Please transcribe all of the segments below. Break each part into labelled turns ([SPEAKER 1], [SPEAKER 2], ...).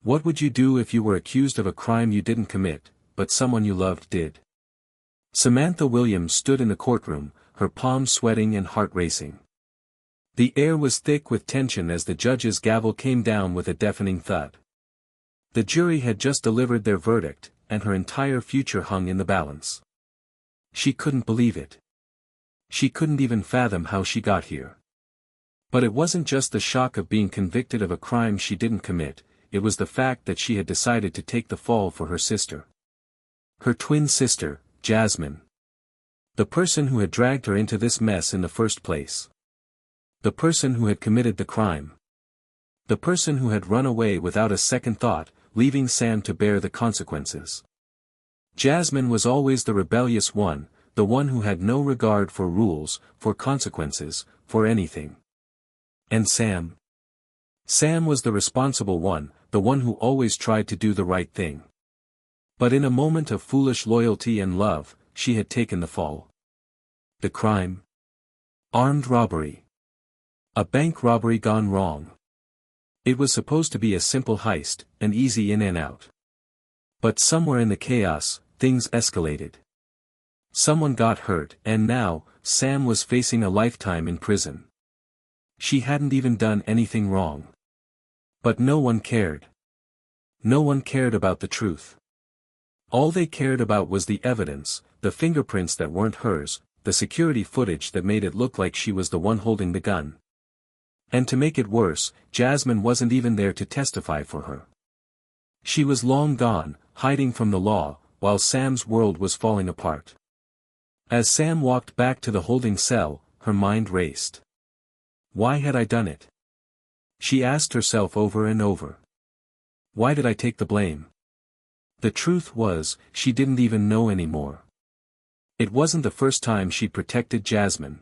[SPEAKER 1] What would you do if you were accused of a crime you didn't commit, but someone you loved did? Samantha Williams stood in the courtroom, her palms sweating and heart racing. The air was thick with tension as the judge's gavel came down with a deafening thud. The jury had just delivered their verdict, and her entire future hung in the balance. She couldn't believe it. She couldn't even fathom how she got here. But it wasn't just the shock of being convicted of a crime she didn't commit, it was the fact that she had decided to take the fall for her sister. Her twin sister, Jasmine. The person who had dragged her into this mess in the first place. The person who had committed the crime. The person who had run away without a second thought, leaving Sam to bear the consequences. Jasmine was always the rebellious one, the one who had no regard for rules, for consequences, for anything. And Sam? Sam was the responsible one, the one who always tried to do the right thing. But in a moment of foolish loyalty and love, she had taken the fall. The crime? Armed robbery. A bank robbery gone wrong. It was supposed to be a simple heist, an easy in and out. But somewhere in the chaos, things escalated. Someone got hurt, and now, Sam was facing a lifetime in prison. She hadn't even done anything wrong. But no one cared. No one cared about the truth. All they cared about was the evidence, the fingerprints that weren't hers, the security footage that made it look like she was the one holding the gun. And to make it worse, Jasmine wasn't even there to testify for her. She was long gone, hiding from the law, while Sam's world was falling apart. As Sam walked back to the holding cell, her mind raced. Why had I done it? She asked herself over and over. Why did I take the blame? The truth was, she didn't even know anymore. It wasn't the first time she'd protected Jasmine.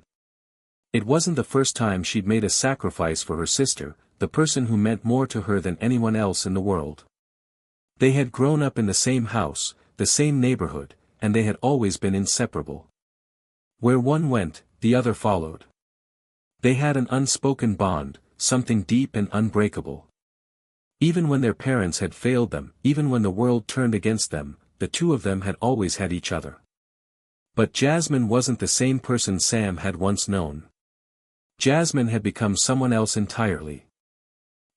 [SPEAKER 1] It wasn't the first time she'd made a sacrifice for her sister, the person who meant more to her than anyone else in the world. They had grown up in the same house, the same neighborhood, and they had always been inseparable. Where one went, the other followed. They had an unspoken bond, something deep and unbreakable. Even when their parents had failed them, even when the world turned against them, the two of them had always had each other. But Jasmine wasn't the same person Sam had once known. Jasmine had become someone else entirely.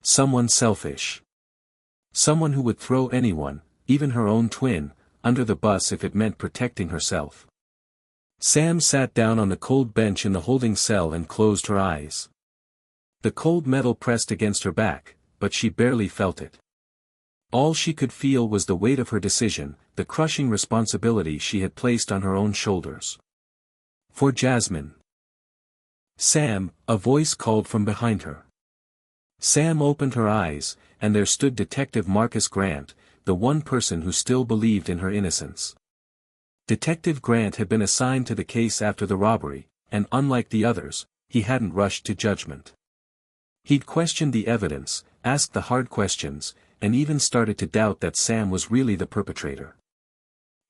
[SPEAKER 1] Someone selfish. Someone who would throw anyone, even her own twin, under the bus if it meant protecting herself. Sam sat down on the cold bench in the holding cell and closed her eyes. The cold metal pressed against her back, but she barely felt it. All she could feel was the weight of her decision, the crushing responsibility she had placed on her own shoulders. For Jasmine. Sam, a voice called from behind her. Sam opened her eyes, and there stood Detective Marcus Grant, the one person who still believed in her innocence. Detective Grant had been assigned to the case after the robbery, and unlike the others, he hadn't rushed to judgment. He'd questioned the evidence, asked the hard questions, and even started to doubt that Sam was really the perpetrator.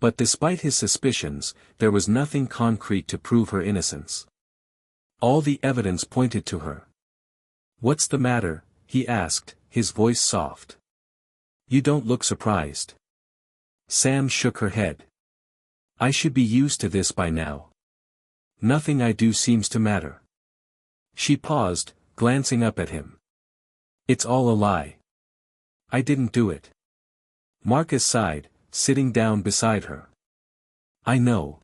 [SPEAKER 1] But despite his suspicions, there was nothing concrete to prove her innocence. All the evidence pointed to her. "What's the matter?" he asked, his voice soft. "You don't look surprised." Sam shook her head. "I should be used to this by now. Nothing I do seems to matter." She paused, glancing up at him. "It's all a lie. I didn't do it." Marcus sighed, sitting down beside her. "I know.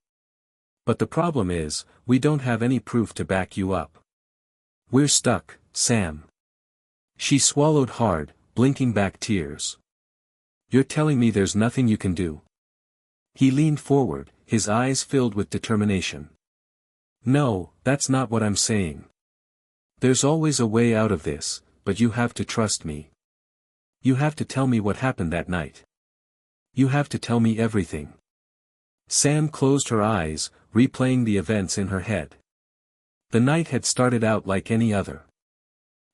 [SPEAKER 1] But the problem is, we don't have any proof to back you up. We're stuck, Sam." She swallowed hard, blinking back tears. "You're telling me there's nothing you can do?" He leaned forward, his eyes filled with determination. "No, that's not what I'm saying. There's always a way out of this, but you have to trust me. You have to tell me what happened that night. You have to tell me everything." Sam closed her eyes, replaying the events in her head. The night had started out like any other.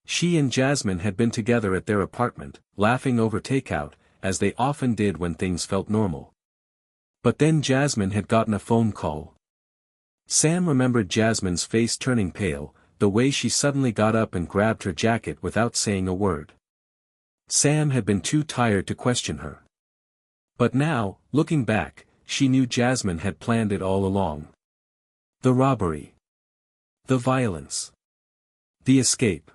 [SPEAKER 1] She and Jasmine had been together at their apartment, laughing over takeout, as they often did when things felt normal. But then Jasmine had gotten a phone call. Sam remembered Jasmine's face turning pale, the way she suddenly got up and grabbed her jacket without saying a word. Sam had been too tired to question her. But now, looking back, she knew Jasmine had planned it all along. The robbery. The violence. The escape.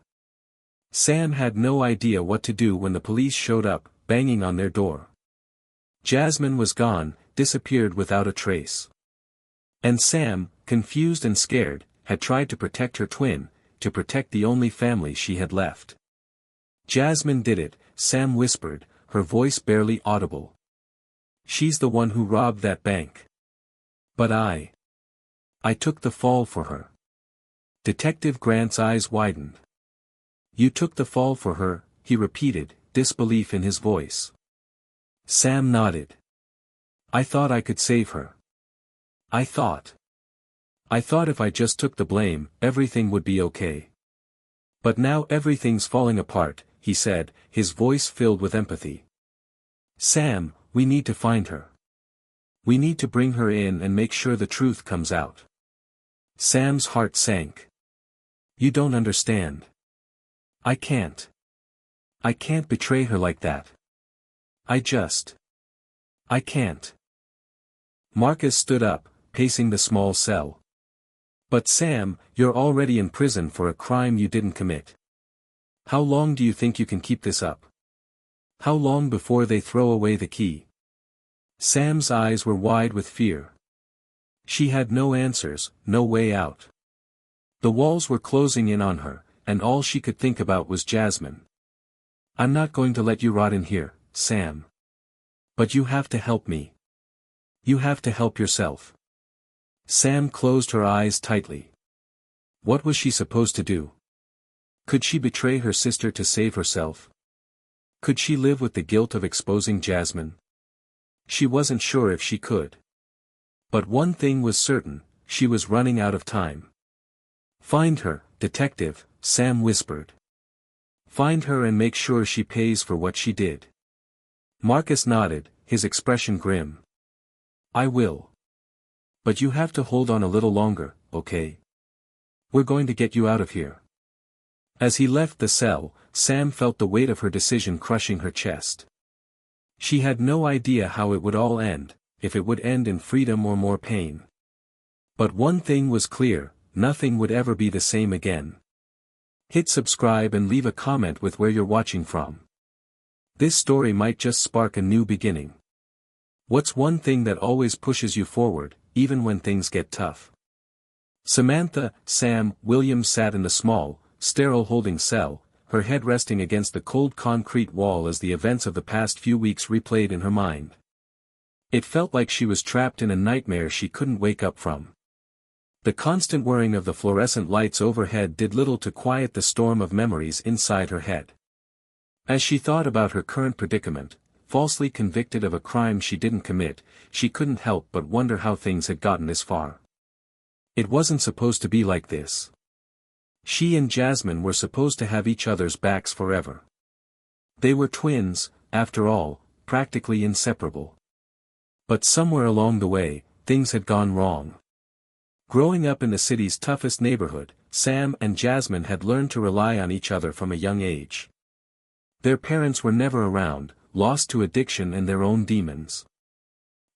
[SPEAKER 1] Sam had no idea what to do when the police showed up, banging on their door. Jasmine was gone, disappeared without a trace. And Sam, confused and scared, had tried to protect her twin, to protect the only family she had left. Jasmine did it, Sam whispered, her voice barely audible. She's the one who robbed that bank. But I took the fall for her. Detective Grant's eyes widened. You took the fall for her, he repeated, disbelief in his voice. Sam nodded. I thought I could save her. I thought if I just took the blame, everything would be okay. But now everything's falling apart, he said, his voice filled with empathy. Sam, we need to find her. We need to bring her in and make sure the truth comes out. Sam's heart sank. You don't understand. I can't betray her like that. I can't. Marcus stood up, pacing the small cell. But Sam, you're already in prison for a crime you didn't commit. How long do you think you can keep this up? How long before they throw away the key? Sam's eyes were wide with fear. She had no answers, no way out. The walls were closing in on her, and all she could think about was Jasmine. I'm not going to let you rot in here, Sam. But you have to help me. You have to help yourself. Sam closed her eyes tightly. What was she supposed to do? Could she betray her sister to save herself? Could she live with the guilt of exposing Jasmine? She wasn't sure if she could. But one thing was certain, she was running out of time. Find her, detective, Sam whispered. Find her and make sure she pays for what she did. Marcus nodded, his expression grim. I will. But you have to hold on a little longer, okay? We're going to get you out of here. As he left the cell, Sam felt the weight of her decision crushing her chest. She had no idea how it would all end, if it would end in freedom or more pain. But one thing was clear, nothing would ever be the same again. Hit subscribe and leave a comment with where you're watching from. This story might just spark a new beginning. What's one thing that always pushes you forward, even when things get tough? Samantha, Sam, Williams sat in the small, sterile holding cell, her head resting against the cold concrete wall as the events of the past few weeks replayed in her mind. It felt like she was trapped in a nightmare she couldn't wake up from. The constant whirring of the fluorescent lights overhead did little to quiet the storm of memories inside her head. As she thought about her current predicament, falsely convicted of a crime she didn't commit, she couldn't help but wonder how things had gotten this far. It wasn't supposed to be like this. She and Jasmine were supposed to have each other's backs forever. They were twins, after all, practically inseparable. But somewhere along the way, things had gone wrong. Growing up in the city's toughest neighborhood, Sam and Jasmine had learned to rely on each other from a young age. Their parents were never around, lost to addiction and their own demons.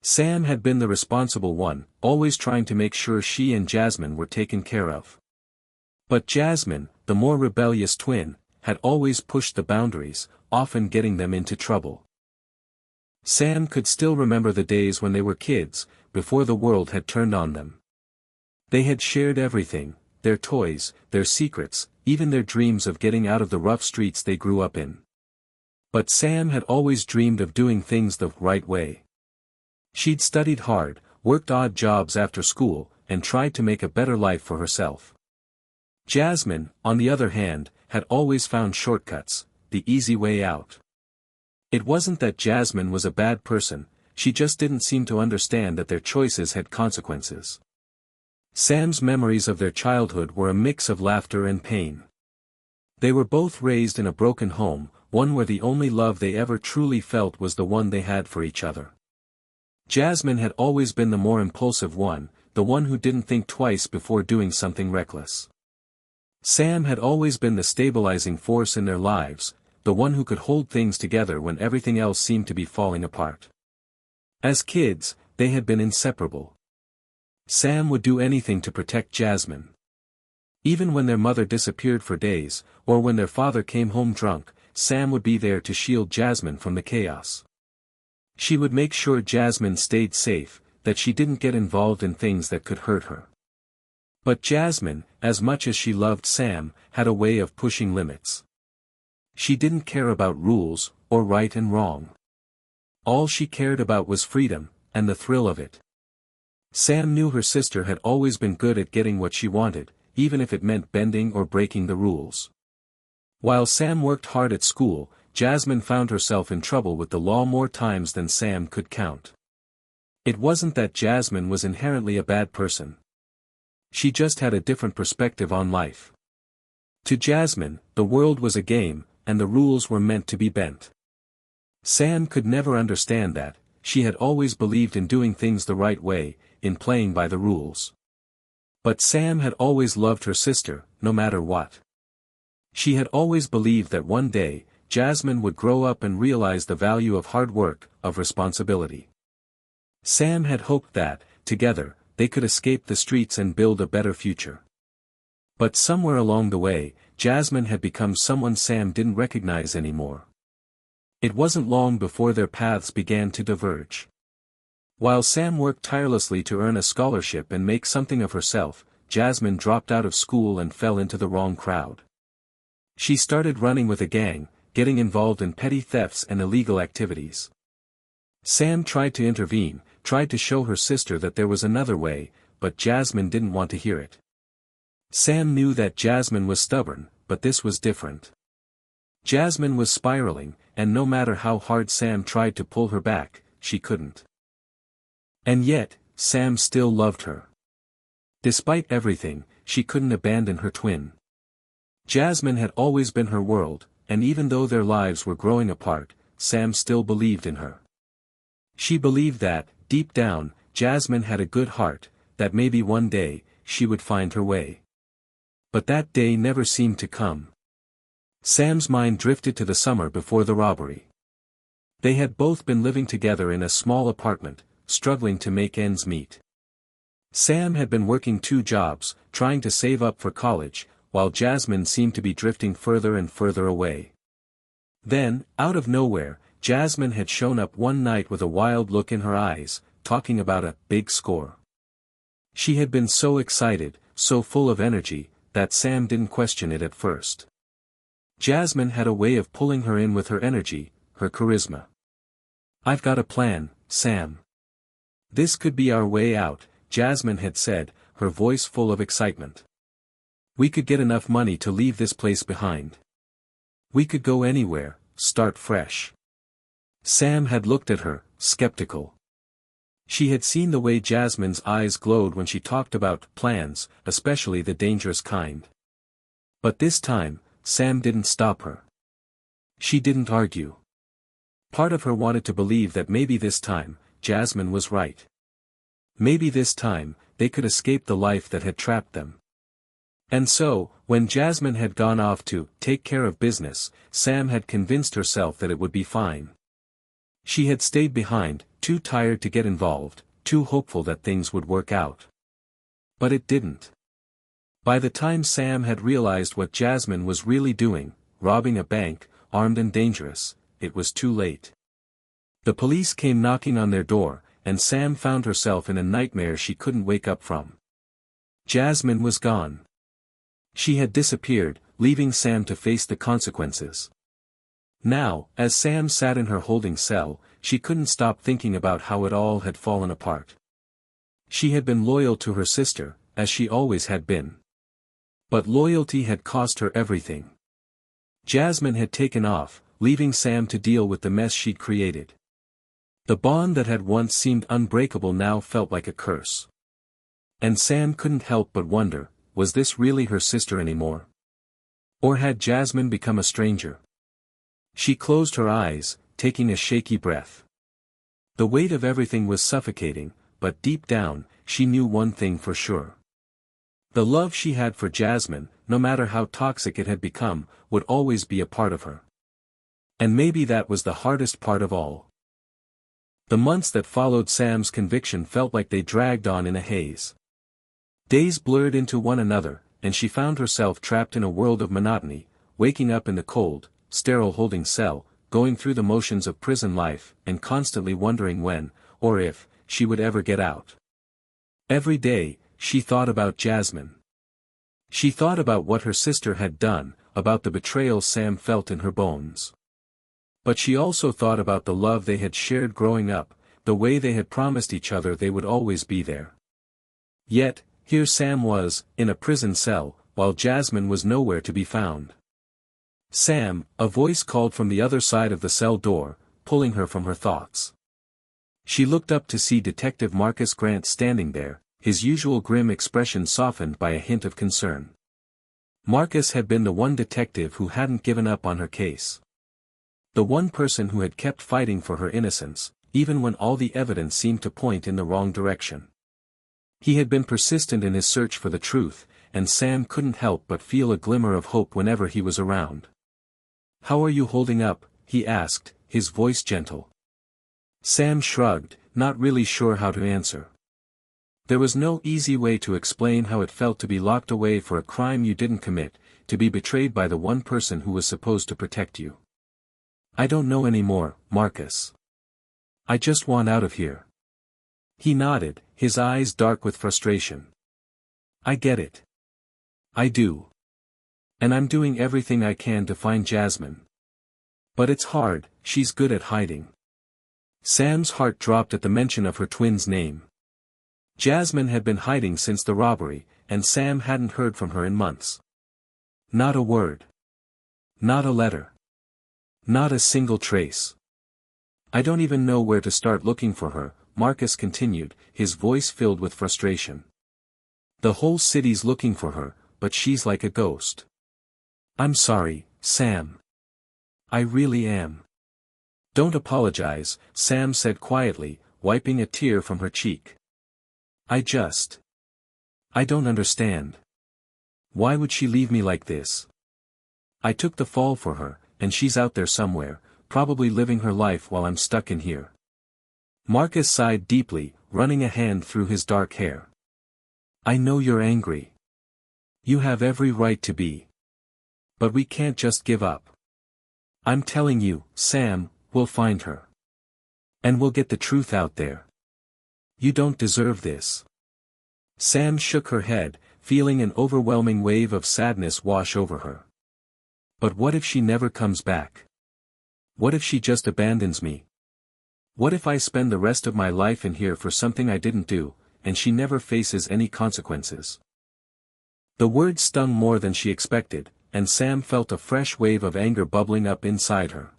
[SPEAKER 1] Sam had been the responsible one, always trying to make sure she and Jasmine were taken care of. But Jasmine, the more rebellious twin, had always pushed the boundaries, often getting them into trouble. Sam could still remember the days when they were kids, before the world had turned on them. They had shared everything, their toys, their secrets, even their dreams of getting out of the rough streets they grew up in. But Sam had always dreamed of doing things the right way. She'd studied hard, worked odd jobs after school, and tried to make a better life for herself. Jasmine, on the other hand, had always found shortcuts, the easy way out. It wasn't that Jasmine was a bad person, she just didn't seem to understand that their choices had consequences. Sam's memories of their childhood were a mix of laughter and pain. They were both raised in a broken home, one where the only love they ever truly felt was the one they had for each other. Jasmine had always been the more impulsive one, the one who didn't think twice before doing something reckless. Sam had always been the stabilizing force in their lives, the one who could hold things together when everything else seemed to be falling apart. As kids, they had been inseparable. Sam would do anything to protect Jasmine. Even when their mother disappeared for days, or when their father came home drunk, Sam would be there to shield Jasmine from the chaos. She would make sure Jasmine stayed safe, that she didn't get involved in things that could hurt her. But Jasmine, as much as she loved Sam, had a way of pushing limits. She didn't care about rules, or right and wrong. All she cared about was freedom, and the thrill of it. Sam knew her sister had always been good at getting what she wanted, even if it meant bending or breaking the rules. While Sam worked hard at school, Jasmine found herself in trouble with the law more times than Sam could count. It wasn't that Jasmine was inherently a bad person. She just had a different perspective on life. To Jasmine, the world was a game, and the rules were meant to be bent. Sam could never understand that. She had always believed in doing things the right way, in playing by the rules. But Sam had always loved her sister, no matter what. She had always believed that one day, Jasmine would grow up and realize the value of hard work, of responsibility. Sam had hoped that, together, they could escape the streets and build a better future. But somewhere along the way, Jasmine had become someone Sam didn't recognize anymore. It wasn't long before their paths began to diverge. While Sam worked tirelessly to earn a scholarship and make something of herself, Jasmine dropped out of school and fell into the wrong crowd. She started running with a gang, getting involved in petty thefts and illegal activities. Sam tried to intervene, tried to show her sister that there was another way, but Jasmine didn't want to hear it. Sam knew that Jasmine was stubborn, but this was different. Jasmine was spiraling, and no matter how hard Sam tried to pull her back, she couldn't. And yet, Sam still loved her. Despite everything, she couldn't abandon her twin. Jasmine had always been her world, and even though their lives were growing apart, Sam still believed in her. She believed that, deep down, Jasmine had a good heart, that maybe one day, she would find her way. But that day never seemed to come. Sam's mind drifted to the summer before the robbery. They had both been living together in a small apartment, struggling to make ends meet. Sam had been working 2 jobs, trying to save up for college, while Jasmine seemed to be drifting further and further away. Then, out of nowhere, Jasmine had shown up one night with a wild look in her eyes, talking about a big score. She had been so excited, so full of energy, that Sam didn't question it at first. Jasmine had a way of pulling her in with her energy, her charisma. "I've got a plan, Sam. This could be our way out," Jasmine had said, her voice full of excitement. "We could get enough money to leave this place behind. We could go anywhere, start fresh." Sam had looked at her, skeptical. She had seen the way Jasmine's eyes glowed when she talked about plans, especially the dangerous kind. But this time, Sam didn't stop her. She didn't argue. Part of her wanted to believe that maybe this time, Jasmine was right. Maybe this time, they could escape the life that had trapped them. And so, when Jasmine had gone off to take care of business, Sam had convinced herself that it would be fine. She had stayed behind, too tired to get involved, too hopeful that things would work out. But it didn't. By the time Sam had realized what Jasmine was really doing, robbing a bank, armed and dangerous, it was too late. The police came knocking on their door, and Sam found herself in a nightmare she couldn't wake up from. Jasmine was gone. She had disappeared, leaving Sam to face the consequences. Now, as Sam sat in her holding cell, she couldn't stop thinking about how it all had fallen apart. She had been loyal to her sister, as she always had been. But loyalty had cost her everything. Jasmine had taken off, leaving Sam to deal with the mess she'd created. The bond that had once seemed unbreakable now felt like a curse. And Sam couldn't help but wonder, was this really her sister anymore? Or had Jasmine become a stranger? She closed her eyes, taking a shaky breath. The weight of everything was suffocating, but deep down, she knew one thing for sure. The love she had for Jasmine, no matter how toxic it had become, would always be a part of her. And maybe that was the hardest part of all. The months that followed Sam's conviction felt like they dragged on in a haze. Days blurred into one another, and she found herself trapped in a world of monotony, waking up in the cold, sterile holding cell, going through the motions of prison life, and constantly wondering when, or if, she would ever get out. Every day, she thought about Jasmine. She thought about what her sister had done, about the betrayal Sam felt in her bones. But she also thought about the love they had shared growing up, the way they had promised each other they would always be there. Yet, here Sam was, in a prison cell, while Jasmine was nowhere to be found. "Sam," a voice called from the other side of the cell door, pulling her from her thoughts. She looked up to see Detective Marcus Grant standing there, his usual grim expression softened by a hint of concern. Marcus had been the one detective who hadn't given up on her case. The one person who had kept fighting for her innocence, even when all the evidence seemed to point in the wrong direction. He had been persistent in his search for the truth, and Sam couldn't help but feel a glimmer of hope whenever he was around. "How are you holding up?" he asked, his voice gentle. Sam shrugged, not really sure how to answer. There was no easy way to explain how it felt to be locked away for a crime you didn't commit, to be betrayed by the one person who was supposed to protect you. "I don't know anymore, Marcus. I just want out of here." He nodded, his eyes dark with frustration. "I get it. I do. And I'm doing everything I can to find Jasmine. But it's hard, she's good at hiding." Sam's heart dropped at the mention of her twin's name. Jasmine had been hiding since the robbery, and Sam hadn't heard from her in months. Not a word. Not a letter. Not a single trace. "I don't even know where to start looking for her," Marcus continued, his voice filled with frustration. "The whole city's looking for her, but she's like a ghost." "I'm sorry, Sam. I really am." "Don't apologize," Sam said quietly, wiping a tear from her cheek. I don't understand. Why would she leave me like this? I took the fall for her, and she's out there somewhere, probably living her life while I'm stuck in here." Marcus sighed deeply, running a hand through his dark hair. "I know you're angry. You have every right to be. But we can't just give up. I'm telling you, Sam, we'll find her. And we'll get the truth out there. You don't deserve this." Sam shook her head, feeling an overwhelming wave of sadness wash over her. "But what if she never comes back? What if she just abandons me? What if I spend the rest of my life in here for something I didn't do, and she never faces any consequences?" The words stung more than she expected, and Sam felt a fresh wave of anger bubbling up inside her.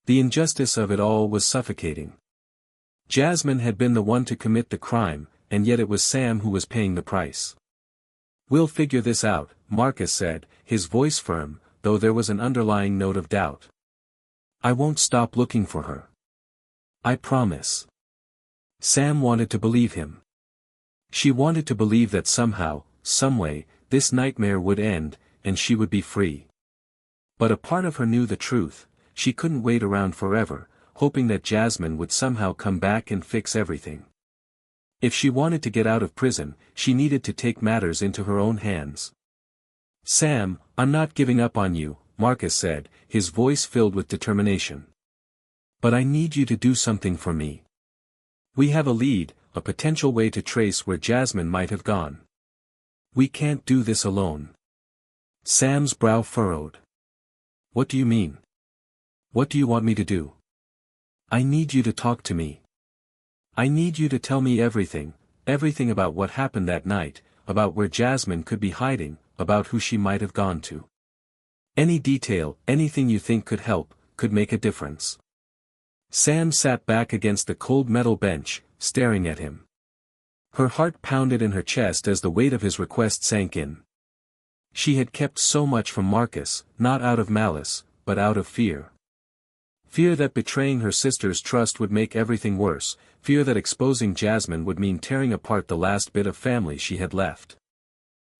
[SPEAKER 1] The injustice of it all was suffocating. Jasmine had been the one to commit the crime, and yet it was Sam who was paying the price. "We'll figure this out," Marcus said, his voice firm, though there was an underlying note of doubt. "I won't stop looking for her. I promise." Sam wanted to believe him. She wanted to believe that somehow, someway, this nightmare would end, and she would be free. But a part of her knew the truth: she couldn't wait around forever, hoping that Jasmine would somehow come back and fix everything. If she wanted to get out of prison, she needed to take matters into her own hands. "Sam, I'm not giving up on you," Marcus said, his voice filled with determination. "But I need you to do something for me. We have a lead, a potential way to trace where Jasmine might have gone. We can't do this alone." Sam's brow furrowed. "What do you mean? What do you want me to do?" "I need you to talk to me. I need you to tell me everything, everything about what happened that night, about where Jasmine could be hiding, about who she might have gone to. Any detail, anything you think could help, could make a difference." Sam sat back against the cold metal bench, staring at him. Her heart pounded in her chest as the weight of his request sank in. She had kept so much from Marcus, not out of malice, but out of fear. Fear that betraying her sister's trust would make everything worse, fear that exposing Jasmine would mean tearing apart the last bit of family she had left.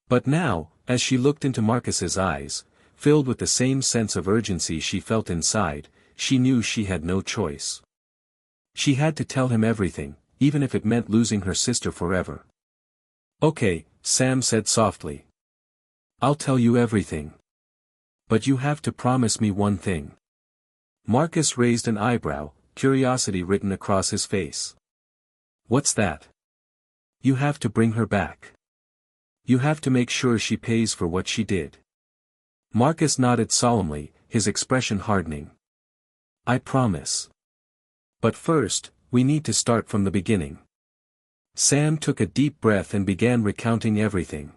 [SPEAKER 1] But now, as she looked into Marcus's eyes, filled with the same sense of urgency she felt inside. She knew she had no choice. She had to tell him everything, even if it meant losing her sister forever. "Okay," Sam said softly. "I'll tell you everything. But you have to promise me one thing." Marcus raised an eyebrow, curiosity written across his face. "What's that?" "You have to bring her back. You have to make sure she pays for what she did." Marcus nodded solemnly, his expression hardening. "I promise. But first, we need to start from the beginning." Sam took a deep breath and began recounting everything.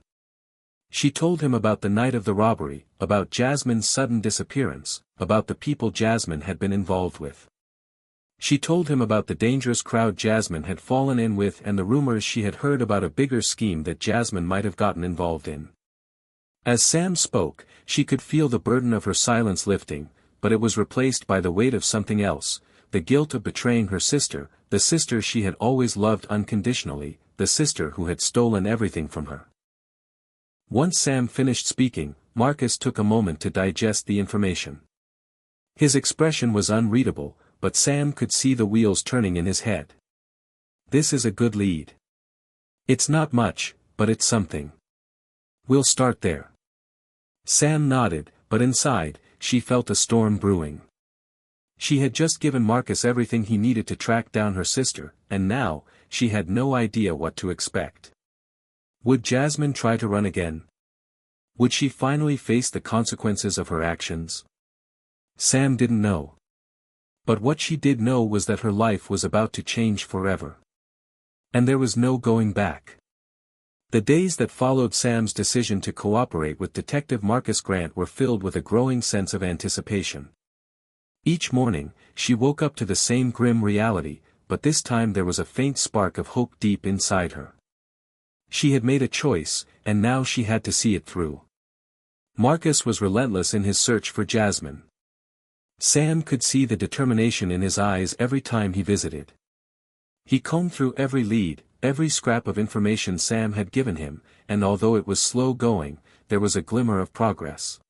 [SPEAKER 1] She told him about the night of the robbery, about Jasmine's sudden disappearance, about the people Jasmine had been involved with. She told him about the dangerous crowd Jasmine had fallen in with and the rumors she had heard about a bigger scheme that Jasmine might have gotten involved in. As Sam spoke, she could feel the burden of her silence lifting, but it was replaced by the weight of something else, the guilt of betraying her sister, the sister she had always loved unconditionally, the sister who had stolen everything from her. Once Sam finished speaking, Marcus took a moment to digest the information. His expression was unreadable, but Sam could see the wheels turning in his head. "This is a good lead. It's not much, but it's something. We'll start there." Sam nodded, but inside, she felt a storm brewing. She had just given Marcus everything he needed to track down her sister, and now, she had no idea what to expect. Would Jasmine try to run again? Would she finally face the consequences of her actions? Sam didn't know. But what she did know was that her life was about to change forever. And there was no going back. The days that followed Sam's decision to cooperate with Detective Marcus Grant were filled with a growing sense of anticipation. Each morning, she woke up to the same grim reality, but this time there was a faint spark of hope deep inside her. She had made a choice, and now she had to see it through. Marcus was relentless in his search for Jasmine. Sam could see the determination in his eyes every time he visited. He combed through every lead, every scrap of information Sam had given him, and although it was slow going, there was a glimmer of progress.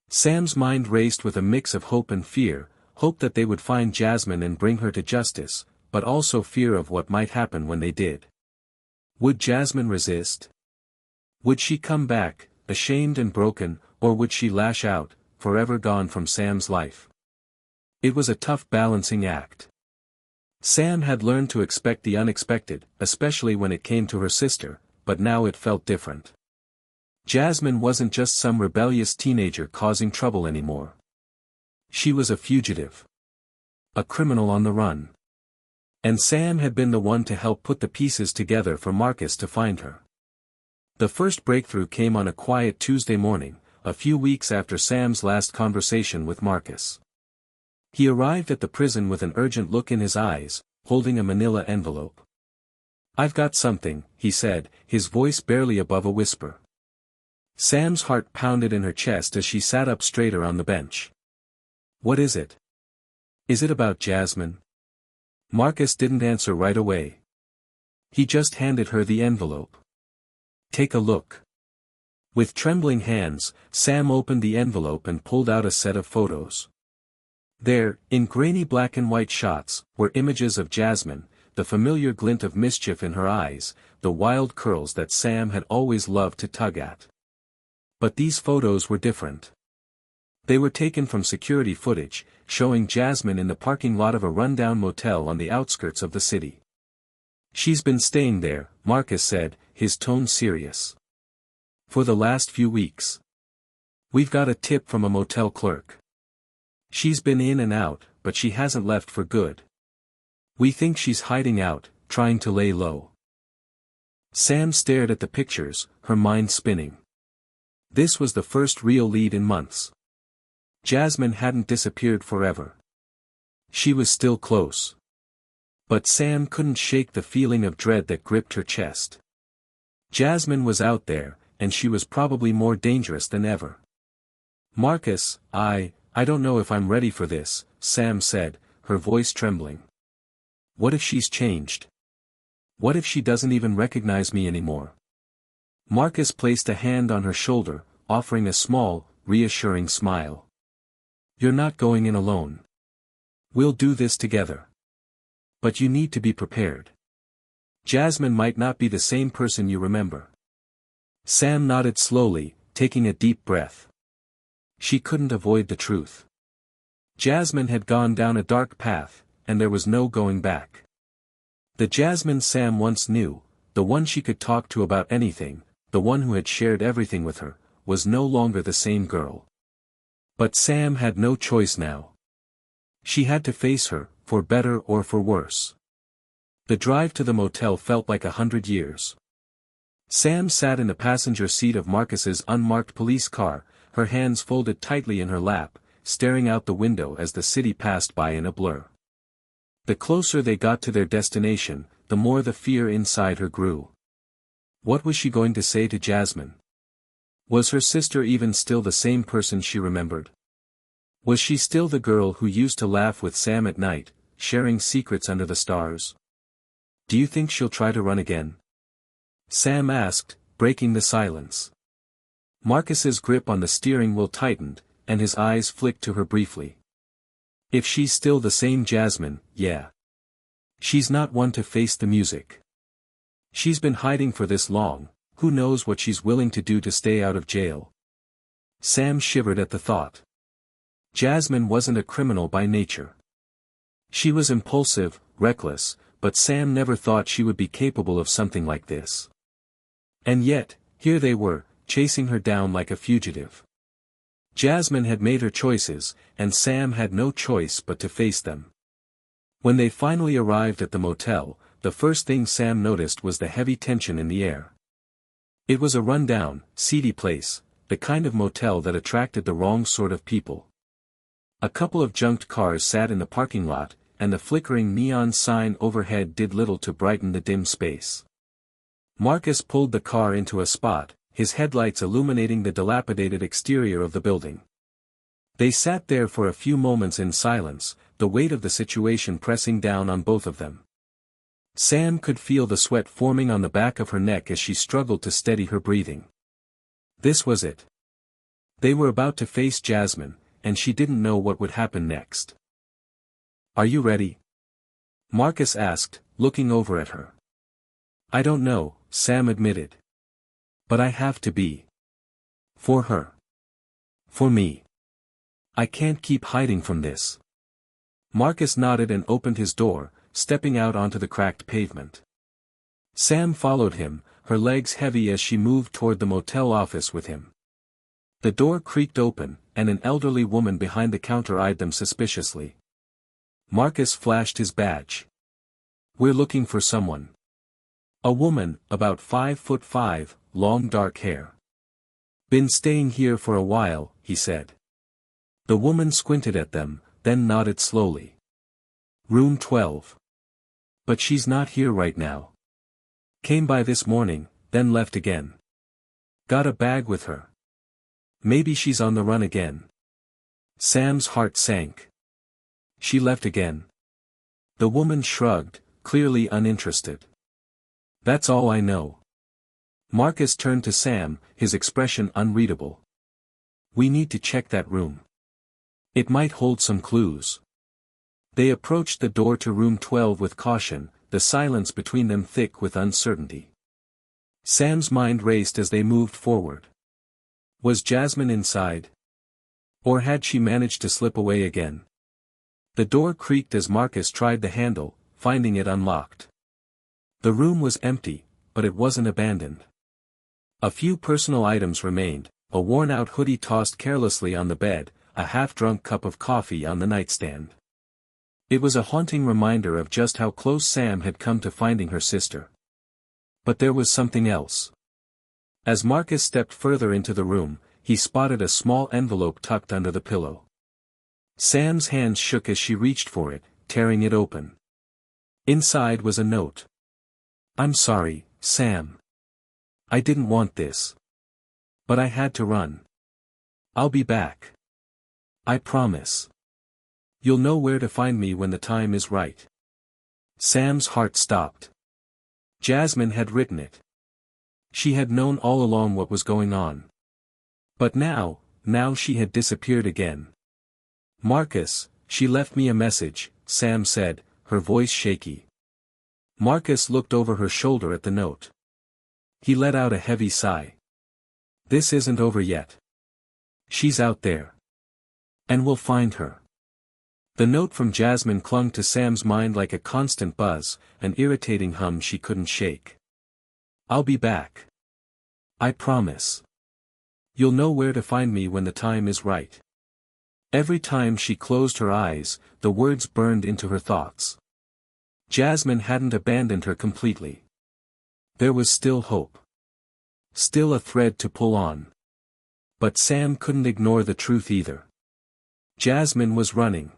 [SPEAKER 1] Sam's mind raced with a mix of hope and fear, hope that they would find Jasmine and bring her to justice, but also fear of what might happen when they did. Would Jasmine resist? Would she come back, ashamed and broken, or would she lash out, forever gone from Sam's life? It was a tough balancing act. Sam had learned to expect the unexpected, especially when it came to her sister, but now it felt different. Jasmine wasn't just some rebellious teenager causing trouble anymore. She was a fugitive. A criminal on the run. And Sam had been the one to help put the pieces together for Marcus to find her. The first breakthrough came on a quiet Tuesday morning, a few weeks after Sam's last conversation with Marcus. He arrived at the prison with an urgent look in his eyes, holding a manila envelope. "I've got something," he said, his voice barely above a whisper. Sam's heart pounded in her chest as she sat up straighter on the bench. "What is it? Is it about Jasmine?" Marcus didn't answer right away. He just handed her the envelope. "Take a look." With trembling hands, Sam opened the envelope and pulled out a set of photos. There, in grainy black and white shots, were images of Jasmine, the familiar glint of mischief in her eyes, the wild curls that Sam had always loved to tug at. But these photos were different. They were taken from security footage, showing Jasmine in the parking lot of a rundown motel on the outskirts of the city. "She's been staying there," Marcus said, his tone serious. "For the last few weeks. We've got a tip from a motel clerk. She's been in and out, but she hasn't left for good. We think she's hiding out, trying to lay low." Sam stared at the pictures, her mind spinning. This was the first real lead in months. Jasmine hadn't disappeared forever. She was still close. But Sam couldn't shake the feeling of dread that gripped her chest. Jasmine was out there, and she was probably more dangerous than ever. "Marcus, I don't know if I'm ready for this," Sam said, her voice trembling. "What if she's changed? What if she doesn't even recognize me anymore?" Marcus placed a hand on her shoulder, offering a small, reassuring smile. "You're not going in alone. We'll do this together. But you need to be prepared. Jasmine might not be the same person you remember." Sam nodded slowly, taking a deep breath. She couldn't avoid the truth. Jasmine had gone down a dark path, and there was no going back. The Jasmine Sam once knew, the one she could talk to about anything, the one who had shared everything with her, was no longer the same girl. But Sam had no choice now. She had to face her, for better or for worse. The drive to the motel felt like 100 years. Sam sat in the passenger seat of Marcus's unmarked police car, her hands folded tightly in her lap, staring out the window as the city passed by in a blur. The closer they got to their destination, the more the fear inside her grew. What was she going to say to Jasmine? Was her sister even still the same person she remembered? Was she still the girl who used to laugh with Sam at night, sharing secrets under the stars? "Do you think she'll try to run again?" Sam asked, breaking the silence. Marcus's grip on the steering wheel tightened, and his eyes flicked to her briefly. "If she's still the same Jasmine, yeah. She's not one to face the music. She's been hiding for this long, who knows what she's willing to do to stay out of jail." Sam shivered at the thought. Jasmine wasn't a criminal by nature. She was impulsive, reckless, but Sam never thought she would be capable of something like this. And yet, here they were, chasing her down like a fugitive. Jasmine had made her choices, and Sam had no choice but to face them. When they finally arrived at the motel, the first thing Sam noticed was the heavy tension in the air. It was a run-down, seedy place, the kind of motel that attracted the wrong sort of people. A couple of junked cars sat in the parking lot, and the flickering neon sign overhead did little to brighten the dim space. Marcus pulled the car into a spot, his headlights illuminating the dilapidated exterior of the building. They sat there for a few moments in silence, the weight of the situation pressing down on both of them. Sam could feel the sweat forming on the back of her neck as she struggled to steady her breathing. This was it. They were about to face Jasmine, and she didn't know what would happen next. "Are you ready?" Marcus asked, looking over at her. "I don't know," Sam admitted. "But I have to be. For her. For me. I can't keep hiding from this." Marcus nodded and opened his door, stepping out onto the cracked pavement. Sam followed him, her legs heavy as she moved toward the motel office with him. The door creaked open, and an elderly woman behind the counter eyed them suspiciously. Marcus flashed his badge. "We're looking for someone." A woman, about 5'5", long dark hair. "Been staying here for a while," he said. The woman squinted at them, then nodded slowly. "Room 12. But she's not here right now. Came by this morning, then left again. Got a bag with her. Maybe she's on the run again." Sam's heart sank. "She left again?" The woman shrugged, clearly uninterested. "That's all I know." Marcus turned to Sam, his expression unreadable. "We need to check that room. It might hold some clues." They approached the door to room 12 with caution, the silence between them thick with uncertainty. Sam's mind raced as they moved forward. Was Jasmine inside? Or had she managed to slip away again? The door creaked as Marcus tried the handle, finding it unlocked. The room was empty, but it wasn't abandoned. A few personal items remained, a worn-out hoodie tossed carelessly on the bed, a half-drunk cup of coffee on the nightstand. It was a haunting reminder of just how close Sam had come to finding her sister. But there was something else. As Marcus stepped further into the room, he spotted a small envelope tucked under the pillow. Sam's hands shook as she reached for it, tearing it open. Inside was a note. "I'm sorry, Sam. I didn't want this. But I had to run. I'll be back. I promise. You'll know where to find me when the time is right." Sam's heart stopped. Jasmine had written it. She had known all along what was going on. But now, now she had disappeared again. "Marcus, she left me a message," Sam said, her voice shaky. Marcus looked over her shoulder at the note. He let out a heavy sigh. "This isn't over yet. She's out there. And we'll find her." The note from Jasmine clung to Sam's mind like a constant buzz, an irritating hum she couldn't shake. "I'll be back. I promise. You'll know where to find me when the time is right." Every time she closed her eyes, the words burned into her thoughts. Jasmine hadn't abandoned her completely. There was still hope. Still a thread to pull on. But Sam couldn't ignore the truth either. Jasmine was running.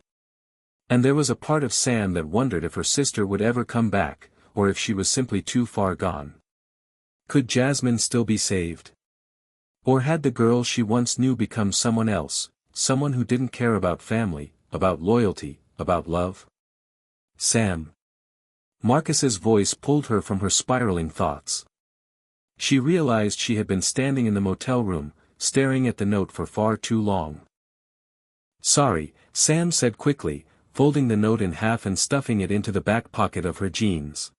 [SPEAKER 1] And there was a part of Sam that wondered if her sister would ever come back, or if she was simply too far gone. Could Jasmine still be saved? Or had the girl she once knew become someone else, someone who didn't care about family, about loyalty, about love? Sam. Marcus's voice pulled her from her spiraling thoughts. She realized she had been standing in the motel room, staring at the note for far too long. "Sorry," Sam said quickly, folding the note in half and stuffing it into the back pocket of her jeans.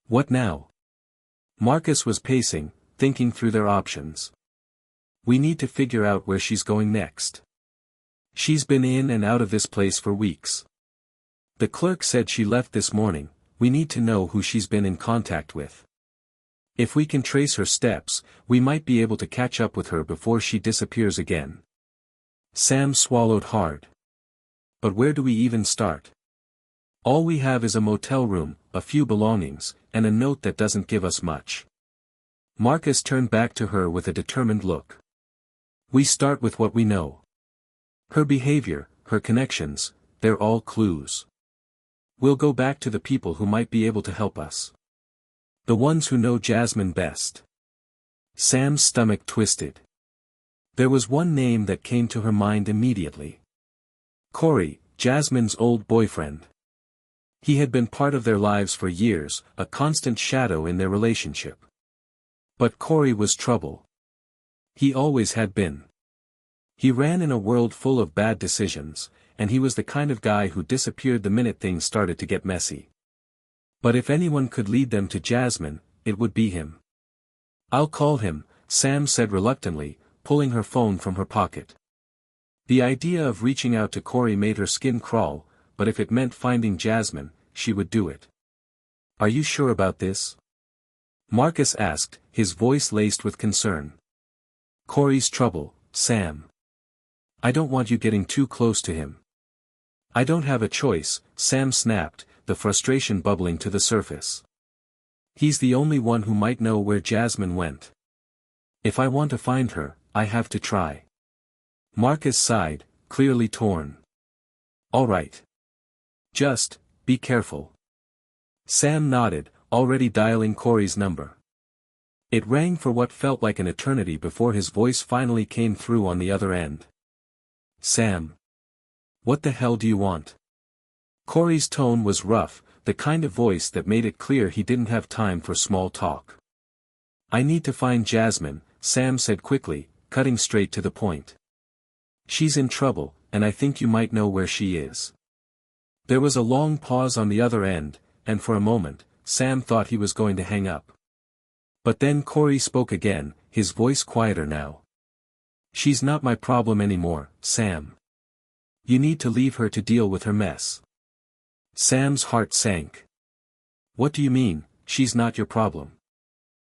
[SPEAKER 1] "What now?" Marcus was pacing, thinking through their options. "We need to figure out where she's going next. She's been in and out of this place for weeks. The clerk said she left this morning. We need to know who she's been in contact with. If we can trace her steps, we might be able to catch up with her before she disappears again." Sam swallowed hard. "But where do we even start? All we have is a motel room, a few belongings, and a note that doesn't give us much." Marcus turned back to her with a determined look. "We start with what we know. Her behavior, her connections, they're all clues. We'll go back to the people who might be able to help us. The ones who know Jasmine best." Sam's stomach twisted. There was one name that came to her mind immediately. Corey, Jasmine's old boyfriend. He had been part of their lives for years, a constant shadow in their relationship. But Corey was trouble. He always had been. He ran in a world full of bad decisions, and he was the kind of guy who disappeared the minute things started to get messy. But if anyone could lead them to Jasmine, it would be him. "I'll call him," Sam said reluctantly, pulling her phone from her pocket. The idea of reaching out to Corey made her skin crawl, but if it meant finding Jasmine, she would do it. "Are you sure about this?" Marcus asked, his voice laced with concern. "Corey's trouble, Sam. I don't want you getting too close to him." "I don't have a choice," Sam snapped, the frustration bubbling to the surface. "He's the only one who might know where Jasmine went. If I want to find her, I have to try." Marcus sighed, clearly torn. "All right. Just, be careful." Sam nodded, already dialing Corey's number. It rang for what felt like an eternity before his voice finally came through on the other end. "Sam. What the hell do you want?" Corey's tone was rough, the kind of voice that made it clear he didn't have time for small talk. "I need to find Jasmine," Sam said quickly, cutting straight to the point. "She's in trouble, and I think you might know where she is." There was a long pause on the other end, and for a moment, Sam thought he was going to hang up. But then Corey spoke again, his voice quieter now. "She's not my problem anymore, Sam. You need to leave her to deal with her mess." Sam's heart sank. "What do you mean, she's not your problem?"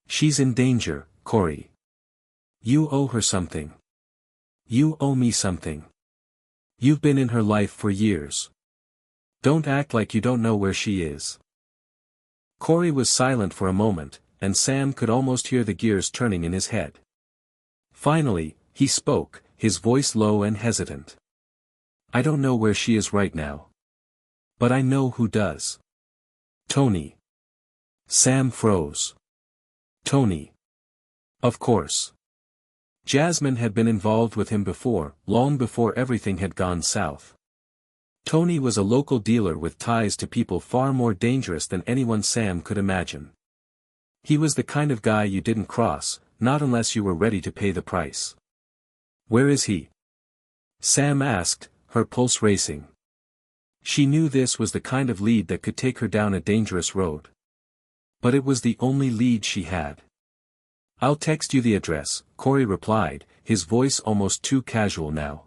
[SPEAKER 1] "She's in danger, Corey. You owe her something. You owe me something. You've been in her life for years. Don't act like you don't know where she is." Corey was silent for a moment, and Sam could almost hear the gears turning in his head. Finally, he spoke, his voice low and hesitant. "I don't know where she is right now. But I know who does. Tony." Sam froze. Tony. Of course. Jasmine had been involved with him before, long before everything had gone south. Tony was a local dealer with ties to people far more dangerous than anyone Sam could imagine. He was the kind of guy you didn't cross, not unless you were ready to pay the price. Where is he? Sam asked, her pulse racing. She knew this was the kind of lead that could take her down a dangerous road. But it was the only lead she had. I'll text you the address, Corey replied, his voice almost too casual now.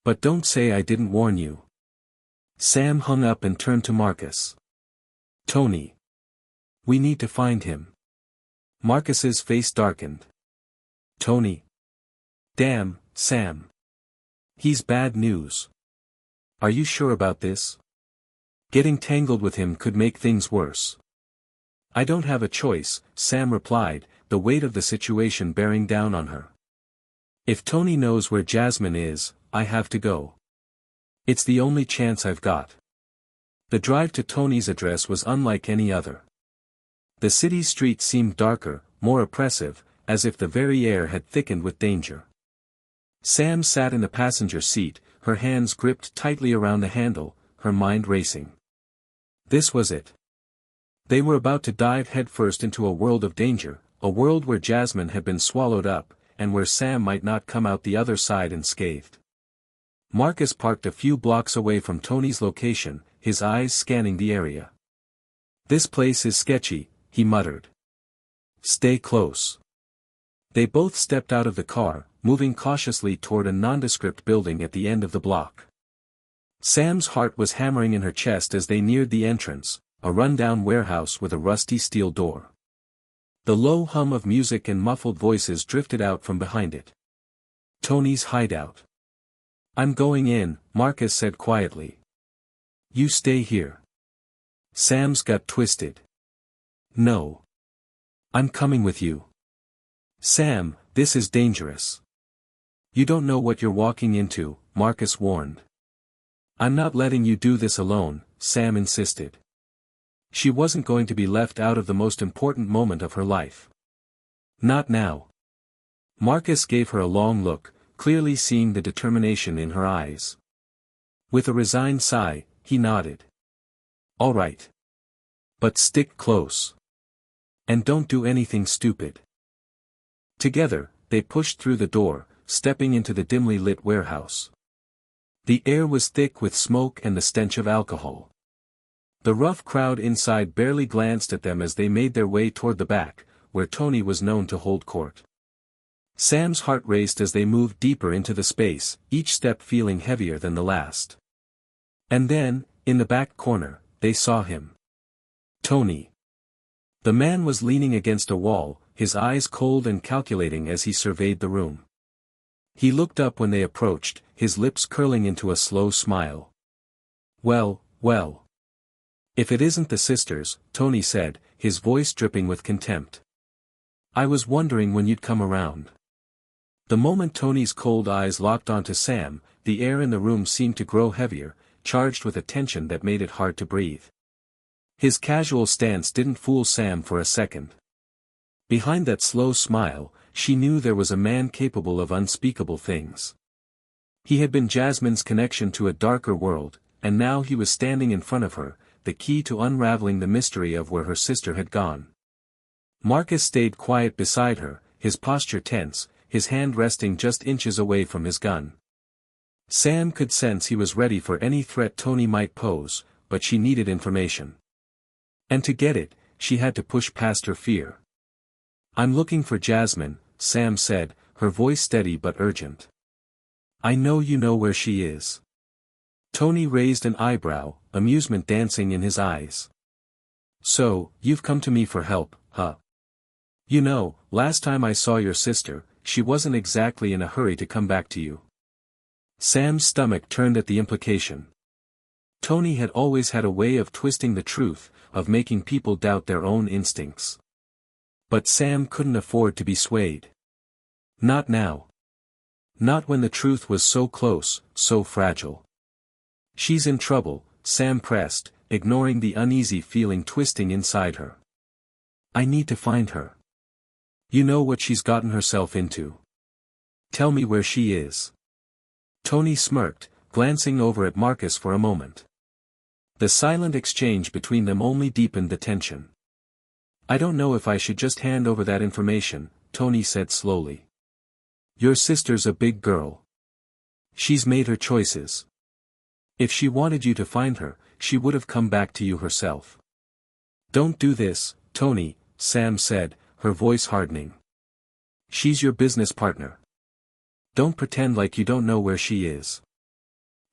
[SPEAKER 1] But don't say I didn't warn you. Sam hung up and turned to Marcus. Tony. We need to find him. Marcus's face darkened. Tony. Damn, Sam. He's bad news. Are you sure about this? Getting tangled with him could make things worse. I don't have a choice, Sam replied, the weight of the situation bearing down on her. If Tony knows where Jasmine is, I have to go. It's the only chance I've got. The drive to Tony's address was unlike any other. The city's streets seemed darker, more oppressive, as if the very air had thickened with danger. Sam sat in the passenger seat, her hands gripped tightly around the handle, her mind racing. This was it. They were about to dive headfirst into a world of danger, a world where Jasmine had been swallowed up, and where Sam might not come out the other side unscathed. Marcus parked a few blocks away from Tony's location, his eyes scanning the area. This place is sketchy, he muttered. Stay close. They both stepped out of the car, moving cautiously toward a nondescript building at the end of the block. Sam's heart was hammering in her chest as they neared the entrance, a run-down warehouse with a rusty steel door. The low hum of music and muffled voices drifted out from behind it. Tony's hideout. I'm going in, Marcus said quietly. You stay here. Sam's gut twisted. No. I'm coming with you. Sam, this is dangerous. You don't know what you're walking into, Marcus warned. I'm not letting you do this alone, Sam insisted. She wasn't going to be left out of the most important moment of her life. Not now. Marcus gave her a long look, clearly seeing the determination in her eyes. With a resigned sigh, he nodded. All right. But stick close. And don't do anything stupid. Together, they pushed through the door, stepping into the dimly lit warehouse. The air was thick with smoke and the stench of alcohol. The rough crowd inside barely glanced at them as they made their way toward the back, where Tony was known to hold court. Sam's heart raced as they moved deeper into the space, each step feeling heavier than the last. And then, in the back corner, they saw him. Tony. The man was leaning against a wall, his eyes cold and calculating as he surveyed the room. He looked up when they approached, his lips curling into a slow smile. Well, well. If it isn't the sisters, Tony said, his voice dripping with contempt. I was wondering when you'd come around. The moment Tony's cold eyes locked onto Sam, the air in the room seemed to grow heavier, charged with a tension that made it hard to breathe. His casual stance didn't fool Sam for a second. Behind that slow smile, she knew there was a man capable of unspeakable things. He had been Jasmine's connection to a darker world, and now he was standing in front of her, the key to unraveling the mystery of where her sister had gone. Marcus stayed quiet beside her, his posture tense, his hand resting just inches away from his gun. Sam could sense he was ready for any threat Tony might pose, but she needed information. And to get it, she had to push past her fear. I'm looking for Jasmine, Sam said, her voice steady but urgent. I know you know where she is. Tony raised an eyebrow, amusement dancing in his eyes. So, you've come to me for help, huh? You know, last time I saw your sister, she wasn't exactly in a hurry to come back to you. Sam's stomach turned at the implication. Tony had always had a way of twisting the truth, of making people doubt their own instincts. But Sam couldn't afford to be swayed. Not now. Not when the truth was so close, so fragile. She's in trouble, Sam pressed, ignoring the uneasy feeling twisting inside her. I need to find her. You know what she's gotten herself into. Tell me where she is. Tony smirked, glancing over at Marcus for a moment. The silent exchange between them only deepened the tension. I don't know if I should just hand over that information, Tony said slowly. Your sister's a big girl. She's made her choices. If she wanted you to find her, she would have come back to you herself. Don't do this, Tony, Sam said, her voice hardening. She's your business partner. Don't pretend like you don't know where she is.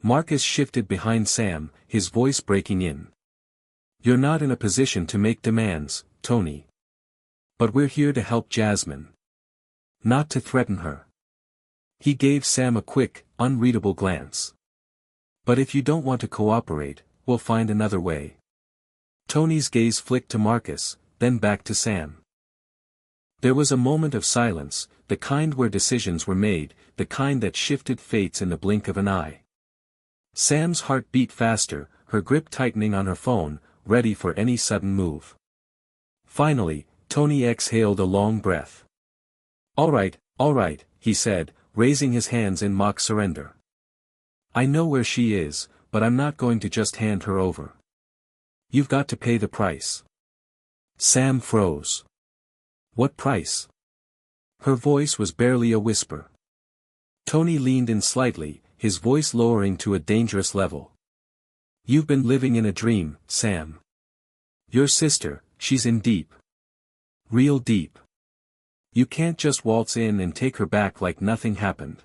[SPEAKER 1] Marcus shifted behind Sam, his voice breaking in. You're not in a position to make demands, Tony. But we're here to help Jasmine. Not to threaten her. He gave Sam a quick, unreadable glance. But if you don't want to cooperate, we'll find another way. Tony's gaze flicked to Marcus, then back to Sam. There was a moment of silence, the kind where decisions were made, the kind that shifted fates in the blink of an eye. Sam's heart beat faster, her grip tightening on her phone, ready for any sudden move. Finally, Tony exhaled a long breath. All right, he said, raising his hands in mock surrender. I know where she is, but I'm not going to just hand her over. You've got to pay the price. Sam froze. What price? Her voice was barely a whisper. Tony leaned in slightly, his voice lowering to a dangerous level. You've been living in a dream, Sam. Your sister, she's in deep. Real deep. You can't just waltz in and take her back like nothing happened.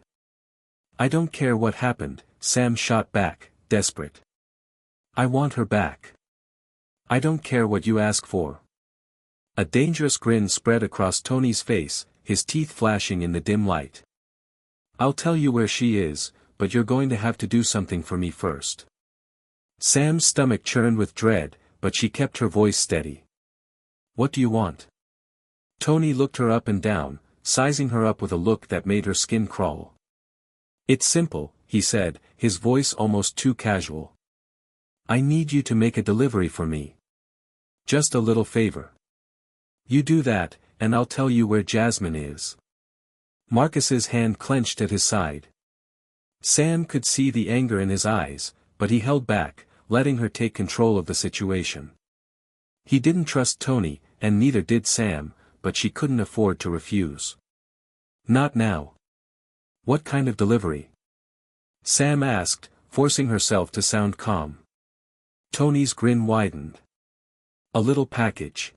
[SPEAKER 1] I don't care what happened, Sam shot back, desperate. I want her back. I don't care what you ask for. A dangerous grin spread across Tony's face, his teeth flashing in the dim light. I'll tell you where she is, but you're going to have to do something for me first. Sam's stomach churned with dread, but she kept her voice steady. What do you want? Tony looked her up and down, sizing her up with a look that made her skin crawl. It's simple, he said, his voice almost too casual. I need you to make a delivery for me. Just a little favor. You do that, and I'll tell you where Jasmine is. Marcus's hand clenched at his side. Sam could see the anger in his eyes, but he held back, letting her take control of the situation. He didn't trust Tony, and neither did Sam, but she couldn't afford to refuse. Not now. What kind of delivery? Sam asked, forcing herself to sound calm. Tony's grin widened. A little package.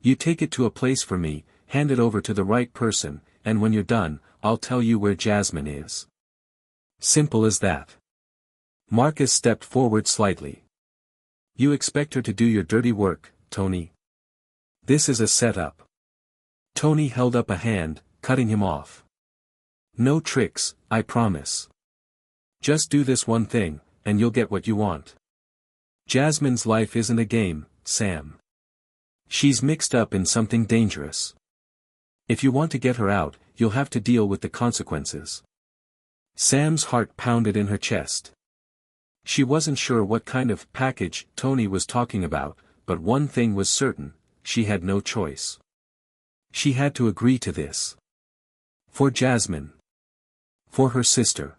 [SPEAKER 1] You take it to a place for me, hand it over to the right person, and when you're done, I'll tell you where Jasmine is. Simple as that. Marcus stepped forward slightly. You expect her to do your dirty work, Tony? This is a setup. Tony held up a hand, cutting him off. No tricks, I promise. Just do this one thing, and you'll get what you want. Jasmine's life isn't a game, Sam. She's mixed up in something dangerous. If you want to get her out, you'll have to deal with the consequences. Sam's heart pounded in her chest. She wasn't sure what kind of package Tony was talking about, but one thing was certain, she had no choice. She had to agree to this. For Jasmine. For her sister.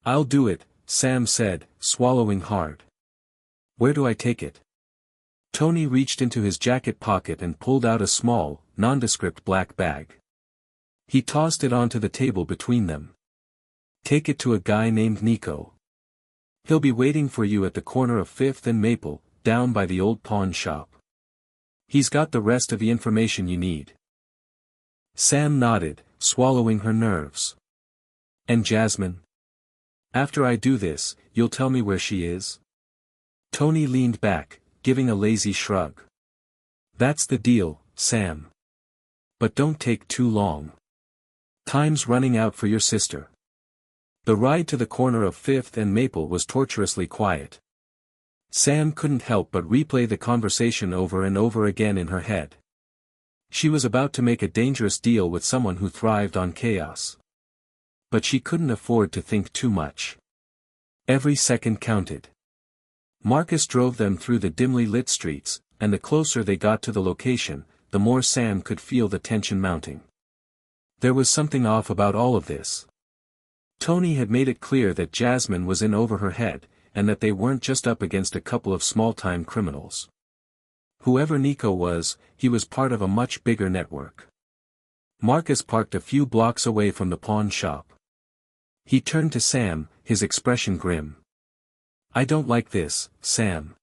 [SPEAKER 1] I'll do it, Sam said, swallowing hard. Where do I take it? Tony reached into his jacket pocket and pulled out a small, nondescript black bag. He tossed it onto the table between them. Take it to a guy named Nico. He'll be waiting for you at the corner of 5th and Maple, down by the old pawn shop. He's got the rest of the information you need. Sam nodded, swallowing her nerves. And Jasmine? After I do this, you'll tell me where she is? Tony leaned back, giving a lazy shrug. That's the deal, Sam. But don't take too long. Time's running out for your sister. The ride to the corner of 5th and Maple was torturously quiet. Sam couldn't help but replay the conversation over and over again in her head. She was about to make a dangerous deal with someone who thrived on chaos. But she couldn't afford to think too much. Every second counted. Marcus drove them through the dimly lit streets, and the closer they got to the location, the more Sam could feel the tension mounting. There was something off about all of this. Tony had made it clear that Jasmine was in over her head, and that they weren't just up against a couple of small-time criminals. Whoever Nico was, he was part of a much bigger network. Marcus parked a few blocks away from the pawn shop. He turned to Sam, his expression grim. "I don't like this, Sam.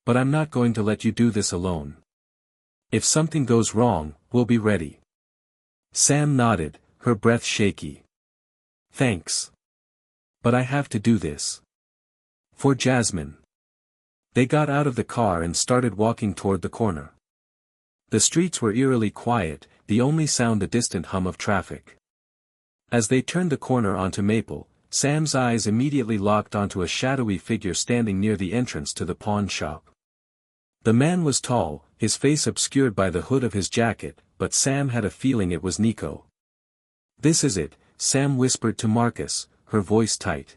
[SPEAKER 1] But I'm not going to let you do this alone. If something goes wrong, we'll be ready." Sam nodded, her breath shaky. "Thanks. But I have to do this. For Jasmine." They got out of the car and started walking toward the corner. The streets were eerily quiet, the only sound the distant hum of traffic. As they turned the corner onto Maple, Sam's eyes immediately locked onto a shadowy figure standing near the entrance to the pawn shop. The man was tall, his face obscured by the hood of his jacket, but Sam had a feeling it was Nico. "This is it," Sam whispered to Marcus, her voice tight.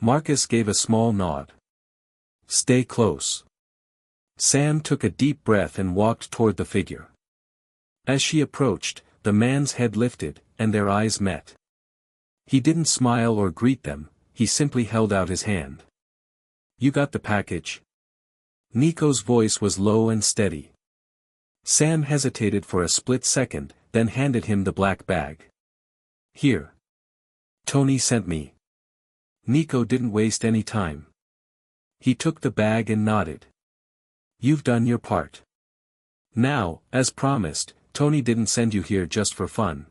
[SPEAKER 1] Marcus gave a small nod. "Stay close." Sam took a deep breath and walked toward the figure. As she approached, the man's head lifted, and their eyes met. He didn't smile or greet them, he simply held out his hand. "You got the package?" Nico's voice was low and steady. Sam hesitated for a split second, then handed him the black bag. "Here. Tony sent me." Nico didn't waste any time. He took the bag and nodded. "You've done your part. Now, as promised, Tony didn't send you here just for fun."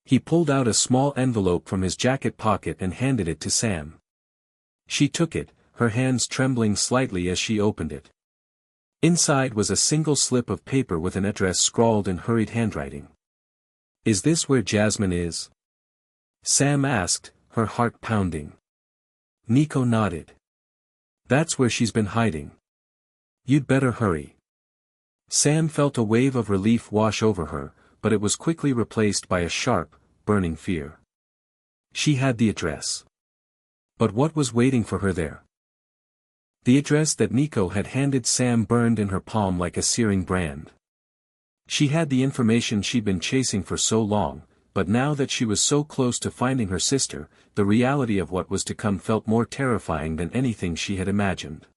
[SPEAKER 1] He pulled out a small envelope from his jacket pocket and handed it to Sam. She took it, her hands trembling slightly as she opened it. Inside was a single slip of paper with an address scrawled in hurried handwriting. "Is this where Jasmine is?" Sam asked, her heart pounding. Nico nodded. "That's where she's been hiding. You'd better hurry." Sam felt a wave of relief wash over her, but it was quickly replaced by a sharp, burning fear. She had the address. But what was waiting for her there? The address that Nico had handed Sam burned in her palm like a searing brand. She had the information she'd been chasing for so long, but now that she was so close to finding her sister, the reality of what was to come felt more terrifying than anything she had imagined.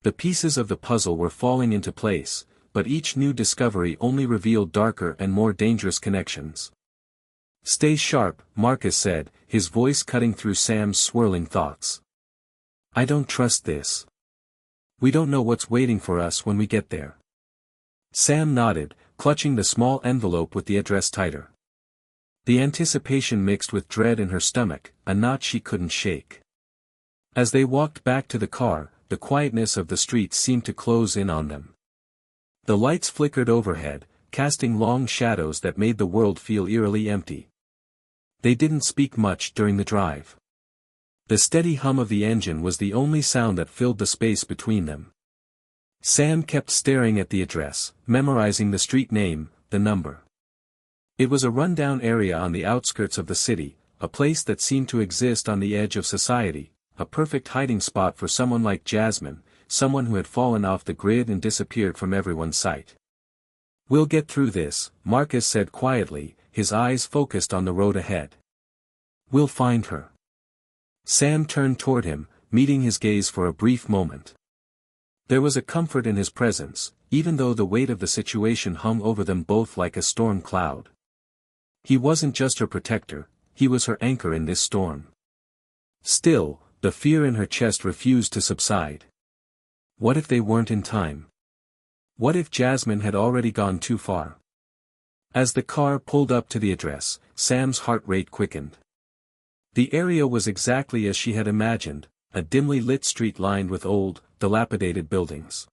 [SPEAKER 1] The pieces of the puzzle were falling into place, but each new discovery only revealed darker and more dangerous connections. "Stay sharp," Marcus said, his voice cutting through Sam's swirling thoughts. "I don't trust this. We don't know what's waiting for us when we get there." Sam nodded, clutching the small envelope with the address tighter. The anticipation mixed with dread in her stomach, a knot she couldn't shake. As they walked back to the car, the quietness of the streets seemed to close in on them. The lights flickered overhead, casting long shadows that made the world feel eerily empty. They didn't speak much during the drive. The steady hum of the engine was the only sound that filled the space between them. Sam kept staring at the address, memorizing the street name, the number. It was a rundown area on the outskirts of the city, a place that seemed to exist on the edge of society, a perfect hiding spot for someone like Jasmine, someone who had fallen off the grid and disappeared from everyone's sight. "We'll get through this," Marcus said quietly, his eyes focused on the road ahead. "We'll find her." Sam turned toward him, meeting his gaze for a brief moment. There was a comfort in his presence, even though the weight of the situation hung over them both like a storm cloud. He wasn't just her protector, he was her anchor in this storm. Still, the fear in her chest refused to subside. What if they weren't in time? What if Jasmine had already gone too far? As the car pulled up to the address, Sam's heart rate quickened. The area was exactly as she had imagined, a dimly lit street lined with old, dilapidated buildings.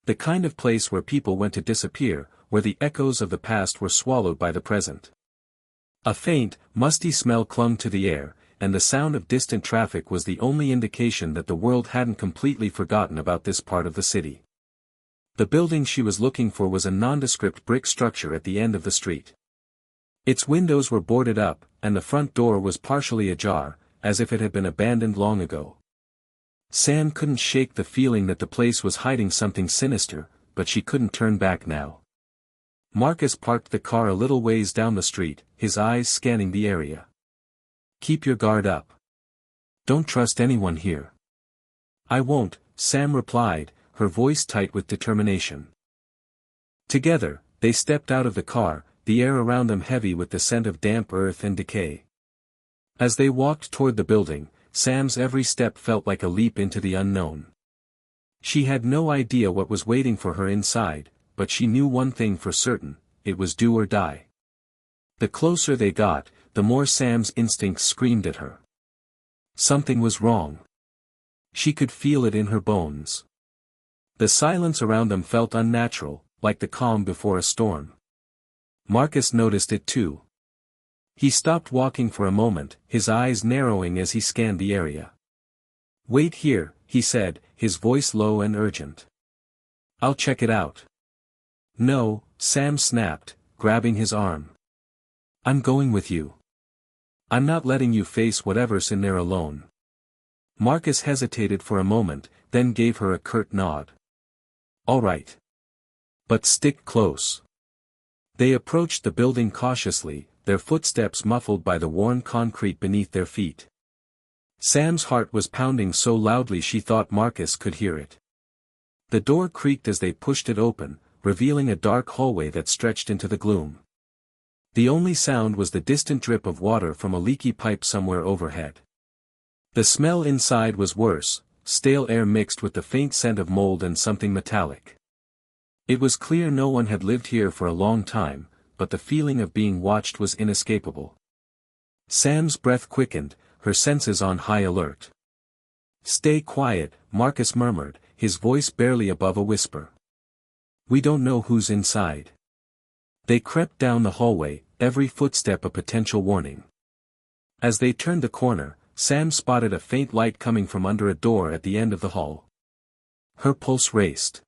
[SPEAKER 1] The kind of place where people went to disappear, where the echoes of the past were swallowed by the present. A faint, musty smell clung to the air, and the sound of distant traffic was the only indication that the world hadn't completely forgotten about this part of the city. The building she was looking for was a nondescript brick structure at the end of the street. Its windows were boarded up, and the front door was partially ajar, as if it had been abandoned long ago. Sam couldn't shake the feeling that the place was hiding something sinister, but she couldn't turn back now. Marcus parked the car a little ways down the street, his eyes scanning the area. "Keep your guard up. Don't trust anyone here." "I won't," Sam replied, her voice tight with determination. Together, they stepped out of the car, the air around them heavy with the scent of damp earth and decay. As they walked toward the building, Sam's every step felt like a leap into the unknown. She had no idea what was waiting for her inside, but she knew one thing for certain: it was do or die. The closer they got, the more Sam's instincts screamed at her. Something was wrong. She could feel it in her bones. The silence around them felt unnatural, like the calm before a storm. Marcus noticed it too. He stopped walking for a moment, his eyes narrowing as he scanned the area. "Wait here," he said, his voice low and urgent. "I'll check it out." "No," Sam snapped, grabbing his arm. "I'm going with you. I'm not letting you face whatever's in there alone." Marcus hesitated for a moment, then gave her a curt nod. "All right. But stick close." They approached the building cautiously, their footsteps muffled by the worn concrete beneath their feet. Sam's heart was pounding so loudly she thought Marcus could hear it. The door creaked as they pushed it open, revealing a dark hallway that stretched into the gloom. The only sound was the distant drip of water from a leaky pipe somewhere overhead. The smell inside was worse, stale air mixed with the faint scent of mold and something metallic. It was clear no one had lived here for a long time, but the feeling of being watched was inescapable. Sam's breath quickened, her senses on high alert. "Stay quiet," Marcus murmured, his voice barely above a whisper. "We don't know who's inside." They crept down the hallway, every footstep a potential warning. As they turned the corner, Sam spotted a faint light coming from under a door at the end of the hall. Her pulse raced.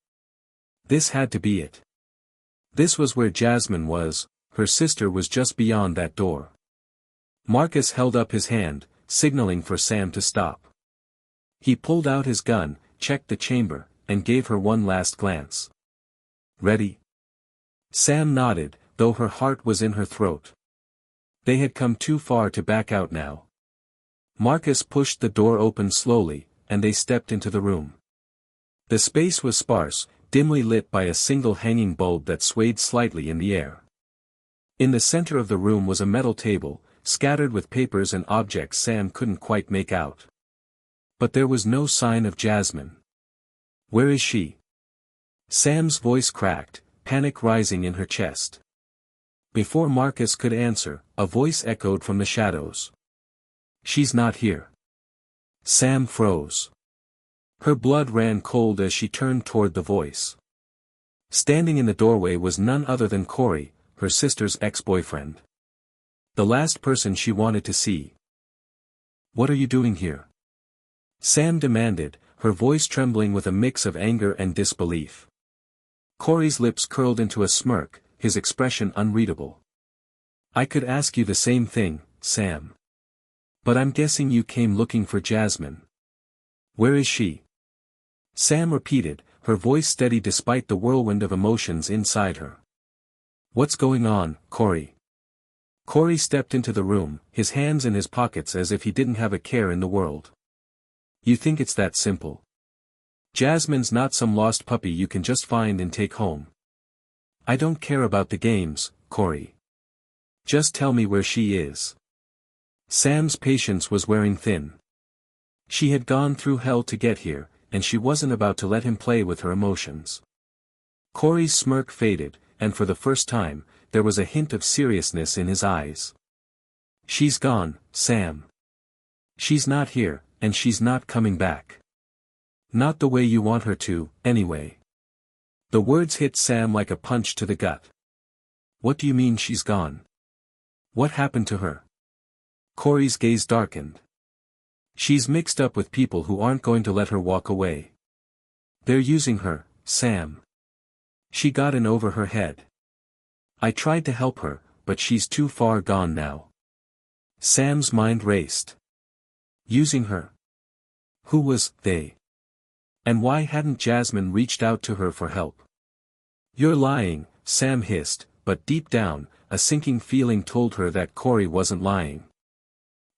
[SPEAKER 1] This had to be it. This was where Jasmine was, her sister was just beyond that door. Marcus held up his hand, signaling for Sam to stop. He pulled out his gun, checked the chamber, and gave her one last glance. "Ready?" Sam nodded, though her heart was in her throat. They had come too far to back out now. Marcus pushed the door open slowly, and they stepped into the room. The space was sparse, dimly lit by a single hanging bulb that swayed slightly in the air. In the center of the room was a metal table, scattered with papers and objects Sam couldn't quite make out. But there was no sign of Jasmine. "Where is she?" Sam's voice cracked, panic rising in her chest. Before Marcus could answer, a voice echoed from the shadows. "She's not here." Sam froze. Her blood ran cold as she turned toward the voice. Standing in the doorway was none other than Corey, her sister's ex-boyfriend. The last person she wanted to see. "What are you doing here?" Sam demanded, her voice trembling with a mix of anger and disbelief. Corey's lips curled into a smirk, his expression unreadable. "I could ask you the same thing, Sam. But I'm guessing you came looking for Jasmine. Where is she?" Sam repeated, her voice steady despite the whirlwind of emotions inside her. "What's going on, Corey?" Corey stepped into the room, his hands in his pockets as if he didn't have a care in the world. "You think it's that simple? Jasmine's not some lost puppy you can just find and take home. I don't care about the games, Corey. Just tell me where she is." Sam's patience was wearing thin. She had gone through hell to get here, and she wasn't about to let him play with her emotions. Corey's smirk faded, and for the first time, there was a hint of seriousness in his eyes. "She's gone, Sam. She's not here, and she's not coming back. Not the way you want her to, anyway." The words hit Sam like a punch to the gut. "What do you mean she's gone? What happened to her?" Corey's gaze darkened. "She's mixed up with people who aren't going to let her walk away. They're using her, Sam. She got in over her head. I tried to help her, but she's too far gone now." Sam's mind raced. Using her? Who was they? And why hadn't Jasmine reached out to her for help? "You're lying," Sam hissed, but deep down, a sinking feeling told her that Corey wasn't lying.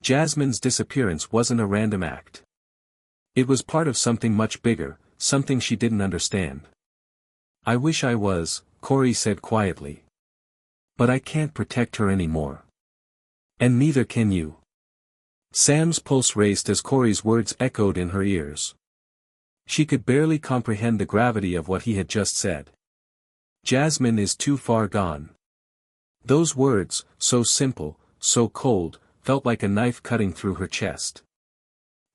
[SPEAKER 1] Jasmine's disappearance wasn't a random act. It was part of something much bigger, something she didn't understand. "I wish I was," Corey said quietly. But I can't protect her anymore. And neither can you. Sam's pulse raced as Corey's words echoed in her ears. She could barely comprehend the gravity of what he had just said. Jasmine is too far gone. Those words, so simple, so cold, felt like a knife cutting through her chest.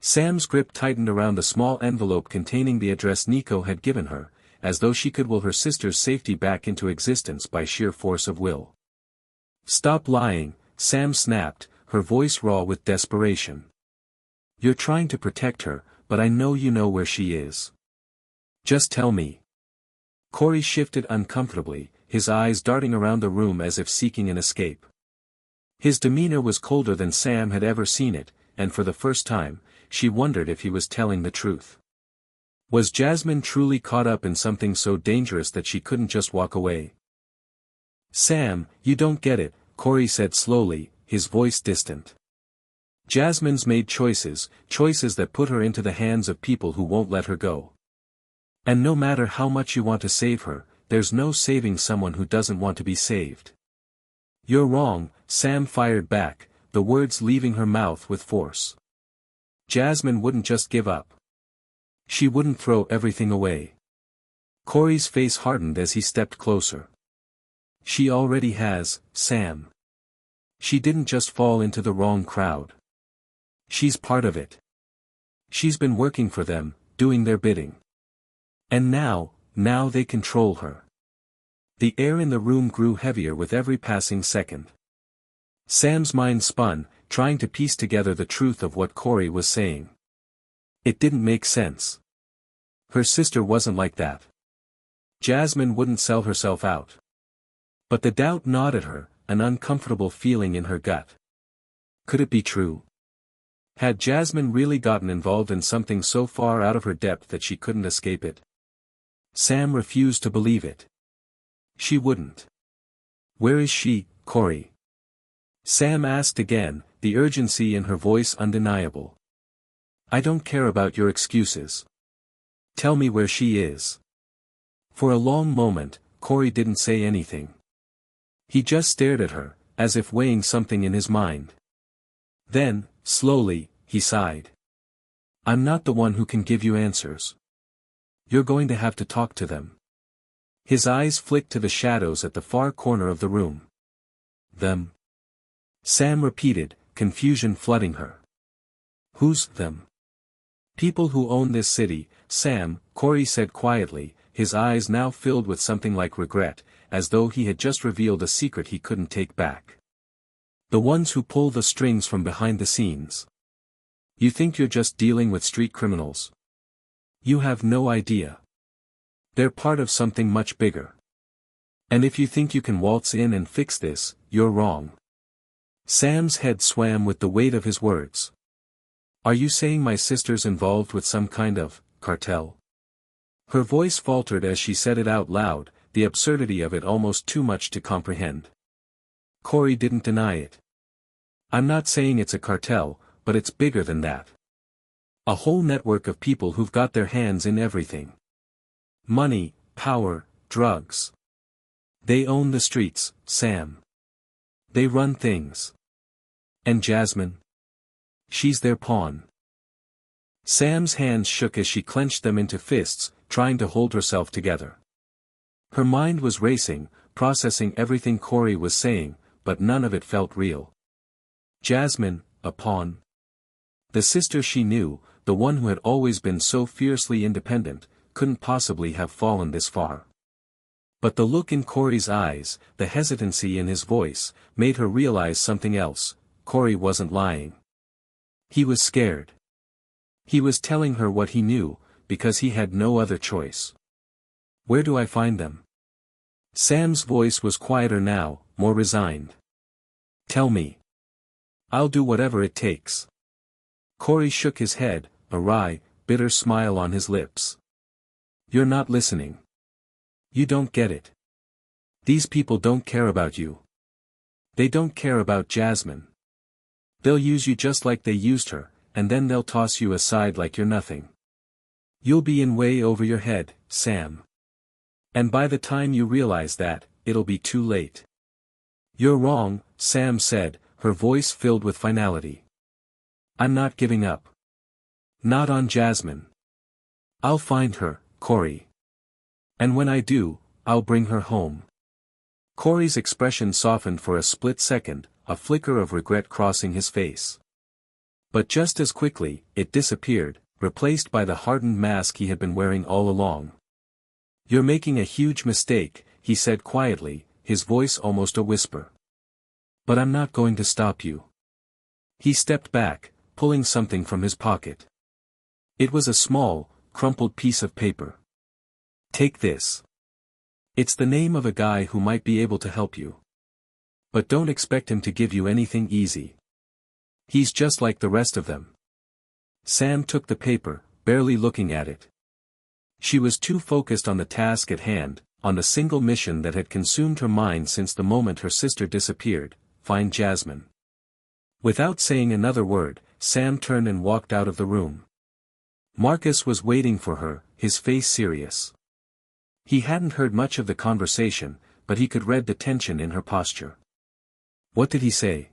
[SPEAKER 1] Sam's grip tightened around a small envelope containing the address Nico had given her, as though she could will her sister's safety back into existence by sheer force of will. Stop lying, Sam snapped, her voice raw with desperation. You're trying to protect her, but I know you know where she is. Just tell me. Corey shifted uncomfortably, his eyes darting around the room as if seeking an escape. His demeanor was colder than Sam had ever seen it, and for the first time, she wondered if he was telling the truth. Was Jasmine truly caught up in something so dangerous that she couldn't just walk away? Sam, you don't get it, Corey said slowly, his voice distant. Jasmine's made choices that put her into the hands of people who won't let her go. And no matter how much you want to save her, there's no saving someone who doesn't want to be saved. You're wrong, Sam fired back, the words leaving her mouth with force. Jasmine wouldn't just give up. She wouldn't throw everything away. Corey's face hardened as he stepped closer. She already has, Sam. She didn't just fall into the wrong crowd. She's part of it. She's been working for them, doing their bidding. And now they control her. The air in the room grew heavier with every passing second. Sam's mind spun, trying to piece together the truth of what Corey was saying. It didn't make sense. Her sister wasn't like that. Jasmine wouldn't sell herself out. But the doubt gnawed at her, an uncomfortable feeling in her gut. Could it be true? Had Jasmine really gotten involved in something so far out of her depth that she couldn't escape it? Sam refused to believe it. She wouldn't. Where is she, Corey? Sam asked again, the urgency in her voice undeniable. I don't care about your excuses. Tell me where she is. For a long moment, Corey didn't say anything. He just stared at her, as if weighing something in his mind. Then, slowly, he sighed. I'm not the one who can give you answers. You're going to have to talk to them. His eyes flicked to the shadows at the far corner of the room. Them? Sam repeated, confusion flooding her. Who's them? People who own this city, Sam, Corey said quietly, his eyes now filled with something like regret, as though he had just revealed a secret he couldn't take back. The ones who pull the strings from behind the scenes. You think you're just dealing with street criminals? You have no idea. They're part of something much bigger. And if you think you can waltz in and fix this, you're wrong. Sam's head swam with the weight of his words. Are you saying my sister's involved with some kind of cartel? Her voice faltered as she said it out loud, the absurdity of it almost too much to comprehend. Corey didn't deny it. I'm not saying it's a cartel, but it's bigger than that. A whole network of people who've got their hands in everything. Money, power, drugs. They own the streets, Sam. They run things. And Jasmine? She's their pawn. Sam's hands shook as she clenched them into fists, trying to hold herself together. Her mind was racing, processing everything Corey was saying, but none of it felt real. Jasmine, a pawn. The sister she knew, the one who had always been so fiercely independent, couldn't possibly have fallen this far. But the look in Corey's eyes, the hesitancy in his voice, made her realize something else. Corey wasn't lying. He was scared. He was telling her what he knew, because he had no other choice. Where do I find them? Sam's voice was quieter now, more resigned. Tell me. I'll do whatever it takes. Corey shook his head, a wry, bitter smile on his lips. You're not listening. You don't get it. These people don't care about you. They don't care about Jasmine. They'll use you just like they used her, and then they'll toss you aside like you're nothing. You'll be in way over your head, Sam. And by the time you realize that, it'll be too late. You're wrong, Sam said, her voice filled with finality. I'm not giving up. Not on Jasmine. I'll find her, Corey. And when I do, I'll bring her home. Corey's expression softened for a split second, a flicker of regret crossing his face. But just as quickly, it disappeared, replaced by the hardened mask he had been wearing all along. You're making a huge mistake, he said quietly, his voice almost a whisper. But I'm not going to stop you. He stepped back, pulling something from his pocket. It was a small, crumpled piece of paper. Take this. It's the name of a guy who might be able to help you. But don't expect him to give you anything easy. He's just like the rest of them. Sam took the paper, barely looking at it. She was too focused on the task at hand, on the single mission that had consumed her mind since the moment her sister disappeared, find Jasmine. Without saying another word, Sam turned and walked out of the room. Marcus was waiting for her, his face serious. He hadn't heard much of the conversation, but he could read the tension in her posture. What did he say?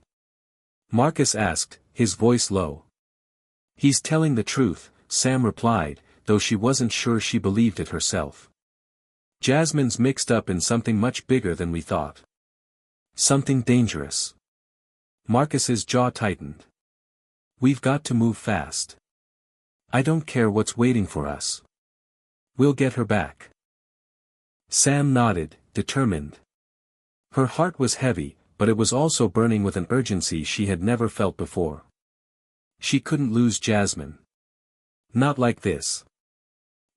[SPEAKER 1] Marcus asked, his voice low. He's telling the truth, Sam replied, though she wasn't sure she believed it herself. Jasmine's mixed up in something much bigger than we thought. Something dangerous. Marcus's jaw tightened. We've got to move fast. I don't care what's waiting for us. We'll get her back. Sam nodded, determined. Her heart was heavy, but it was also burning with an urgency she had never felt before. She couldn't lose Jasmine. Not like this.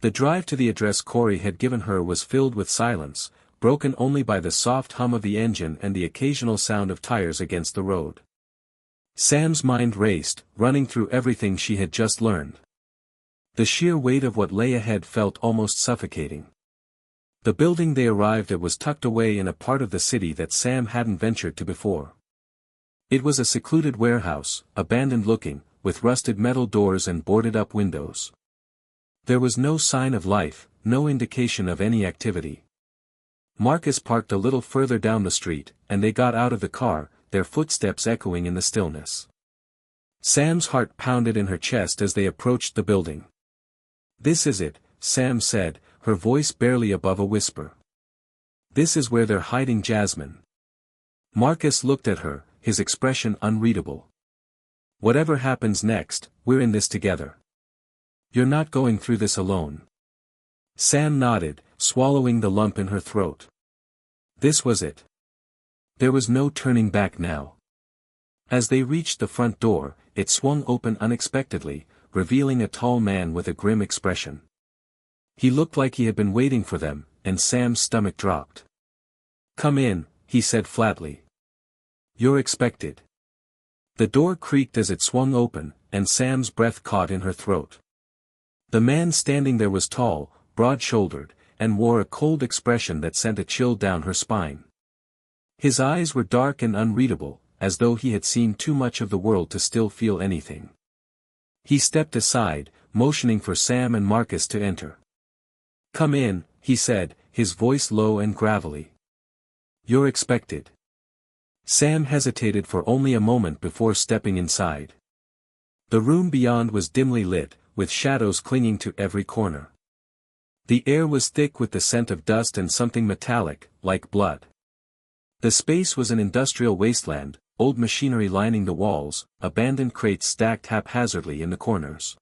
[SPEAKER 1] The drive to the address Corey had given her was filled with silence, broken only by the soft hum of the engine and the occasional sound of tires against the road. Sam's mind raced, running through everything she had just learned. The sheer weight of what lay ahead felt almost suffocating. The building they arrived at was tucked away in a part of the city that Sam hadn't ventured to before. It was a secluded warehouse, abandoned-looking, with rusted metal doors and boarded-up windows. There was no sign of life, no indication of any activity. Marcus parked a little further down the street, and they got out of the car, their footsteps echoing in the stillness. Sam's heart pounded in her chest as they approached the building. This is it, Sam said, her voice barely above a whisper. This is where they're hiding Jasmine. Marcus looked at her, his expression unreadable. Whatever happens next, we're in this together. You're not going through this alone. Sam nodded, swallowing the lump in her throat. This was it. There was no turning back now. As they reached the front door, it swung open unexpectedly, revealing a tall man with a grim expression. He looked like he had been waiting for them, and Sam's stomach dropped. Come in, he said flatly. You're expected. The door creaked as it swung open, and Sam's breath caught in her throat. The man standing there was tall, broad-shouldered, and wore a cold expression that sent a chill down her spine. His eyes were dark and unreadable, as though he had seen too much of the world to still feel anything. He stepped aside, motioning for Sam and Marcus to enter. Come in, he said, his voice low and gravelly. You're expected. Sam hesitated for only a moment before stepping inside. The room beyond was dimly lit, with shadows clinging to every corner. The air was thick with the scent of dust and something metallic, like blood. The space was an industrial wasteland, old machinery lining the walls, abandoned crates stacked haphazardly in the corners.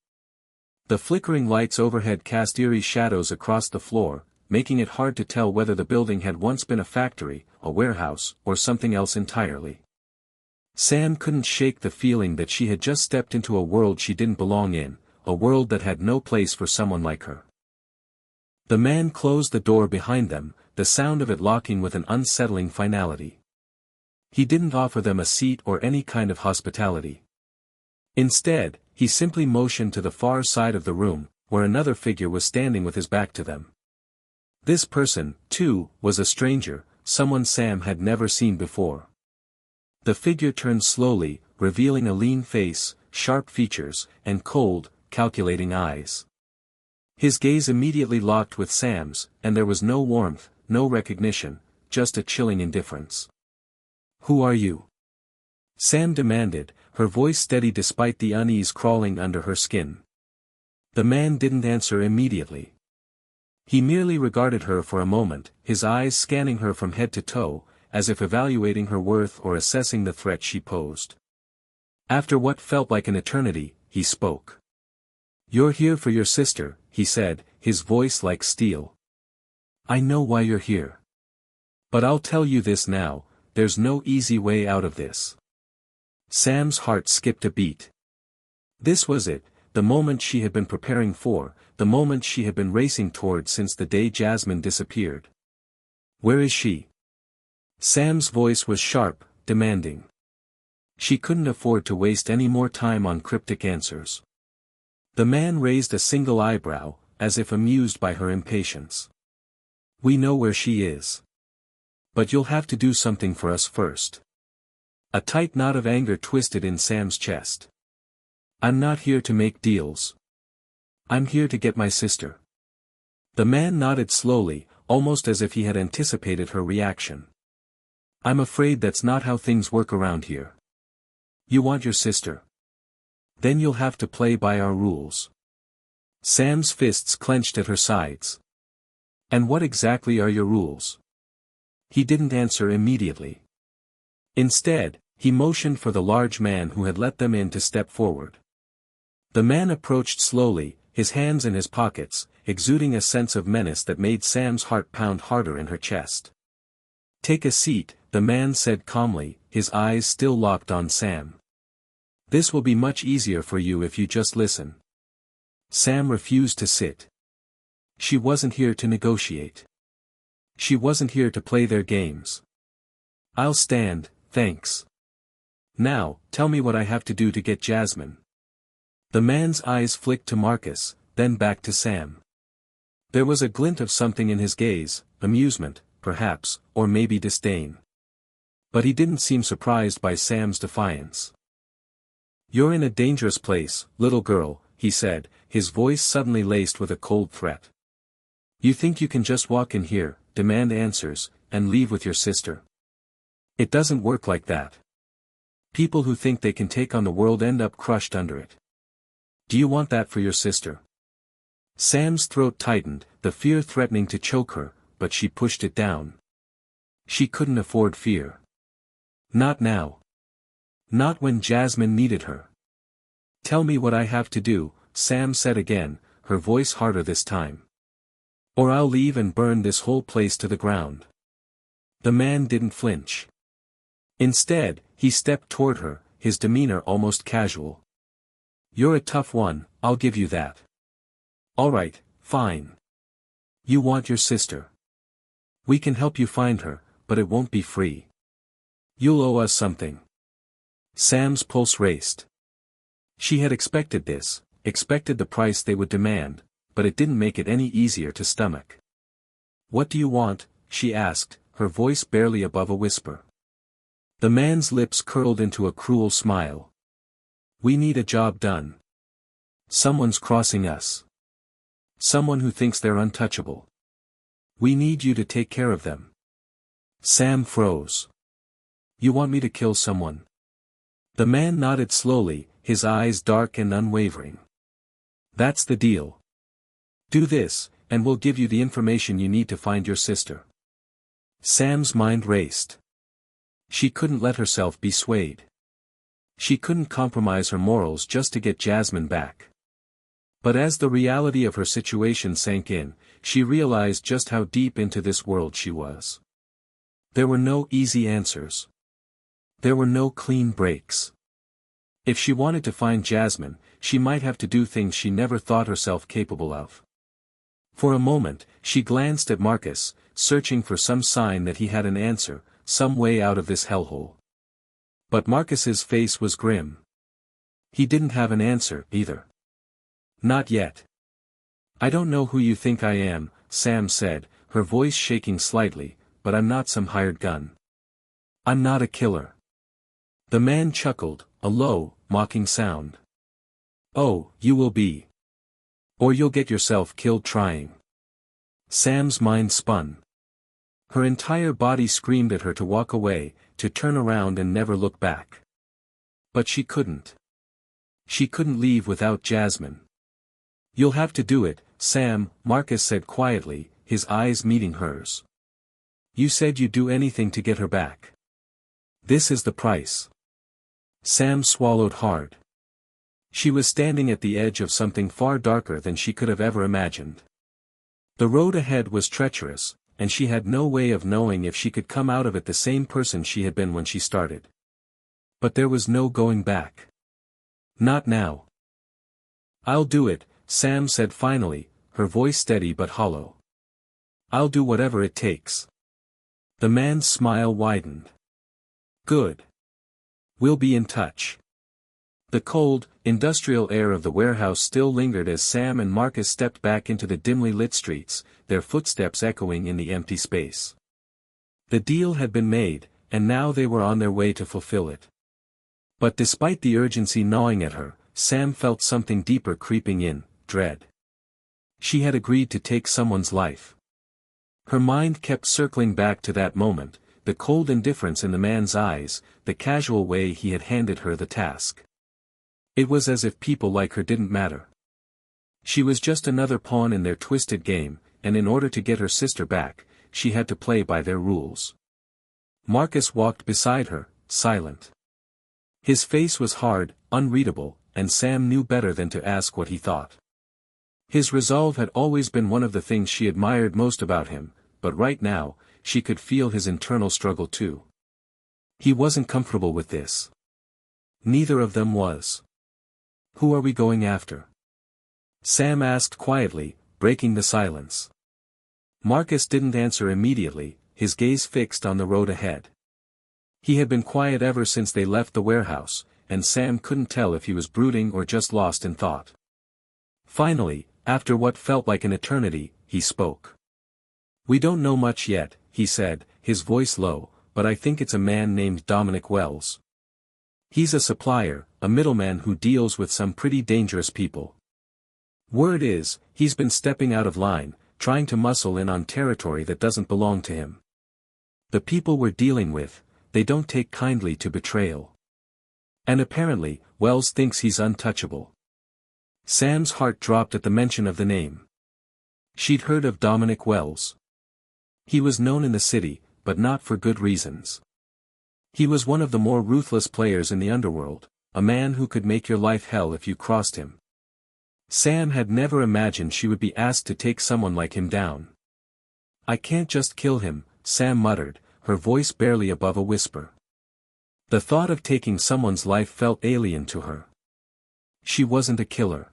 [SPEAKER 1] The flickering lights overhead cast eerie shadows across the floor, making it hard to tell whether the building had once been a factory, a warehouse, or something else entirely. Sam couldn't shake the feeling that she had just stepped into a world she didn't belong in, a world that had no place for someone like her. The man closed the door behind them, the sound of it locking with an unsettling finality. He didn't offer them a seat or any kind of hospitality. Instead, he simply motioned to the far side of the room, where another figure was standing with his back to them. This person, too, was a stranger, someone Sam had never seen before. The figure turned slowly, revealing a lean face, sharp features, and cold, calculating eyes. His gaze immediately locked with Sam's, and there was no warmth, no recognition, just a chilling indifference. Who are you? Sam demanded, her voice steady despite the unease crawling under her skin. The man didn't answer immediately. He merely regarded her for a moment, his eyes scanning her from head to toe, as if evaluating her worth or assessing the threat she posed. After what felt like an eternity, he spoke. "You're here for your sister," he said, his voice like steel. "I know why you're here. But I'll tell you this now, there's no easy way out of this." Sam's heart skipped a beat. This was it, the moment she had been preparing for, the moment she had been racing toward since the day Jasmine disappeared. "Where is she?" Sam's voice was sharp, demanding. She couldn't afford to waste any more time on cryptic answers. The man raised a single eyebrow, as if amused by her impatience. "We know where she is. But you'll have to do something for us first." A tight knot of anger twisted in Sam's chest. "I'm not here to make deals. I'm here to get my sister." The man nodded slowly, almost as if he had anticipated her reaction. "I'm afraid that's not how things work around here. You want your sister? Then you'll have to play by our rules." Sam's fists clenched at her sides. "And what exactly are your rules?" He didn't answer immediately. Instead, he motioned for the large man who had let them in to step forward. The man approached slowly, his hands in his pockets, exuding a sense of menace that made Sam's heart pound harder in her chest. "Take a seat," the man said calmly, his eyes still locked on Sam. "This will be much easier for you if you just listen." Sam refused to sit. She wasn't here to negotiate. She wasn't here to play their games. "I'll stand, thanks. Now, tell me what I have to do to get Jasmine." The man's eyes flicked to Marcus, then back to Sam. There was a glint of something in his gaze, amusement, perhaps, or maybe disdain. But he didn't seem surprised by Sam's defiance. "You're in a dangerous place, little girl," he said, his voice suddenly laced with a cold threat. "You think you can just walk in here, demand answers, and leave with your sister? It doesn't work like that. People who think they can take on the world end up crushed under it. Do you want that for your sister?" Sam's throat tightened, the fear threatening to choke her, but she pushed it down. She couldn't afford fear. Not now. Not when Jasmine needed her. "Tell me what I have to do," Sam said again, her voice harder this time. "Or I'll leave and burn this whole place to the ground." The man didn't flinch. Instead, he stepped toward her, his demeanor almost casual. "You're a tough one, I'll give you that. All right, fine. You want your sister. We can help you find her, but it won't be free. You'll owe us something." Sam's pulse raced. She had expected this, expected the price they would demand, but it didn't make it any easier to stomach. "What do you want?" she asked, her voice barely above a whisper. The man's lips curled into a cruel smile. "We need a job done. Someone's crossing us. Someone who thinks they're untouchable. We need you to take care of them." Sam froze. "You want me to kill someone?" The man nodded slowly, his eyes dark and unwavering. "That's the deal. Do this, and we'll give you the information you need to find your sister." Sam's mind raced. She couldn't let herself be swayed. She couldn't compromise her morals just to get Jasmine back. But as the reality of her situation sank in, she realized just how deep into this world she was. There were no easy answers. There were no clean breaks. If she wanted to find Jasmine, she might have to do things she never thought herself capable of. For a moment, she glanced at Marcus, searching for some sign that he had an answer, some way out of this hellhole. But Marcus's face was grim. He didn't have an answer, either. "Not yet. I don't know who you think I am," Sam said, her voice shaking slightly, "but I'm not some hired gun. I'm not a killer." The man chuckled, a low, mocking sound. "Oh, you will be. Or you'll get yourself killed trying." Sam's mind spun. Her entire body screamed at her to walk away, to turn around and never look back. But she couldn't. She couldn't leave without Jasmine. "You'll have to do it, Sam," Marcus said quietly, his eyes meeting hers. "You said you'd do anything to get her back. This is the price." Sam swallowed hard. She was standing at the edge of something far darker than she could have ever imagined. The road ahead was treacherous, and she had no way of knowing if she could come out of it the same person she had been when she started. But there was no going back. Not now. "I'll do it," Sam said finally, her voice steady but hollow. "I'll do whatever it takes." The man's smile widened. "Good. We'll be in touch." The cold, industrial air of the warehouse still lingered as Sam and Marcus stepped back into the dimly lit streets, their footsteps echoing in the empty space. The deal had been made, and now they were on their way to fulfill it. But despite the urgency gnawing at her, Sam felt something deeper creeping in, dread. She had agreed to take someone's life. Her mind kept circling back to that moment, the cold indifference in the man's eyes, the casual way he had handed her the task. It was as if people like her didn't matter. She was just another pawn in their twisted game, and in order to get her sister back, she had to play by their rules. Marcus walked beside her, silent. His face was hard, unreadable, and Sam knew better than to ask what he thought. His resolve had always been one of the things she admired most about him, but right now, she could feel his internal struggle too. He wasn't comfortable with this. Neither of them was. "Who are we going after?" Sam asked quietly, breaking the silence. Marcus didn't answer immediately, his gaze fixed on the road ahead. He had been quiet ever since they left the warehouse, and Sam couldn't tell if he was brooding or just lost in thought. Finally, after what felt like an eternity, he spoke. "We don't know much yet," he said, his voice low, "but I think it's a man named Dominic Wells. He's a supplier, a middleman who deals with some pretty dangerous people. Word is, he's been stepping out of line, trying to muscle in on territory that doesn't belong to him. The people we're dealing with, they don't take kindly to betrayal. And apparently, Wells thinks he's untouchable." Sam's heart dropped at the mention of the name. She'd heard of Dominic Wells. He was known in the city, but not for good reasons. He was one of the more ruthless players in the underworld, a man who could make your life hell if you crossed him. Sam had never imagined she would be asked to take someone like him down. "I can't just kill him," Sam muttered, her voice barely above a whisper. The thought of taking someone's life felt alien to her. She wasn't a killer.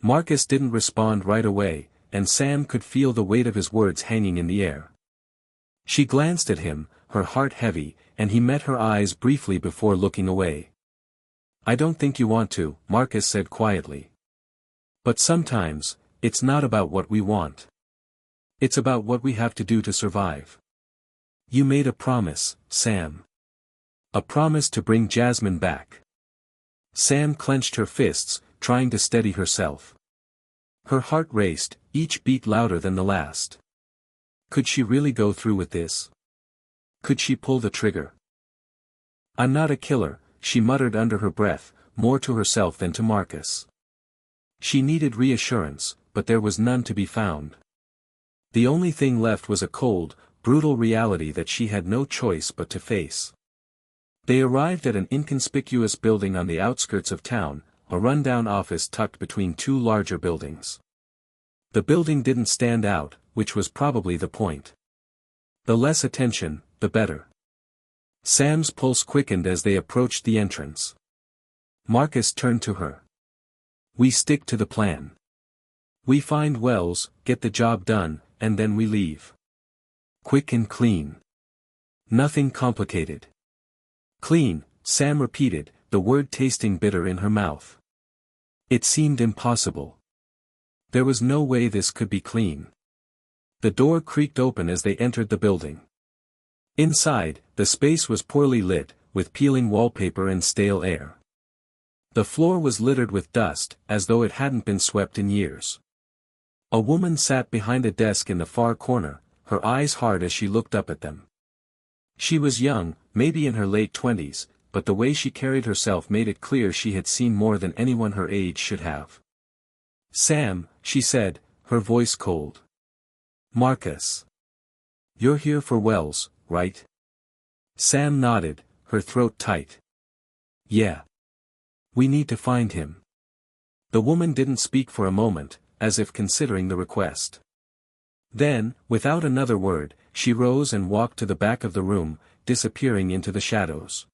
[SPEAKER 1] Marcus didn't respond right away, and Sam could feel the weight of his words hanging in the air. She glanced at him, her heart heavy, and he met her eyes briefly before looking away. "I don't think you want to," Marcus said quietly. "But sometimes, it's not about what we want. It's about what we have to do to survive. You made a promise, Sam. A promise to bring Jasmine back." Sam clenched her fists, trying to steady herself. Her heart raced, each beat louder than the last. Could she really go through with this? Could she pull the trigger? "I'm not a killer," she muttered under her breath, more to herself than to Marcus. She needed reassurance, but there was none to be found. The only thing left was a cold, brutal reality that she had no choice but to face. They arrived at an inconspicuous building on the outskirts of town, a rundown office tucked between two larger buildings. The building didn't stand out, which was probably the point. The less attention, the better. Sam's pulse quickened as they approached the entrance. Marcus turned to her. "We stick to the plan. We find Wells, get the job done, and then we leave. Quick and clean. Nothing complicated." "Clean," Sam repeated, the word tasting bitter in her mouth. It seemed impossible. There was no way this could be clean. The door creaked open as they entered the building. Inside, the space was poorly lit, with peeling wallpaper and stale air. The floor was littered with dust, as though it hadn't been swept in years. A woman sat behind a desk in the far corner, her eyes hard as she looked up at them. She was young, maybe in her late 20s, but the way she carried herself made it clear she had seen more than anyone her age should have. "Sam," she said, her voice cold. "Marcus. You're here for Wells, right?" Sam nodded, her throat tight. "Yeah. We need to find him." The woman didn't speak for a moment, as if considering the request. Then, without another word, she rose and walked to the back of the room, disappearing into the shadows.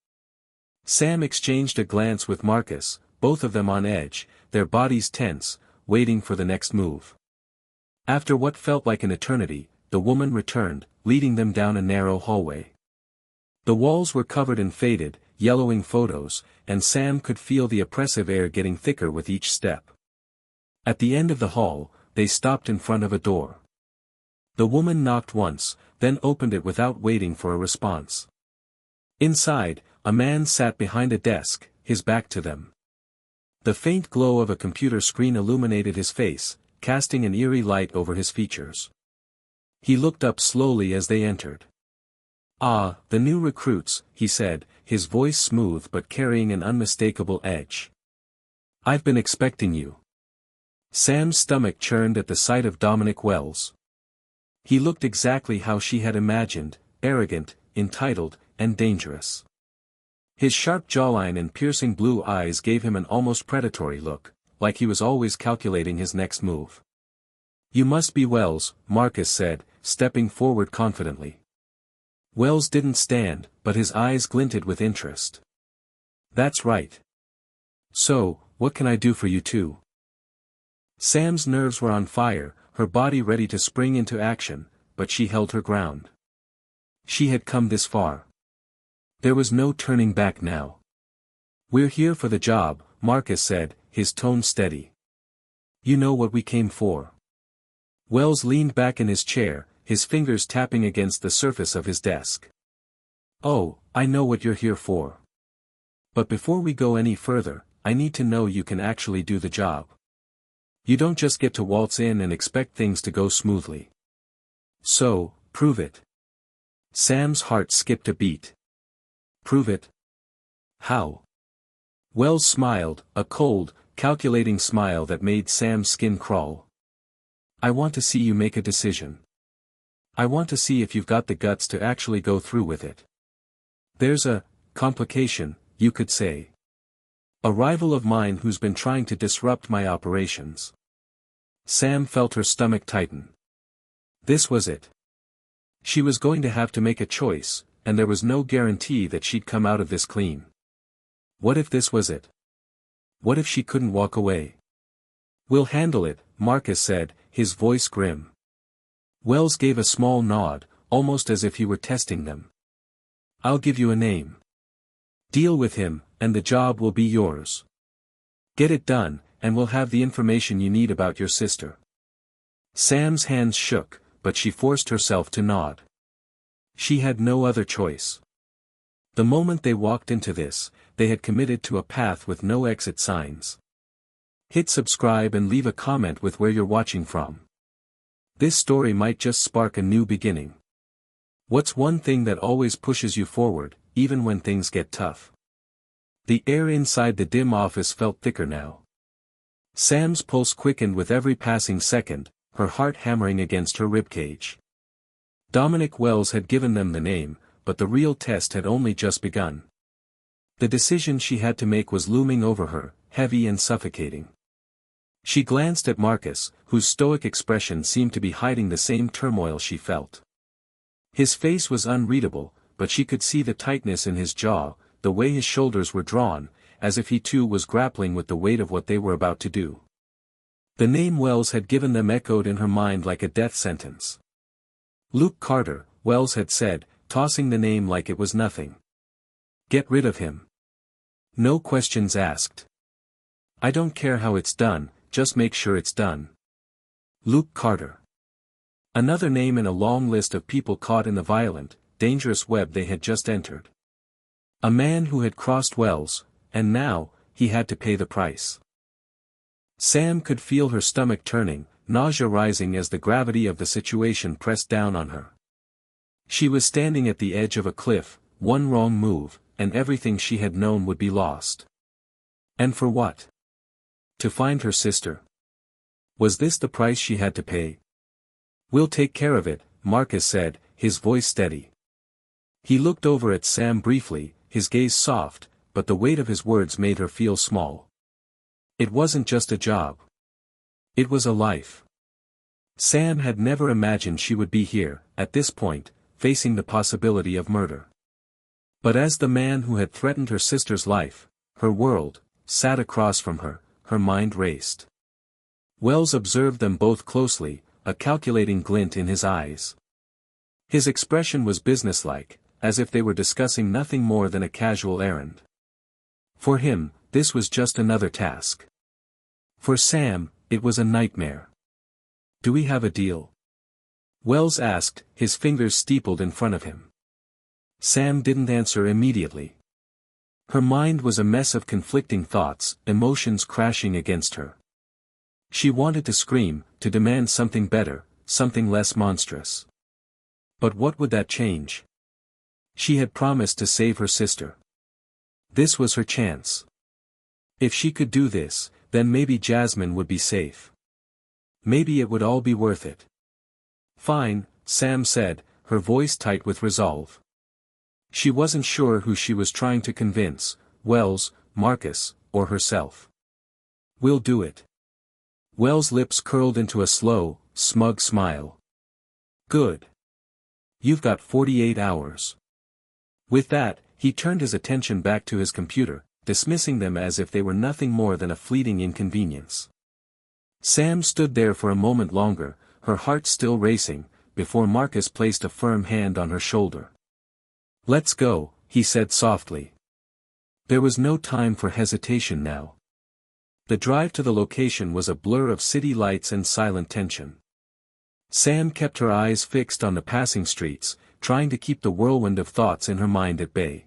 [SPEAKER 1] Sam exchanged a glance with Marcus, both of them on edge, their bodies tense, waiting for the next move. After what felt like an eternity, the woman returned, leading them down a narrow hallway. The walls were covered in faded, yellowing photos, and Sam could feel the oppressive air getting thicker with each step. At the end of the hall, they stopped in front of a door. The woman knocked once, then opened it without waiting for a response. Inside, a man sat behind a desk, his back to them. The faint glow of a computer screen illuminated his face, casting an eerie light over his features. He looked up slowly as they entered. "Ah, the new recruits," he said, his voice smooth but carrying an unmistakable edge. "I've been expecting you." Sam's stomach churned at the sight of Dominic Wells. He looked exactly how she had imagined, arrogant, entitled, and dangerous. His sharp jawline and piercing blue eyes gave him an almost predatory look, like he was always calculating his next move. "You must be Wells," Marcus said, stepping forward confidently. Wells didn't stand, but his eyes glinted with interest. "That's right. So, what can I do for you two?" Sam's nerves were on fire, her body ready to spring into action, but she held her ground. She had come this far. There was no turning back now. "We're here for the job," Marcus said, his tone steady. "You know what we came for." Wells leaned back in his chair, his fingers tapping against the surface of his desk. "Oh, I know what you're here for. But before we go any further, I need to know you can actually do the job. You don't just get to waltz in and expect things to go smoothly. So, prove it." Sam's heart skipped a beat. "Prove it? How?" Wells smiled, a cold, calculating smile that made Sam's skin crawl. "I want to see you make a decision. I want to see if you've got the guts to actually go through with it. There's a complication, you could say. A rival of mine who's been trying to disrupt my operations." Sam felt her stomach tighten. This was it. She was going to have to make a choice, and there was no guarantee that she'd come out of this clean. What if this was it? What if she couldn't walk away? "We'll handle it," Marcus said, his voice grim. Wells gave a small nod, almost as if he were testing them. "I'll give you a name. Deal with him, and the job will be yours. Get it done, and we'll have the information you need about your sister." Sam's hands shook, but she forced herself to nod. She had no other choice. The moment they walked into this, they had committed to a path with no exit signs. Hit subscribe and leave a comment with where you're watching from. This story might just spark a new beginning. What's one thing that always pushes you forward, even when things get tough? The air inside the dim office felt thicker now. Sam's pulse quickened with every passing second, her heart hammering against her ribcage. Dominic Wells had given them the name, but the real test had only just begun. The decision she had to make was looming over her, heavy and suffocating. She glanced at Marcus, whose stoic expression seemed to be hiding the same turmoil she felt. His face was unreadable, but she could see the tightness in his jaw, the way his shoulders were drawn, as if he too was grappling with the weight of what they were about to do. The name Wells had given them echoed in her mind like a death sentence. "Luke Carter," Wells had said, tossing the name like it was nothing. "Get rid of him. No questions asked. I don't care how it's done, just make sure it's done." Luke Carter. Another name in a long list of people caught in the violent, dangerous web they had just entered. A man who had crossed Wells, and now, he had to pay the price. Sam could feel her stomach turning, nausea rising as the gravity of the situation pressed down on her. She was standing at the edge of a cliff, one wrong move, and everything she had known would be lost. And for what? To find her sister. Was this the price she had to pay? "We'll take care of it," Marcus said, his voice steady. He looked over at Sam briefly, his gaze soft, but the weight of his words made her feel small. It wasn't just a job. It was a life. Sam had never imagined she would be here, at this point, facing the possibility of murder. But as the man who had threatened her sister's life, her world, sat across from her, her mind raced. Wells observed them both closely, a calculating glint in his eyes. His expression was businesslike, as if they were discussing nothing more than a casual errand. For him, this was just another task. For Sam, it was a nightmare. "Do we have a deal?" Wells asked, his fingers steepled in front of him. Sam didn't answer immediately. Her mind was a mess of conflicting thoughts, emotions crashing against her. She wanted to scream, to demand something better, something less monstrous. But what would that change? She had promised to save her sister. This was her chance. If she could do this, then maybe Jasmine would be safe. Maybe it would all be worth it. "Fine," Sam said, her voice tight with resolve. She wasn't sure who she was trying to convince, Wells, Marcus, or herself. "We'll do it." Wells' lips curled into a slow, smug smile. "Good. You've got 48 hours. With that, he turned his attention back to his computer, dismissing them as if they were nothing more than a fleeting inconvenience. Sam stood there for a moment longer, her heart still racing, before Marcus placed a firm hand on her shoulder. "Let's go," he said softly. There was no time for hesitation now. The drive to the location was a blur of city lights and silent tension. Sam kept her eyes fixed on the passing streets, trying to keep the whirlwind of thoughts in her mind at bay.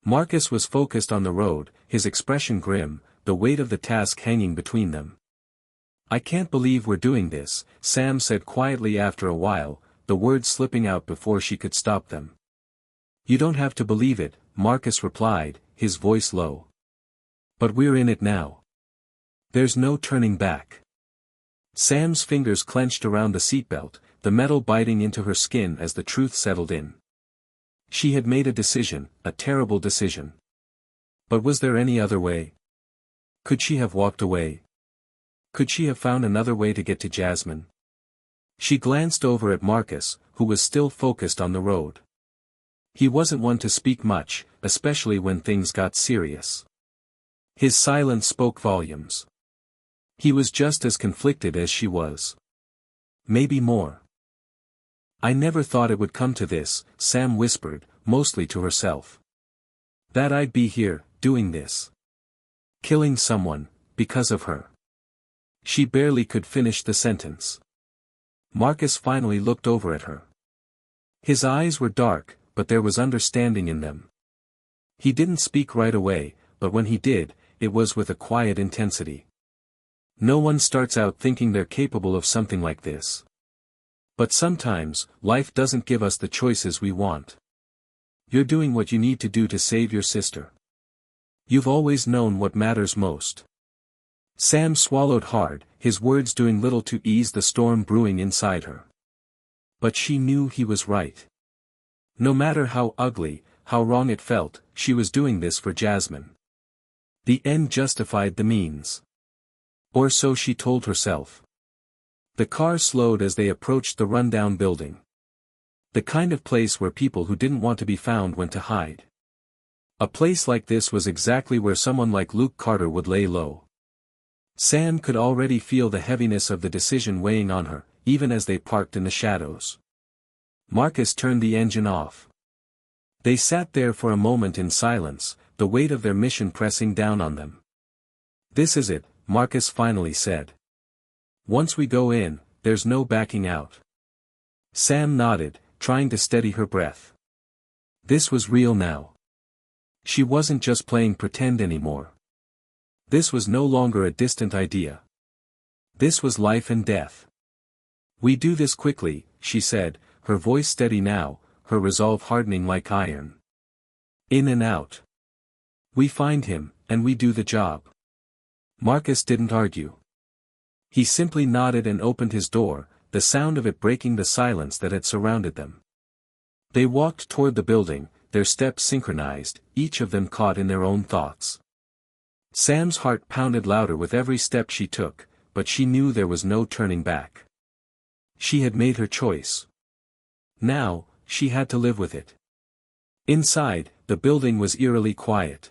[SPEAKER 1] Marcus was focused on the road, his expression grim, the weight of the task hanging between them. "I can't believe we're doing this," Sam said quietly after a while, the words slipping out before she could stop them. "You don't have to believe it," Marcus replied, his voice low. "But we're in it now. There's no turning back." Sam's fingers clenched around the seatbelt, the metal biting into her skin as the truth settled in. She had made a decision, a terrible decision. But was there any other way? Could she have walked away? Could she have found another way to get to Jasmine? She glanced over at Marcus, who was still focused on the road. He wasn't one to speak much, especially when things got serious. His silence spoke volumes. He was just as conflicted as she was. Maybe more. "I never thought it would come to this," Sam whispered, mostly to herself. "That I'd be here, doing this. Killing someone, because of her." She barely could finish the sentence. Marcus finally looked over at her. His eyes were dark, but there was understanding in them. He didn't speak right away, but when he did, it was with a quiet intensity. "No one starts out thinking they're capable of something like this. But sometimes, life doesn't give us the choices we want. You're doing what you need to do to save your sister. You've always known what matters most." Sam swallowed hard, his words doing little to ease the storm brewing inside her. But she knew he was right. No matter how ugly, how wrong it felt, she was doing this for Jasmine. The end justified the means. Or so she told herself. The car slowed as they approached the rundown building. The kind of place where people who didn't want to be found went to hide. A place like this was exactly where someone like Luke Carter would lay low. Sam could already feel the heaviness of the decision weighing on her, even as they parked in the shadows. Marcus turned the engine off. They sat there for a moment in silence, the weight of their mission pressing down on them. "This is it," Marcus finally said. "Once we go in, there's no backing out." Sam nodded, trying to steady her breath. This was real now. She wasn't just playing pretend anymore. This was no longer a distant idea. This was life and death. "We do this quickly," she said, her voice steady now, her resolve hardening like iron. "In and out. We find him, and we do the job." Marcus didn't argue. He simply nodded and opened his door, the sound of it breaking the silence that had surrounded them. They walked toward the building, their steps synchronized, each of them caught in their own thoughts. Sam's heart pounded louder with every step she took, but she knew there was no turning back. She had made her choice. Now, she had to live with it. Inside, the building was eerily quiet.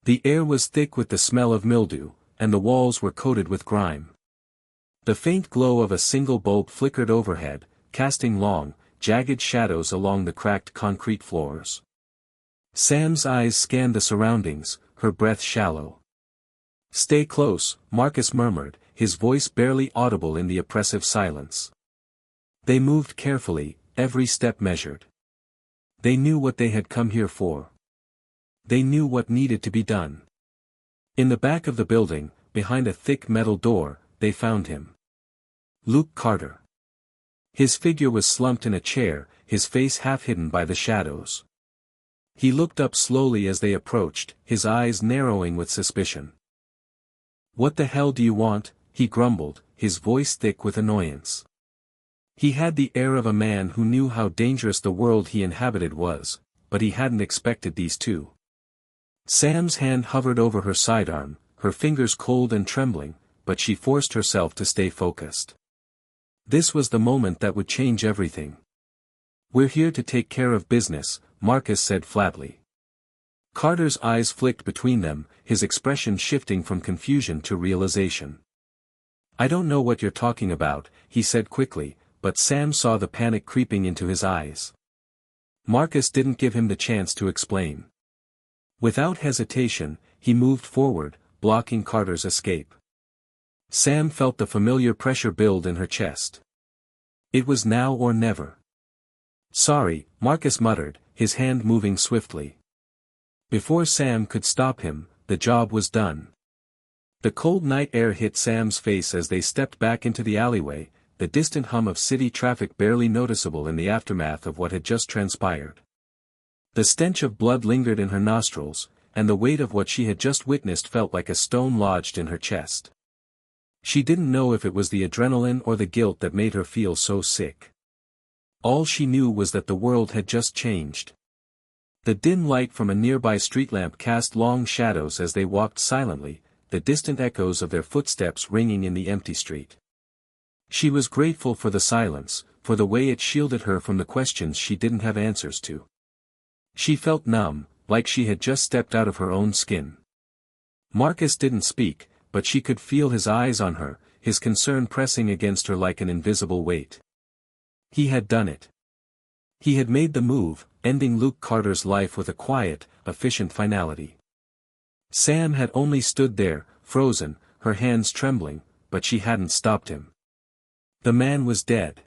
[SPEAKER 1] The air was thick with the smell of mildew, and the walls were coated with grime. The faint glow of a single bulb flickered overhead, casting long, jagged shadows along the cracked concrete floors. Sam's eyes scanned the surroundings, her breath shallow. "Stay close," Marcus murmured, his voice barely audible in the oppressive silence. They moved carefully, every step measured. They knew what they had come here for. They knew what needed to be done. In the back of the building, behind a thick metal door, they found him. Luke Carter. His figure was slumped in a chair, his face half hidden by the shadows. He looked up slowly as they approached, his eyes narrowing with suspicion. "What the hell do you want?" he grumbled, his voice thick with annoyance. He had the air of a man who knew how dangerous the world he inhabited was, but he hadn't expected these two. Sam's hand hovered over her sidearm, her fingers cold and trembling, but she forced herself to stay focused. This was the moment that would change everything. "We're here to take care of business," Marcus said flatly. Carter's eyes flicked between them, his expression shifting from confusion to realization. "I don't know what you're talking about," he said quickly, but Sam saw the panic creeping into his eyes. Marcus didn't give him the chance to explain. Without hesitation, he moved forward, blocking Carter's escape. Sam felt the familiar pressure build in her chest. It was now or never. "Sorry," Marcus muttered, his hand moving swiftly. Before Sam could stop him, the job was done. The cold night air hit Sam's face as they stepped back into the alleyway, the distant hum of city traffic barely noticeable in the aftermath of what had just transpired. The stench of blood lingered in her nostrils, and the weight of what she had just witnessed felt like a stone lodged in her chest. She didn't know if it was the adrenaline or the guilt that made her feel so sick. All she knew was that the world had just changed. The dim light from a nearby street lamp cast long shadows as they walked silently, the distant echoes of their footsteps ringing in the empty street. She was grateful for the silence, for the way it shielded her from the questions she didn't have answers to. She felt numb, like she had just stepped out of her own skin. Marcus didn't speak, but she could feel his eyes on her, his concern pressing against her like an invisible weight. He had done it. He had made the move, ending Luke Carter's life with a quiet, efficient finality. Sam had only stood there, frozen, her hands trembling, but she hadn't stopped him. The man was dead.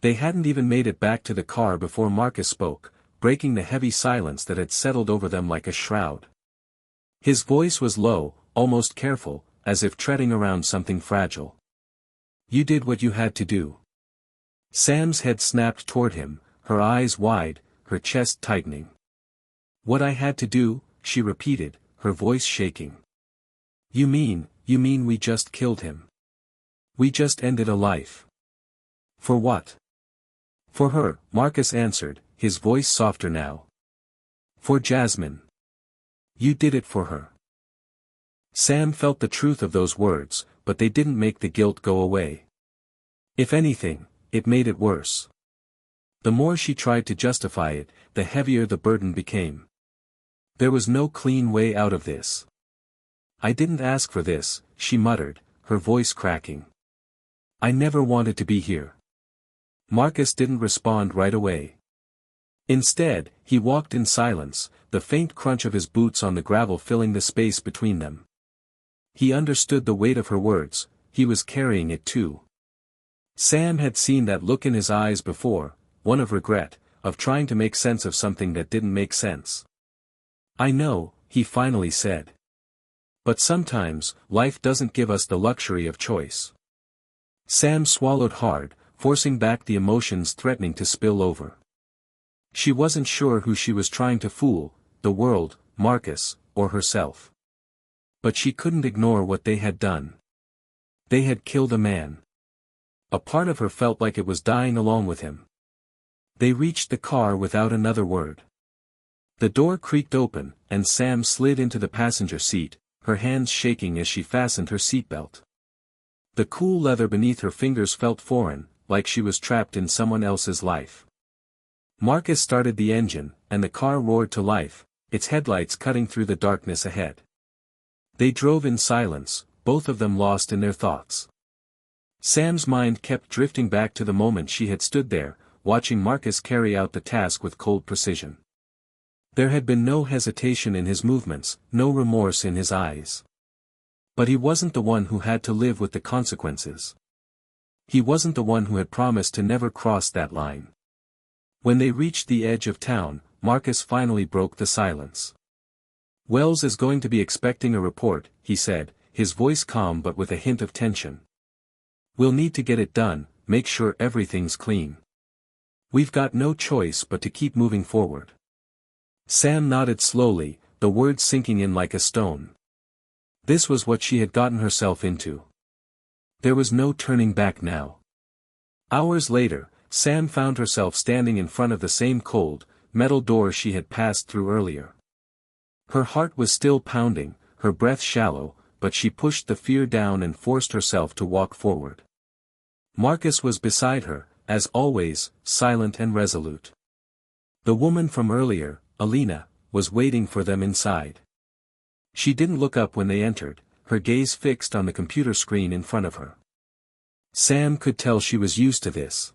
[SPEAKER 1] They hadn't even made it back to the car before Marcus spoke, breaking the heavy silence that had settled over them like a shroud. His voice was low, almost careful, as if treading around something fragile. "You did what you had to do." Sam's head snapped toward him, her eyes wide, her chest tightening. "What I had to do," she repeated, her voice shaking. You mean we just killed him? We just ended a life. For what?" "For her," Marcus answered, his voice softer now. "For Jasmine. You did it for her." Sam felt the truth of those words, but they didn't make the guilt go away. If anything, it made it worse. The more she tried to justify it, the heavier the burden became. There was no clean way out of this. "I didn't ask for this," she muttered, her voice cracking. "I never wanted to be here." Marcus didn't respond right away. Instead, he walked in silence, the faint crunch of his boots on the gravel filling the space between them. He understood the weight of her words, he was carrying it too. Sam had seen that look in his eyes before, one of regret, of trying to make sense of something that didn't make sense. "I know," he finally said. But sometimes, life doesn't give us the luxury of choice. Sam swallowed hard, forcing back the emotions threatening to spill over. She wasn't sure who she was trying to fool, the world, Marcus, or herself. But she couldn't ignore what they had done. They had killed a man. A part of her felt like it was dying along with him. They reached the car without another word. The door creaked open, and Sam slid into the passenger seat, her hands shaking as she fastened her seatbelt. The cool leather beneath her fingers felt foreign, like she was trapped in someone else's life. Marcus started the engine, and the car roared to life, its headlights cutting through the darkness ahead. They drove in silence, both of them lost in their thoughts. Sam's mind kept drifting back to the moment she had stood there, watching Marcus carry out the task with cold precision. There had been no hesitation in his movements, no remorse in his eyes. But he wasn't the one who had to live with the consequences. He wasn't the one who had promised to never cross that line. When they reached the edge of town, Marcus finally broke the silence. "Wells is going to be expecting a report," he said, his voice calm but with a hint of tension. "We'll need to get it done, make sure everything's clean. We've got no choice but to keep moving forward." Sam nodded slowly, the words sinking in like a stone. This was what she had gotten herself into. There was no turning back now. Hours later, Sam found herself standing in front of the same cold, metal door she had passed through earlier. Her heart was still pounding, her breath shallow, but she pushed the fear down and forced herself to walk forward. Marcus was beside her, as always, silent and resolute. The woman from earlier, Alina, was waiting for them inside. She didn't look up when they entered, her gaze fixed on the computer screen in front of her. Sam could tell she was used to this.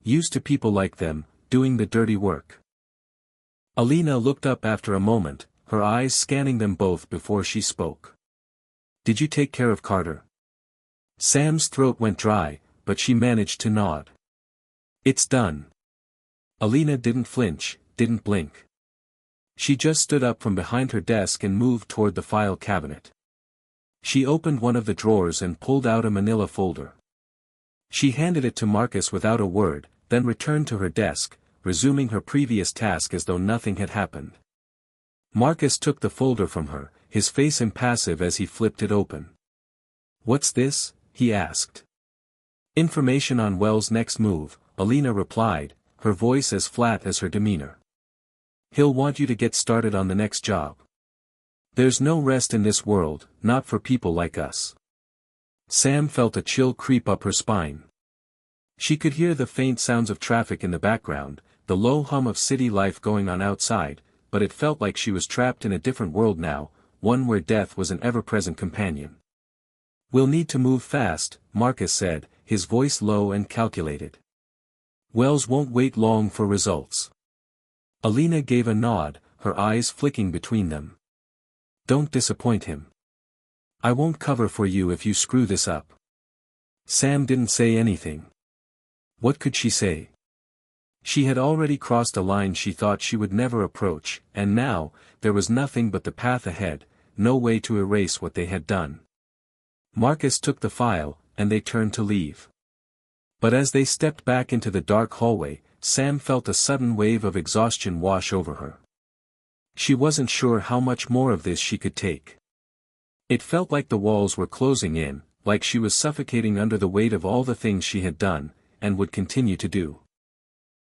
[SPEAKER 1] Used to people like them, doing the dirty work. Alina looked up after a moment, her eyes scanning them both before she spoke. "Did you take care of Carter?" Sam's throat went dry, but she managed to nod. "It's done." Alina didn't flinch, didn't blink. She just stood up from behind her desk and moved toward the file cabinet. She opened one of the drawers and pulled out a manila folder. She handed it to Marcus without a word, then returned to her desk, resuming her previous task as though nothing had happened. Marcus took the folder from her, his face impassive as he flipped it open. "What's this?" he asked. "Information on Wells' next move," Alina replied, her voice as flat as her demeanor. "He'll want you to get started on the next job. There's no rest in this world, not for people like us." Sam felt a chill creep up her spine. She could hear the faint sounds of traffic in the background, the low hum of city life going on outside, but it felt like she was trapped in a different world now, one where death was an ever-present companion. "We'll need to move fast," Marcus said, his voice low and calculated. "Wells won't wait long for results." Alina gave a nod, her eyes flicking between them. "Don't disappoint him. I won't cover for you if you screw this up." Sam didn't say anything. What could she say? She had already crossed a line she thought she would never approach, and now, there was nothing but the path ahead, no way to erase what they had done. Marcus took the file, and they turned to leave. But as they stepped back into the dark hallway, Sam felt a sudden wave of exhaustion wash over her. She wasn't sure how much more of this she could take. It felt like the walls were closing in, like she was suffocating under the weight of all the things she had done, and would continue to do.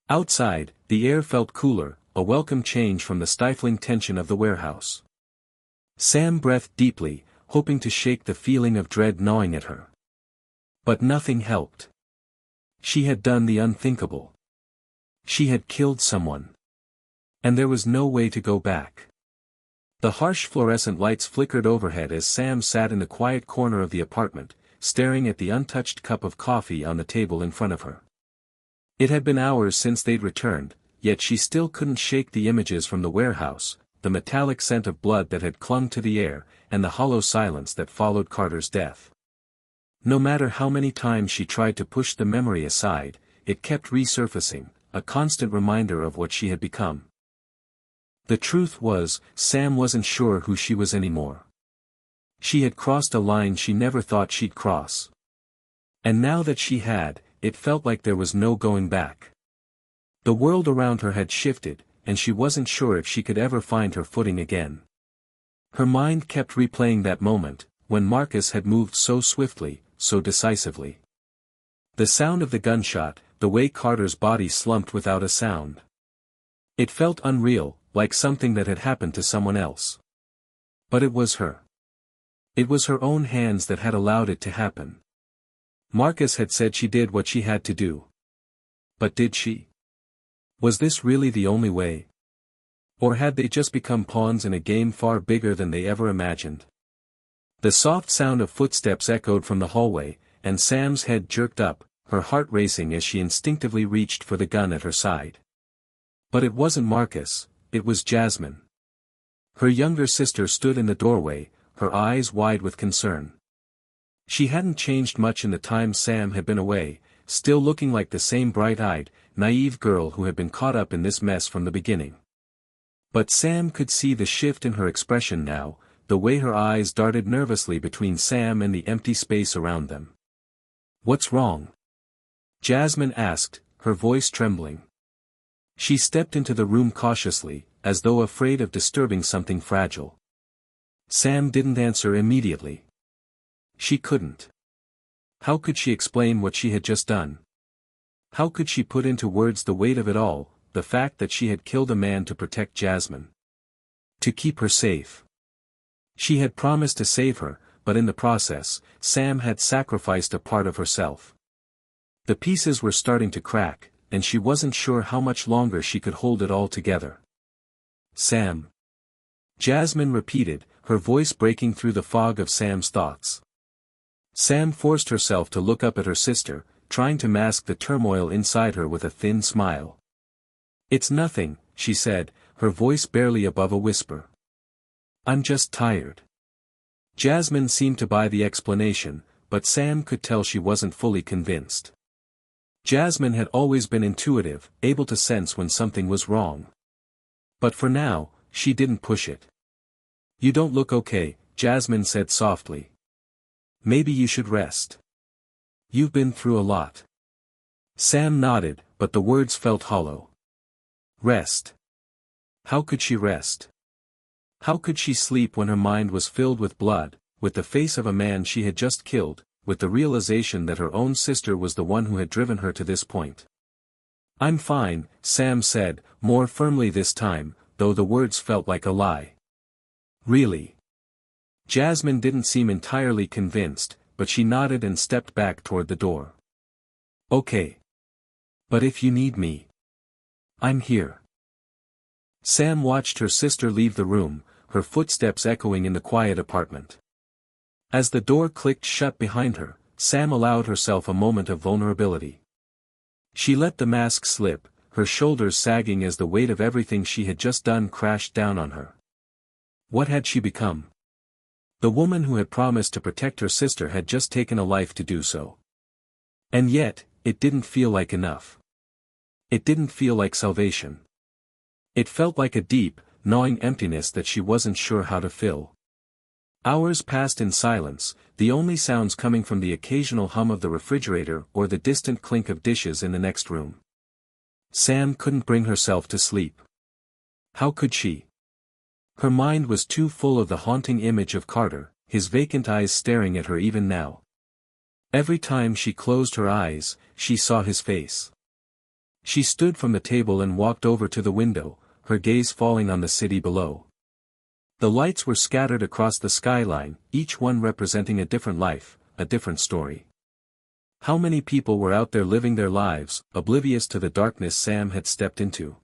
[SPEAKER 1] Outside, the air felt cooler, a welcome change from the stifling tension of the warehouse. Sam breathed deeply, hoping to shake the feeling of dread gnawing at her. But nothing helped. She had done the unthinkable. She had killed someone. And there was no way to go back. The harsh fluorescent lights flickered overhead as Sam sat in the quiet corner of the apartment, staring at the untouched cup of coffee on the table in front of her. It had been hours since they'd returned, yet she still couldn't shake the images from the warehouse, the metallic scent of blood that had clung to the air, and the hollow silence that followed Carter's death. No matter how many times she tried to push the memory aside, it kept resurfacing, a constant reminder of what she had become. The truth was, Sam wasn't sure who she was anymore. She had crossed a line she never thought she'd cross. And now that she had, it felt like there was no going back. The world around her had shifted, and she wasn't sure if she could ever find her footing again. Her mind kept replaying that moment, when Marcus had moved so swiftly, so decisively. The sound of the gunshot, the way Carter's body slumped without a sound. It felt unreal, like something that had happened to someone else. But it was her. It was her own hands that had allowed it to happen. Marcus had said she did what she had to do. But did she? Was this really the only way? Or had they just become pawns in a game far bigger than they ever imagined? The soft sound of footsteps echoed from the hallway, and Sam's head jerked up, her heart racing as she instinctively reached for the gun at her side. But it wasn't Marcus, it was Jasmine. Her younger sister stood in the doorway, her eyes wide with concern. She hadn't changed much in the time Sam had been away, still looking like the same bright-eyed, naive girl who had been caught up in this mess from the beginning. But Sam could see the shift in her expression now, the way her eyes darted nervously between Sam and the empty space around them. "What's wrong?" Jasmine asked, her voice trembling. She stepped into the room cautiously, as though afraid of disturbing something fragile. Sam didn't answer immediately. She couldn't. How could she explain what she had just done? How could she put into words the weight of it all, the fact that she had killed a man to protect Jasmine? To keep her safe. She had promised to save her, but in the process, Sam had sacrificed a part of herself. The pieces were starting to crack, and she wasn't sure how much longer she could hold it all together. "Sam." Jasmine repeated, her voice breaking through the fog of Sam's thoughts. Sam forced herself to look up at her sister, trying to mask the turmoil inside her with a thin smile. "It's nothing," she said, her voice barely above a whisper. "I'm just tired." Jasmine seemed to buy the explanation, but Sam could tell she wasn't fully convinced. Jasmine had always been intuitive, able to sense when something was wrong. But for now, she didn't push it. "You don't look okay," Jasmine said softly. "Maybe you should rest. You've been through a lot." Sam nodded, but the words felt hollow. Rest. How could she rest? How could she sleep when her mind was filled with blood, with the face of a man she had just killed, with the realization that her own sister was the one who had driven her to this point? "I'm fine," Sam said, more firmly this time, though the words felt like a lie. "Really?" Jasmine didn't seem entirely convinced, but she nodded and stepped back toward the door. "Okay. But if you need me, I'm here." Sam watched her sister leave the room, her footsteps echoing in the quiet apartment. As the door clicked shut behind her, Sam allowed herself a moment of vulnerability. She let the mask slip, her shoulders sagging as the weight of everything she had just done crashed down on her. What had she become? The woman who had promised to protect her sister had just taken a life to do so. And yet, it didn't feel like enough. It didn't feel like salvation. It felt like a deep, gnawing emptiness that she wasn't sure how to fill. Hours passed in silence, the only sounds coming from the occasional hum of the refrigerator or the distant clink of dishes in the next room. Sam couldn't bring herself to sleep. How could she? Her mind was too full of the haunting image of Carter, his vacant eyes staring at her even now. Every time she closed her eyes, she saw his face. She stood from the table and walked over to the window, her gaze falling on the city below. The lights were scattered across the skyline, each one representing a different life, a different story. How many people were out there living their lives, oblivious to the darkness Sam had stepped into?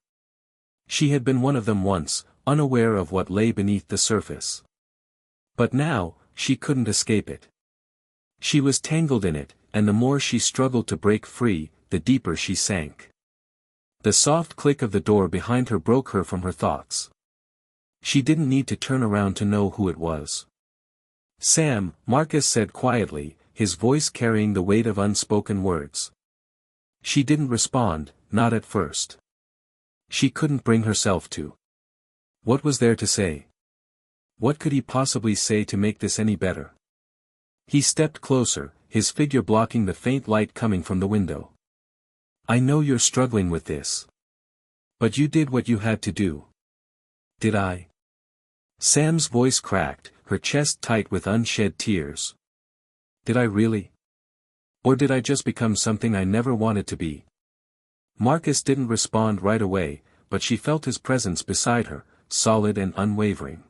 [SPEAKER 1] She had been one of them once, unaware of what lay beneath the surface. But now, she couldn't escape it. She was tangled in it, and the more she struggled to break free, the deeper she sank. The soft click of the door behind her broke her from her thoughts. She didn't need to turn around to know who it was. "Sam," Marcus said quietly, his voice carrying the weight of unspoken words. She didn't respond, not at first. She couldn't bring herself to. What was there to say? What could he possibly say to make this any better? He stepped closer, his figure blocking the faint light coming from the window. I know you're struggling with this. But you did what you had to do. Did I? Sam's voice cracked, her chest tight with unshed tears. Did I really? Or did I just become something I never wanted to be? Marcus didn't respond right away, but she felt his presence beside her, solid and unwavering.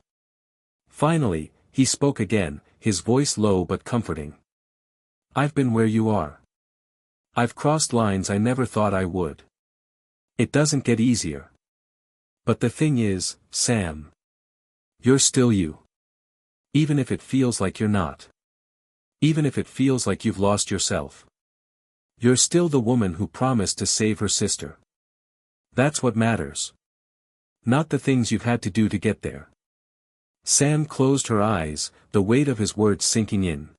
[SPEAKER 1] Finally, he spoke again, his voice low but comforting. I've been where you are. I've crossed lines I never thought I would. It doesn't get easier. But the thing is, Sam. You're still you. Even if it feels like you're not. Even if it feels like you've lost yourself. You're still the woman who promised to save her sister. That's what matters. Not the things you've had to do to get there. Sam closed her eyes, the weight of his words sinking in.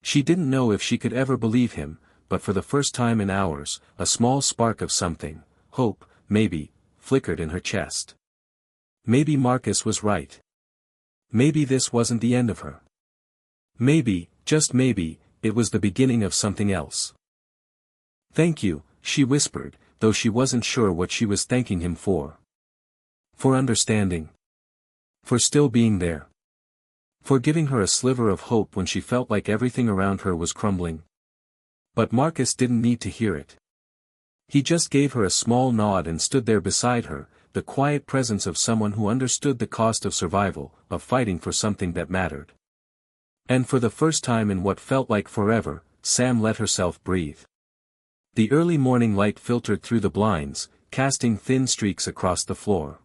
[SPEAKER 1] She didn't know if she could ever believe him, but for the first time in hours, a small spark of something, hope, maybe, flickered in her chest. Maybe Marcus was right. Maybe this wasn't the end of her. Maybe, just maybe, it was the beginning of something else. Thank you, she whispered, though she wasn't sure what she was thanking him for. For understanding. For still being there. For giving her a sliver of hope when she felt like everything around her was crumbling. But Marcus didn't need to hear it. He just gave her a small nod and stood there beside her, the quiet presence of someone who understood the cost of survival, of fighting for something that mattered. And for the first time in what felt like forever, Sam let herself breathe. The early morning light filtered through the blinds, casting thin streaks across the floor.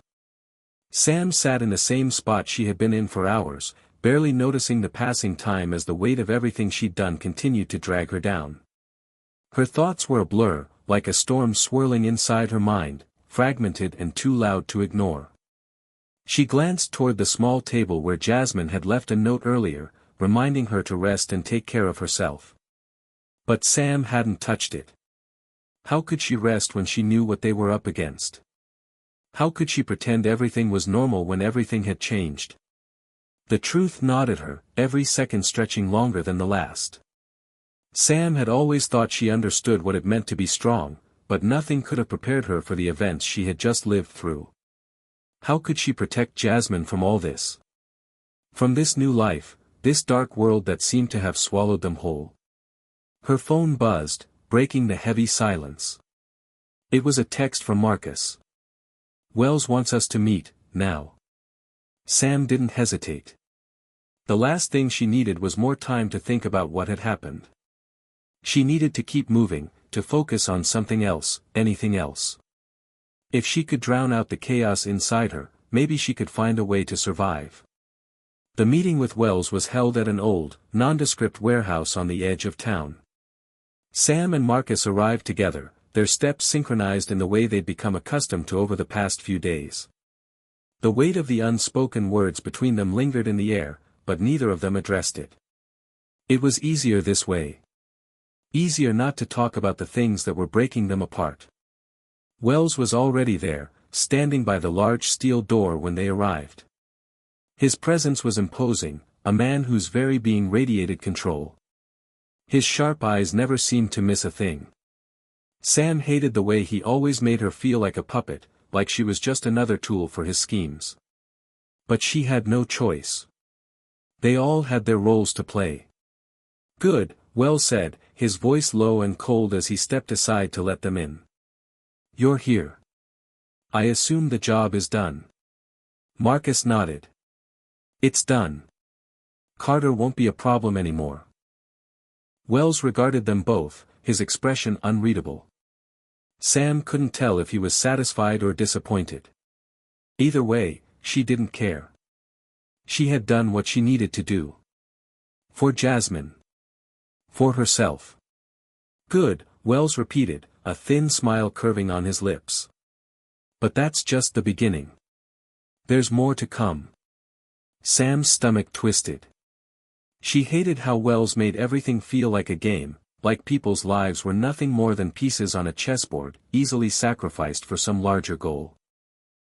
[SPEAKER 1] Sam sat in the same spot she had been in for hours, barely noticing the passing time as the weight of everything she'd done continued to drag her down. Her thoughts were a blur, like a storm swirling inside her mind, fragmented and too loud to ignore. She glanced toward the small table where Jasmine had left a note earlier, reminding her to rest and take care of herself. But Sam hadn't touched it. How could she rest when she knew what they were up against? How could she pretend everything was normal when everything had changed? The truth gnawed at her, every second stretching longer than the last. Sam had always thought she understood what it meant to be strong, but nothing could have prepared her for the events she had just lived through. How could she protect Jasmine from all this? From this new life, this dark world that seemed to have swallowed them whole? Her phone buzzed, breaking the heavy silence. It was a text from Marcus. Wells wants us to meet, now. Sam didn't hesitate. The last thing she needed was more time to think about what had happened. She needed to keep moving, to focus on something else, anything else. If she could drown out the chaos inside her, maybe she could find a way to survive. The meeting with Wells was held at an old, nondescript warehouse on the edge of town. Sam and Marcus arrived together, their steps synchronized in the way they'd become accustomed to over the past few days. The weight of the unspoken words between them lingered in the air, but neither of them addressed it. It was easier this way. Easier not to talk about the things that were breaking them apart. Wells was already there, standing by the large steel door when they arrived. His presence was imposing, a man whose very being radiated control. His sharp eyes never seemed to miss a thing. Sam hated the way he always made her feel like a puppet, like she was just another tool for his schemes. But she had no choice. They all had their roles to play. Good, Wells said, his voice low and cold as he stepped aside to let them in. You're here. I assume the job is done. Marcus nodded. It's done. Carter won't be a problem anymore. Wells regarded them both, his expression unreadable. Sam couldn't tell if he was satisfied or disappointed. Either way, she didn't care. She had done what she needed to do. For Jasmine. For herself. Good, Wells repeated, a thin smile curving on his lips. But that's just the beginning. There's more to come. Sam's stomach twisted. She hated how Wells made everything feel like a game, like people's lives were nothing more than pieces on a chessboard, easily sacrificed for some larger goal.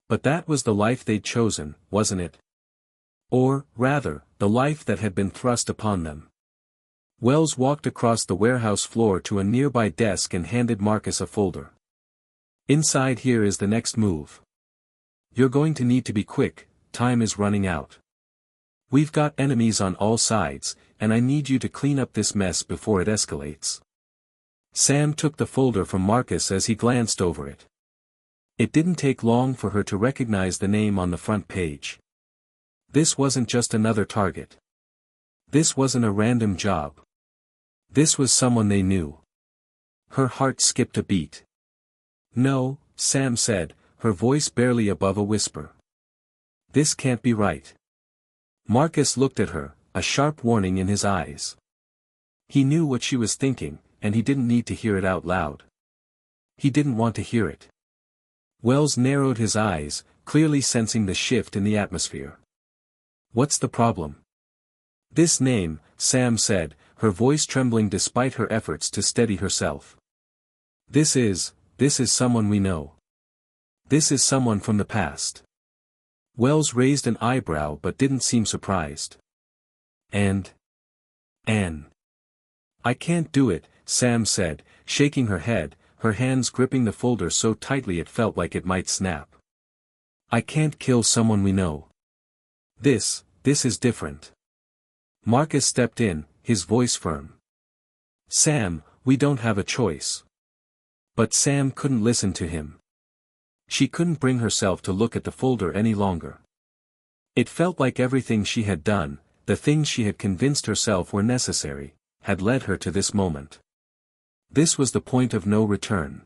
[SPEAKER 1] But that was the life they'd chosen, wasn't it? Or, rather, the life that had been thrust upon them. Wells walked across the warehouse floor to a nearby desk and handed Marcus a folder. Inside here is the next move. You're going to need to be quick, time is running out. We've got enemies on all sides, and I need you to clean up this mess before it escalates. Sam took the folder from Marcus as he glanced over it. It didn't take long for her to recognize the name on the front page. This wasn't just another target. This wasn't a random job. This was someone they knew. Her heart skipped a beat. No, Sam said, her voice barely above a whisper. This can't be right. Marcus looked at her, a sharp warning in his eyes. He knew what she was thinking, and he didn't need to hear it out loud. He didn't want to hear it. Wells narrowed his eyes, clearly sensing the shift in the atmosphere. What's the problem? This name, Sam said, her voice trembling despite her efforts to steady herself. This is someone we know. This is someone from the past. Wells raised an eyebrow but didn't seem surprised. Anne. I can't do it, Sam said, shaking her head, her hands gripping the folder so tightly it felt like it might snap. I can't kill someone we know. This is different. Marcus stepped in, his voice firm. Sam, we don't have a choice. But Sam couldn't listen to him. She couldn't bring herself to look at the folder any longer. It felt like everything she had done, the things she had convinced herself were necessary, had led her to this moment. This was the point of no return.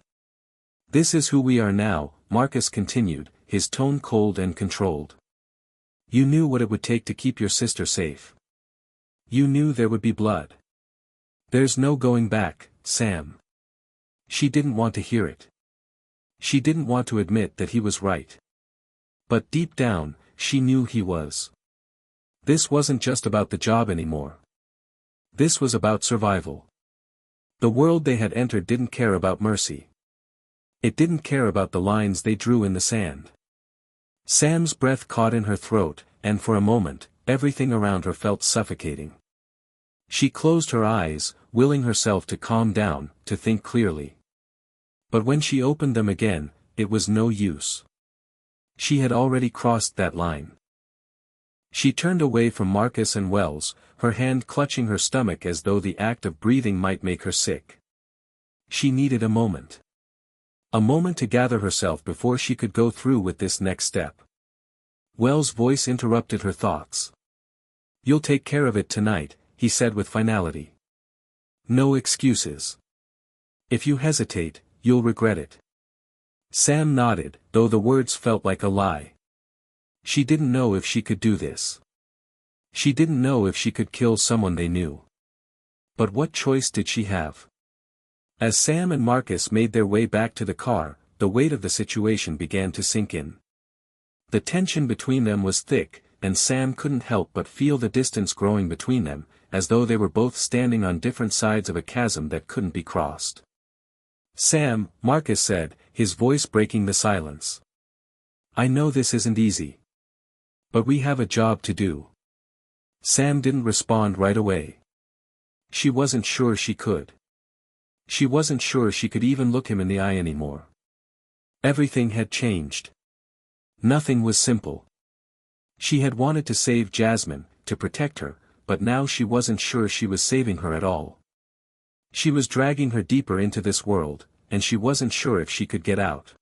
[SPEAKER 1] This is who we are now, Marcus continued, his tone cold and controlled. You knew what it would take to keep your sister safe. You knew there would be blood. There's no going back, Sam. She didn't want to hear it. She didn't want to admit that he was right. But deep down, she knew he was. This wasn't just about the job anymore. This was about survival. The world they had entered didn't care about mercy. It didn't care about the lines they drew in the sand. Sam's breath caught in her throat, and for a moment, everything around her felt suffocating. She closed her eyes, willing herself to calm down, to think clearly. But when she opened them again, it was no use. She had already crossed that line. She turned away from Marcus and Wells, her hand clutching her stomach as though the act of breathing might make her sick. She needed a moment. A moment to gather herself before she could go through with this next step. Wells' voice interrupted her thoughts. You'll take care of it tonight, he said with finality. No excuses. If you hesitate, you'll regret it. Sam nodded, though the words felt like a lie. She didn't know if she could do this. She didn't know if she could kill someone they knew. But what choice did she have? As Sam and Marcus made their way back to the car, the weight of the situation began to sink in. The tension between them was thick, and Sam couldn't help but feel the distance growing between them, as though they were both standing on different sides of a chasm that couldn't be crossed. Sam, Marcus said, his voice breaking the silence. I know this isn't easy. But we have a job to do. Sam didn't respond right away. She wasn't sure she could. She wasn't sure she could even look him in the eye anymore. Everything had changed. Nothing was simple. She had wanted to save Jasmine, to protect her, but now she wasn't sure she was saving her at all. She was dragging her deeper into this world, and she wasn't sure if she could get out.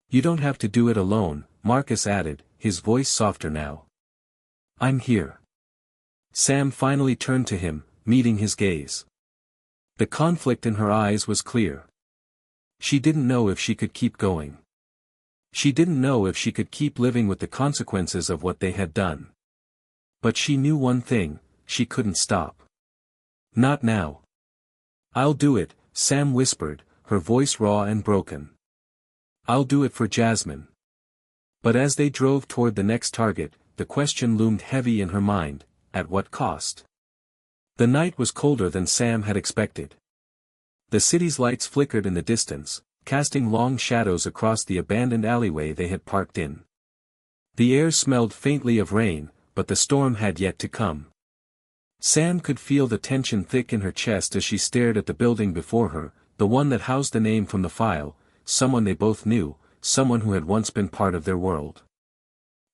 [SPEAKER 1] You don't have to do it alone, Marcus added, his voice softer now. I'm here. Sam finally turned to him, meeting his gaze. The conflict in her eyes was clear. She didn't know if she could keep going. She didn't know if she could keep living with the consequences of what they had done. But she knew one thing, she couldn't stop. Not now. I'll do it, Sam whispered, her voice raw and broken. I'll do it for Jasmine. But as they drove toward the next target, the question loomed heavy in her mind, at what cost? The night was colder than Sam had expected. The city's lights flickered in the distance, casting long shadows across the abandoned alleyway they had parked in. The air smelled faintly of rain, but the storm had yet to come. Sam could feel the tension thick in her chest as she stared at the building before her, the one that housed the name from the file, someone they both knew, someone who had once been part of their world.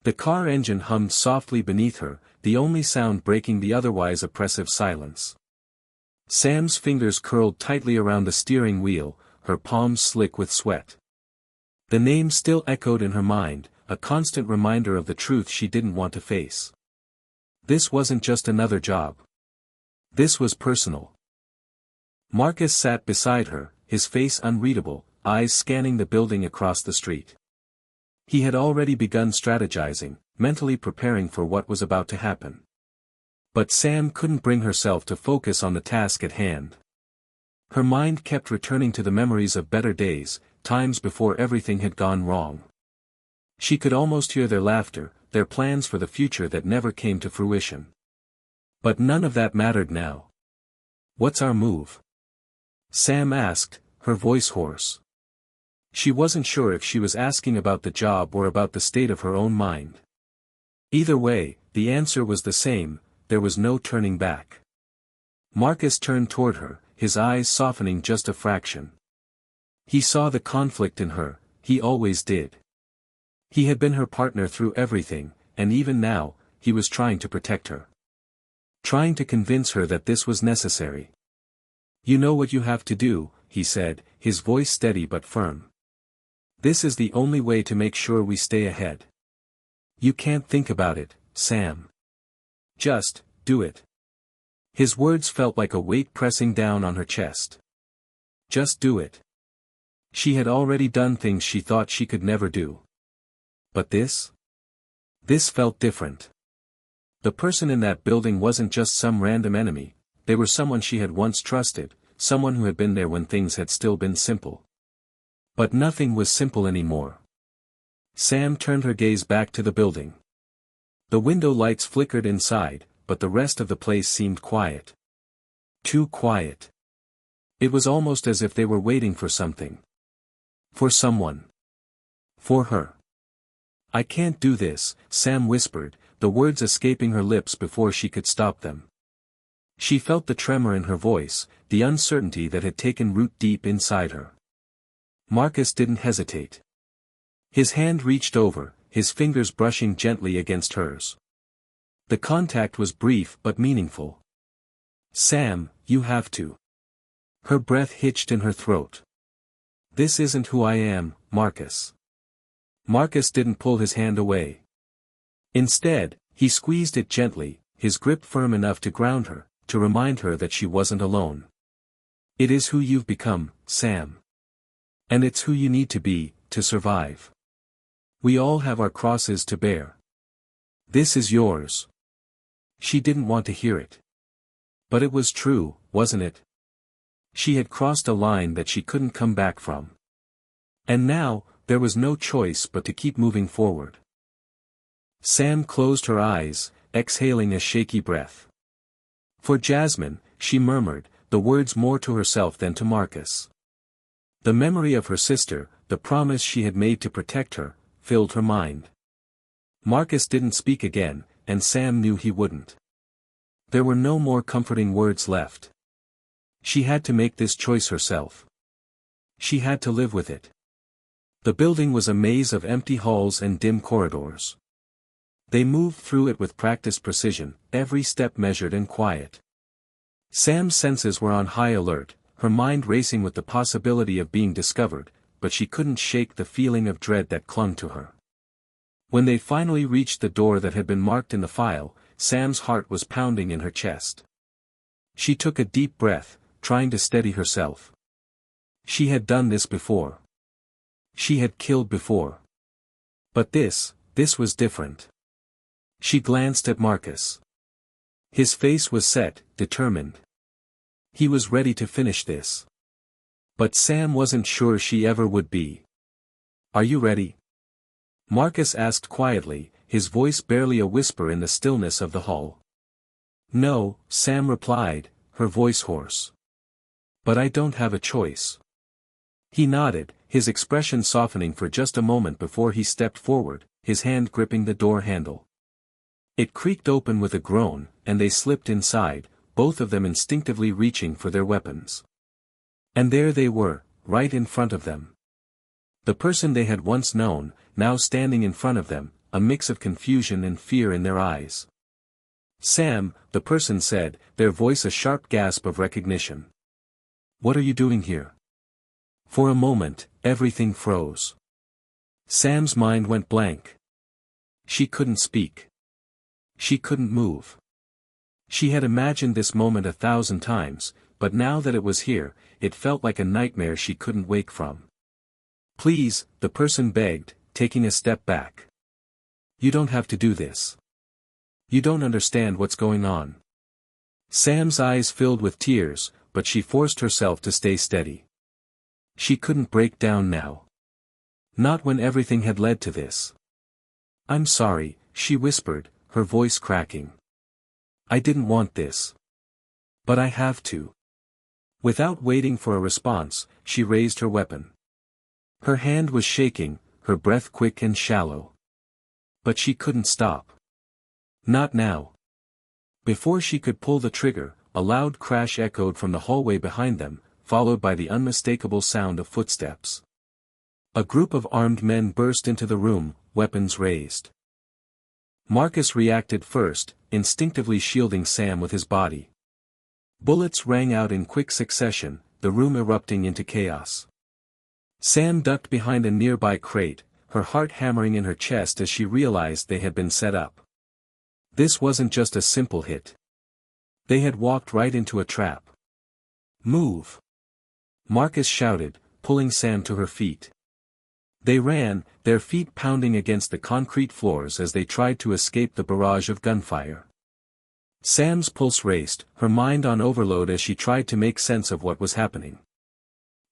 [SPEAKER 1] The car engine hummed softly beneath her, the only sound breaking the otherwise oppressive silence. Sam's fingers curled tightly around the steering wheel, her palms slick with sweat. The name still echoed in her mind, a constant reminder of the truth she didn't want to face. This wasn't just another job. This was personal. Marcus sat beside her, his face unreadable, eyes scanning the building across the street. He had already begun strategizing, mentally preparing for what was about to happen. But Sam couldn't bring herself to focus on the task at hand. Her mind kept returning to the memories of better days, times before everything had gone wrong. She could almost hear their laughter, their plans for the future that never came to fruition. But none of that mattered now. "What's our move?" Sam asked, her voice hoarse. She wasn't sure if she was asking about the job or about the state of her own mind. Either way, the answer was the same, there was no turning back. Marcus turned toward her, his eyes softening just a fraction. He saw the conflict in her, he always did. He had been her partner through everything, and even now, he was trying to protect her. Trying to convince her that this was necessary. "You know what you have to do," he said, his voice steady but firm. "This is the only way to make sure we stay ahead. You can't think about it, Sam. Just, do it." His words felt like a weight pressing down on her chest. Just do it. She had already done things she thought she could never do. But this? This felt different. The person in that building wasn't just some random enemy, they were someone she had once trusted, someone who had been there when things had still been simple. But nothing was simple anymore. Sam turned her gaze back to the building. The window lights flickered inside, but the rest of the place seemed quiet. Too quiet. It was almost as if they were waiting for something. For someone. For her. "I can't do this," Sam whispered, the words escaping her lips before she could stop them. She felt the tremor in her voice, the uncertainty that had taken root deep inside her. Marcus didn't hesitate. His hand reached over, his fingers brushing gently against hers. The contact was brief but meaningful. "Sam, you have to." Her breath hitched in her throat. "This isn't who I am, Marcus." Marcus didn't pull his hand away. Instead, he squeezed it gently, his grip firm enough to ground her, to remind her that she wasn't alone. "It is who you've become, Sam. And it's who you need to be, to survive. We all have our crosses to bear. This is yours." She didn't want to hear it. But it was true, wasn't it? She had crossed a line that she couldn't come back from. And now, there was no choice but to keep moving forward. Sam closed her eyes, exhaling a shaky breath. "For Jasmine," she murmured, the words more to herself than to Marcus. The memory of her sister, the promise she had made to protect her, filled her mind. Marcus didn't speak again, and Sam knew he wouldn't. There were no more comforting words left. She had to make this choice herself. She had to live with it. The building was a maze of empty halls and dim corridors. They moved through it with practiced precision, every step measured and quiet. Sam's senses were on high alert, her mind racing with the possibility of being discovered, but she couldn't shake the feeling of dread that clung to her. When they finally reached the door that had been marked in the file, Sam's heart was pounding in her chest. She took a deep breath, trying to steady herself. She had done this before. She had killed before. But this was different. She glanced at Marcus. His face was set, determined. He was ready to finish this. But Sam wasn't sure she ever would be. "Are you ready?" Marcus asked quietly, his voice barely a whisper in the stillness of the hall. "No," Sam replied, her voice hoarse. "But I don't have a choice." He nodded, his expression softening for just a moment before he stepped forward, his hand gripping the door handle. It creaked open with a groan, and they slipped inside, both of them instinctively reaching for their weapons. And there they were, right in front of them. The person they had once known, now standing in front of them, a mix of confusion and fear in their eyes. "Sam," the person said, their voice a sharp gasp of recognition. "What are you doing here?" For a moment, everything froze. Sam's mind went blank. She couldn't speak. She couldn't move. She had imagined this moment 1,000 times, but now that it was here, it felt like a nightmare she couldn't wake from. "Please," the person begged, taking a step back. "You don't have to do this. You don't understand what's going on." Sam's eyes filled with tears, but she forced herself to stay steady. She couldn't break down now. Not when everything had led to this. "I'm sorry," she whispered, her voice cracking. "I didn't want this. But I have to." Without waiting for a response, she raised her weapon. Her hand was shaking, her breath quick and shallow. But she couldn't stop. Not now. Before she could pull the trigger, a loud crash echoed from the hallway behind them, followed by the unmistakable sound of footsteps. A group of armed men burst into the room, weapons raised. Marcus reacted first, instinctively shielding Sam with his body. Bullets rang out in quick succession, the room erupting into chaos. Sam ducked behind a nearby crate, her heart hammering in her chest as she realized they had been set up. This wasn't just a simple hit. They had walked right into a trap. "Move!" Marcus shouted, pulling Sam to her feet. They ran, their feet pounding against the concrete floors as they tried to escape the barrage of gunfire. Sam's pulse raced, her mind on overload as she tried to make sense of what was happening.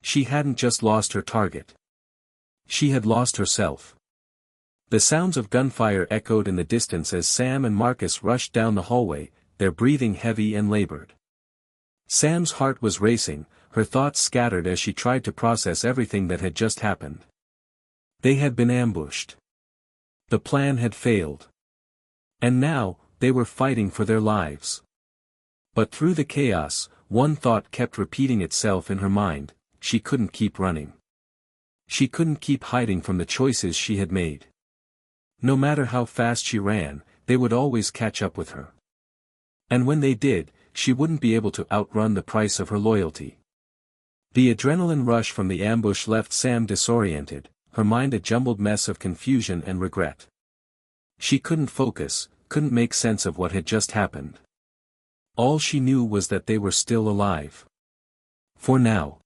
[SPEAKER 1] She hadn't just lost her target. She had lost herself. The sounds of gunfire echoed in the distance as Sam and Marcus rushed down the hallway, their breathing heavy and labored. Sam's heart was racing, her thoughts scattered as she tried to process everything that had just happened. They had been ambushed. The plan had failed. And now, they were fighting for their lives. But through the chaos, one thought kept repeating itself in her mind: she couldn't keep running. She couldn't keep hiding from the choices she had made. No matter how fast she ran, they would always catch up with her. And when they did, she wouldn't be able to outrun the price of her loyalty. The adrenaline rush from the ambush left Sam disoriented, her mind a jumbled mess of confusion and regret. She couldn't focus, couldn't make sense of what had just happened. All she knew was that they were still alive. For now.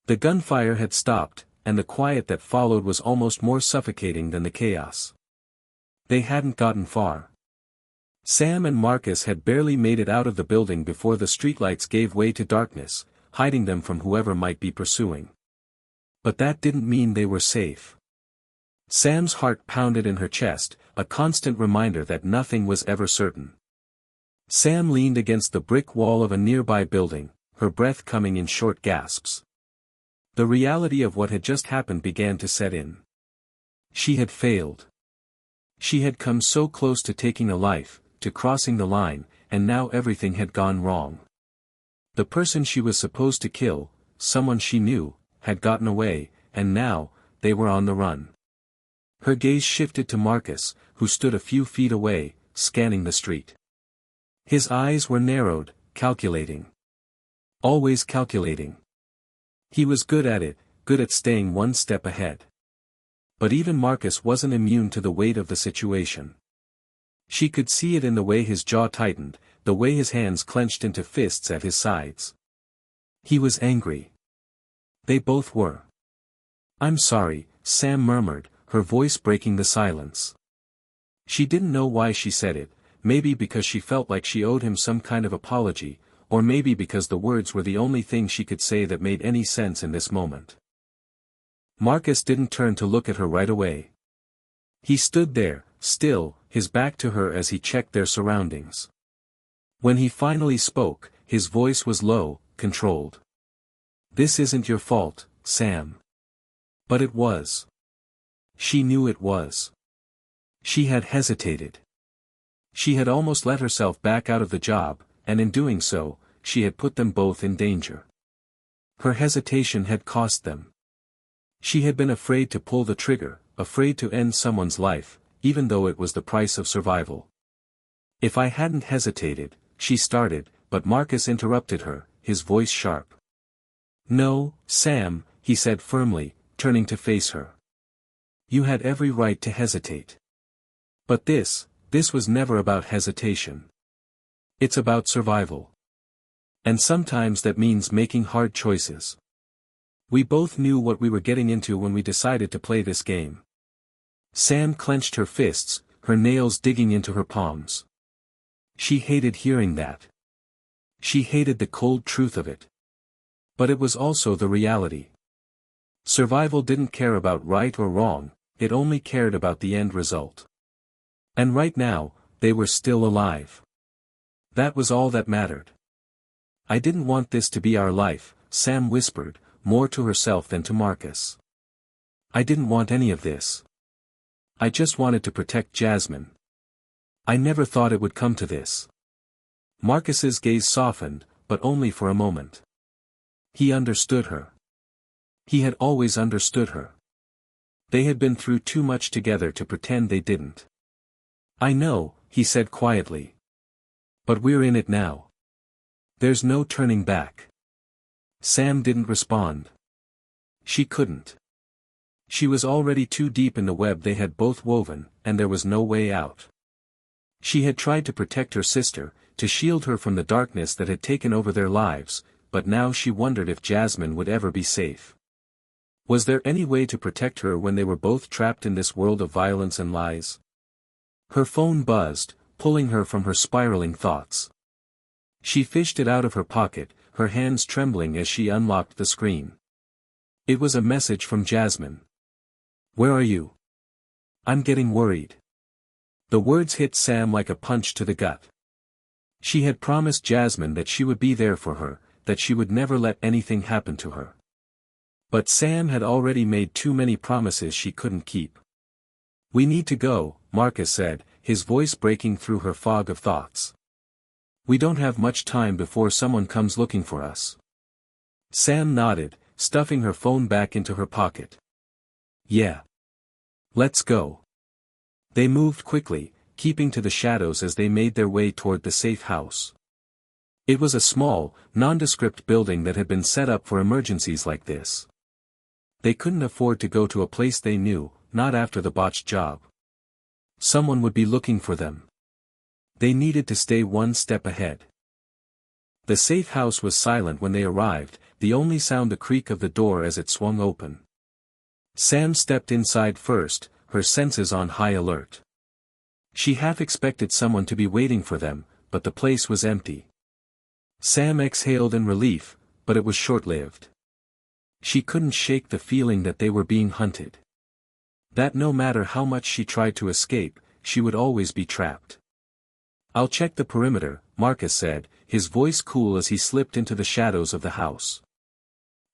[SPEAKER 1] The gunfire had stopped, and the quiet that followed was almost more suffocating than the chaos. They hadn't gotten far. Sam and Marcus had barely made it out of the building before the streetlights gave way to darkness, hiding them from whoever might be pursuing. But that didn't mean they were safe. Sam's heart pounded in her chest, a constant reminder that nothing was ever certain. Sam leaned against the brick wall of a nearby building, her breath coming in short gasps. The reality of what had just happened began to set in. She had failed. She had come so close to taking a life, to crossing the line, and now everything had gone wrong. The person she was supposed to kill, someone she knew, had gotten away, and now, they were on the run. Her gaze shifted to Marcus, who stood a few feet away, scanning the street. His eyes were narrowed, calculating. Always calculating. He was good at it, good at staying one step ahead. But even Marcus wasn't immune to the weight of the situation. She could see it in the way his jaw tightened, the way his hands clenched into fists at his sides. He was angry. They both were. "I'm sorry," Sam murmured, her voice breaking the silence. She didn't know why she said it, maybe because she felt like she owed him some kind of apology, or maybe because the words were the only thing she could say that made any sense in this moment. Marcus didn't turn to look at her right away. He stood there, still, his back to her as he checked their surroundings. When he finally spoke, his voice was low, controlled. "This isn't your fault, Sam." But it was. She knew it was. She had hesitated. She had almost let herself back out of the job, and in doing so, she had put them both in danger. Her hesitation had cost them. She had been afraid to pull the trigger, afraid to end someone's life, even though it was the price of survival. "If I hadn't hesitated," she started, but Marcus interrupted her, his voice sharp. "No, Sam," he said firmly, turning to face her. "You had every right to hesitate. But this was never about hesitation. It's about survival. And sometimes that means making hard choices. We both knew what we were getting into when we decided to play this game." Sam clenched her fists, her nails digging into her palms. She hated hearing that. She hated the cold truth of it. But it was also the reality. Survival didn't care about right or wrong, it only cared about the end result. And right now, they were still alive. That was all that mattered. "I didn't want this to be our life," Sam whispered, more to herself than to Marcus. "I didn't want any of this. I just wanted to protect Jasmine. I never thought it would come to this." Marcus's gaze softened, but only for a moment. He understood her. He had always understood her. They had been through too much together to pretend they didn't. "I know," he said quietly. "But we're in it now. There's no turning back." Sam didn't respond. She couldn't. She was already too deep in the web they had both woven, and there was no way out. She had tried to protect her sister, to shield her from the darkness that had taken over their lives, but now she wondered if Jasmine would ever be safe. Was there any way to protect her when they were both trapped in this world of violence and lies? Her phone buzzed, pulling her from her spiraling thoughts. She fished it out of her pocket, her hands trembling as she unlocked the screen. It was a message from Jasmine. "Where are you? I'm getting worried." The words hit Sam like a punch to the gut. She had promised Jasmine that she would be there for her, that she would never let anything happen to her. But Sam had already made too many promises she couldn't keep. "We need to go," Marcus said, his voice breaking through her fog of thoughts. "We don't have much time before someone comes looking for us." Sam nodded, stuffing her phone back into her pocket. "Yeah. Let's go." They moved quickly, keeping to the shadows as they made their way toward the safe house. It was a small, nondescript building that had been set up for emergencies like this. They couldn't afford to go to a place they knew, not after the botched job. Someone would be looking for them. They needed to stay one step ahead. The safe house was silent when they arrived, the only sound the creak of the door as it swung open. Sam stepped inside first, her senses on high alert. She half expected someone to be waiting for them, but the place was empty. Sam exhaled in relief, but it was short-lived. She couldn't shake the feeling that they were being hunted. That no matter how much she tried to escape, she would always be trapped. "I'll check the perimeter," Marcus said, his voice cool as he slipped into the shadows of the house.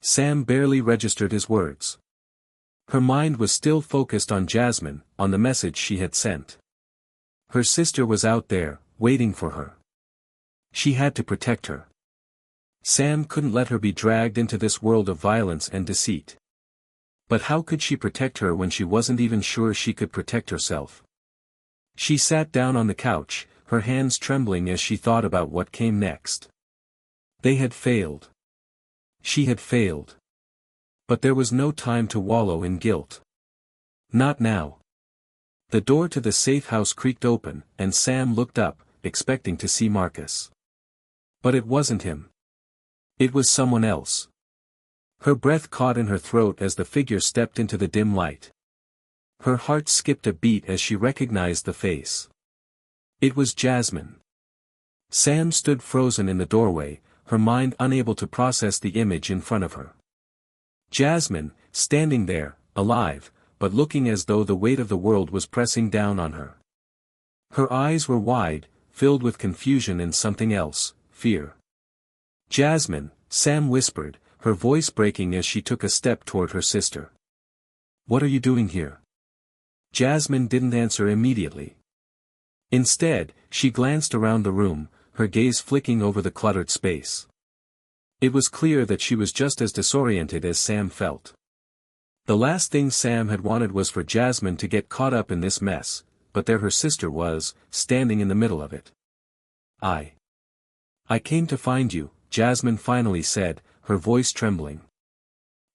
[SPEAKER 1] Sam barely registered his words. Her mind was still focused on Jasmine, on the message she had sent. Her sister was out there, waiting for her. She had to protect her. Sam couldn't let her be dragged into this world of violence and deceit. But how could she protect her when she wasn't even sure she could protect herself? She sat down on the couch, her hands trembling as she thought about what came next. They had failed. She had failed. But there was no time to wallow in guilt. Not now. The door to the safe house creaked open, and Sam looked up, expecting to see Marcus. But it wasn't him. It was someone else. Her breath caught in her throat as the figure stepped into the dim light. Her heart skipped a beat as she recognized the face. It was Jasmine. Sam stood frozen in the doorway, her mind unable to process the image in front of her. Jasmine, standing there, alive, but looking as though the weight of the world was pressing down on her. Her eyes were wide, filled with confusion and something else, fear. "Jasmine," Sam whispered, her voice breaking as she took a step toward her sister. "What are you doing here?" Jasmine didn't answer immediately. Instead, she glanced around the room, her gaze flicking over the cluttered space. It was clear that she was just as disoriented as Sam felt. The last thing Sam had wanted was for Jasmine to get caught up in this mess, but there her sister was, standing in the middle of it. I came to find you, Jasmine finally said, her voice trembling.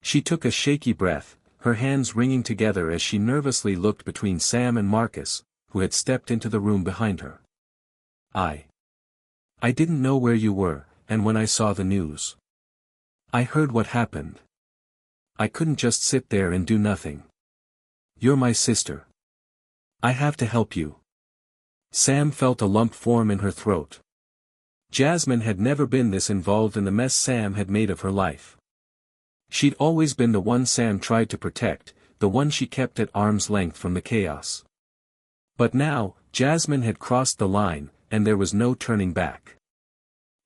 [SPEAKER 1] She took a shaky breath, her hands wringing together as she nervously looked between Sam and Marcus, who had stepped into the room behind her. I didn't know where you were, and when I saw the news. I heard what happened. I couldn't just sit there and do nothing. You're my sister. I have to help you. Sam felt a lump form in her throat. Jasmine had never been this involved in the mess Sam had made of her life. She'd always been the one Sam tried to protect, the one she kept at arm's length from the chaos. But now, Jasmine had crossed the line, and there was no turning back.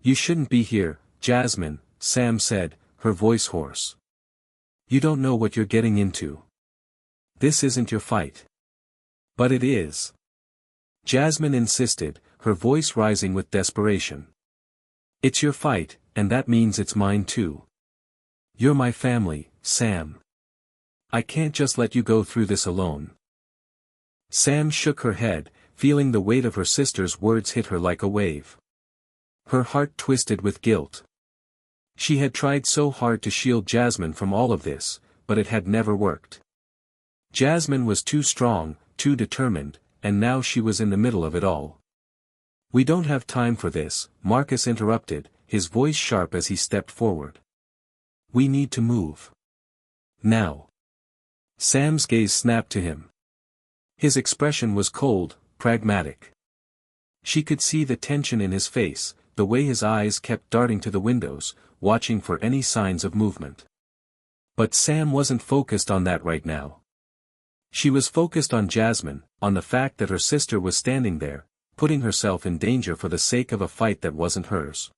[SPEAKER 1] You shouldn't be here, Jasmine, Sam said, her voice hoarse. You don't know what you're getting into. This isn't your fight. But it is. Jasmine insisted, her voice rising with desperation. It's your fight, and that means it's mine too. You're my family, Sam. I can't just let you go through this alone. Sam shook her head, feeling the weight of her sister's words hit her like a wave. Her heart twisted with guilt. She had tried so hard to shield Jasmine from all of this, but it had never worked. Jasmine was too strong, too determined, and now she was in the middle of it all. We don't have time for this, Marcus interrupted, his voice sharp as he stepped forward. We need to move. Now. Sam's gaze snapped to him. His expression was cold, pragmatic. She could see the tension in his face, the way his eyes kept darting to the windows, watching for any signs of movement. But Sam wasn't focused on that right now. She was focused on Jasmine, on the fact that her sister was standing there, putting herself in danger for the sake of a fight that wasn't hers.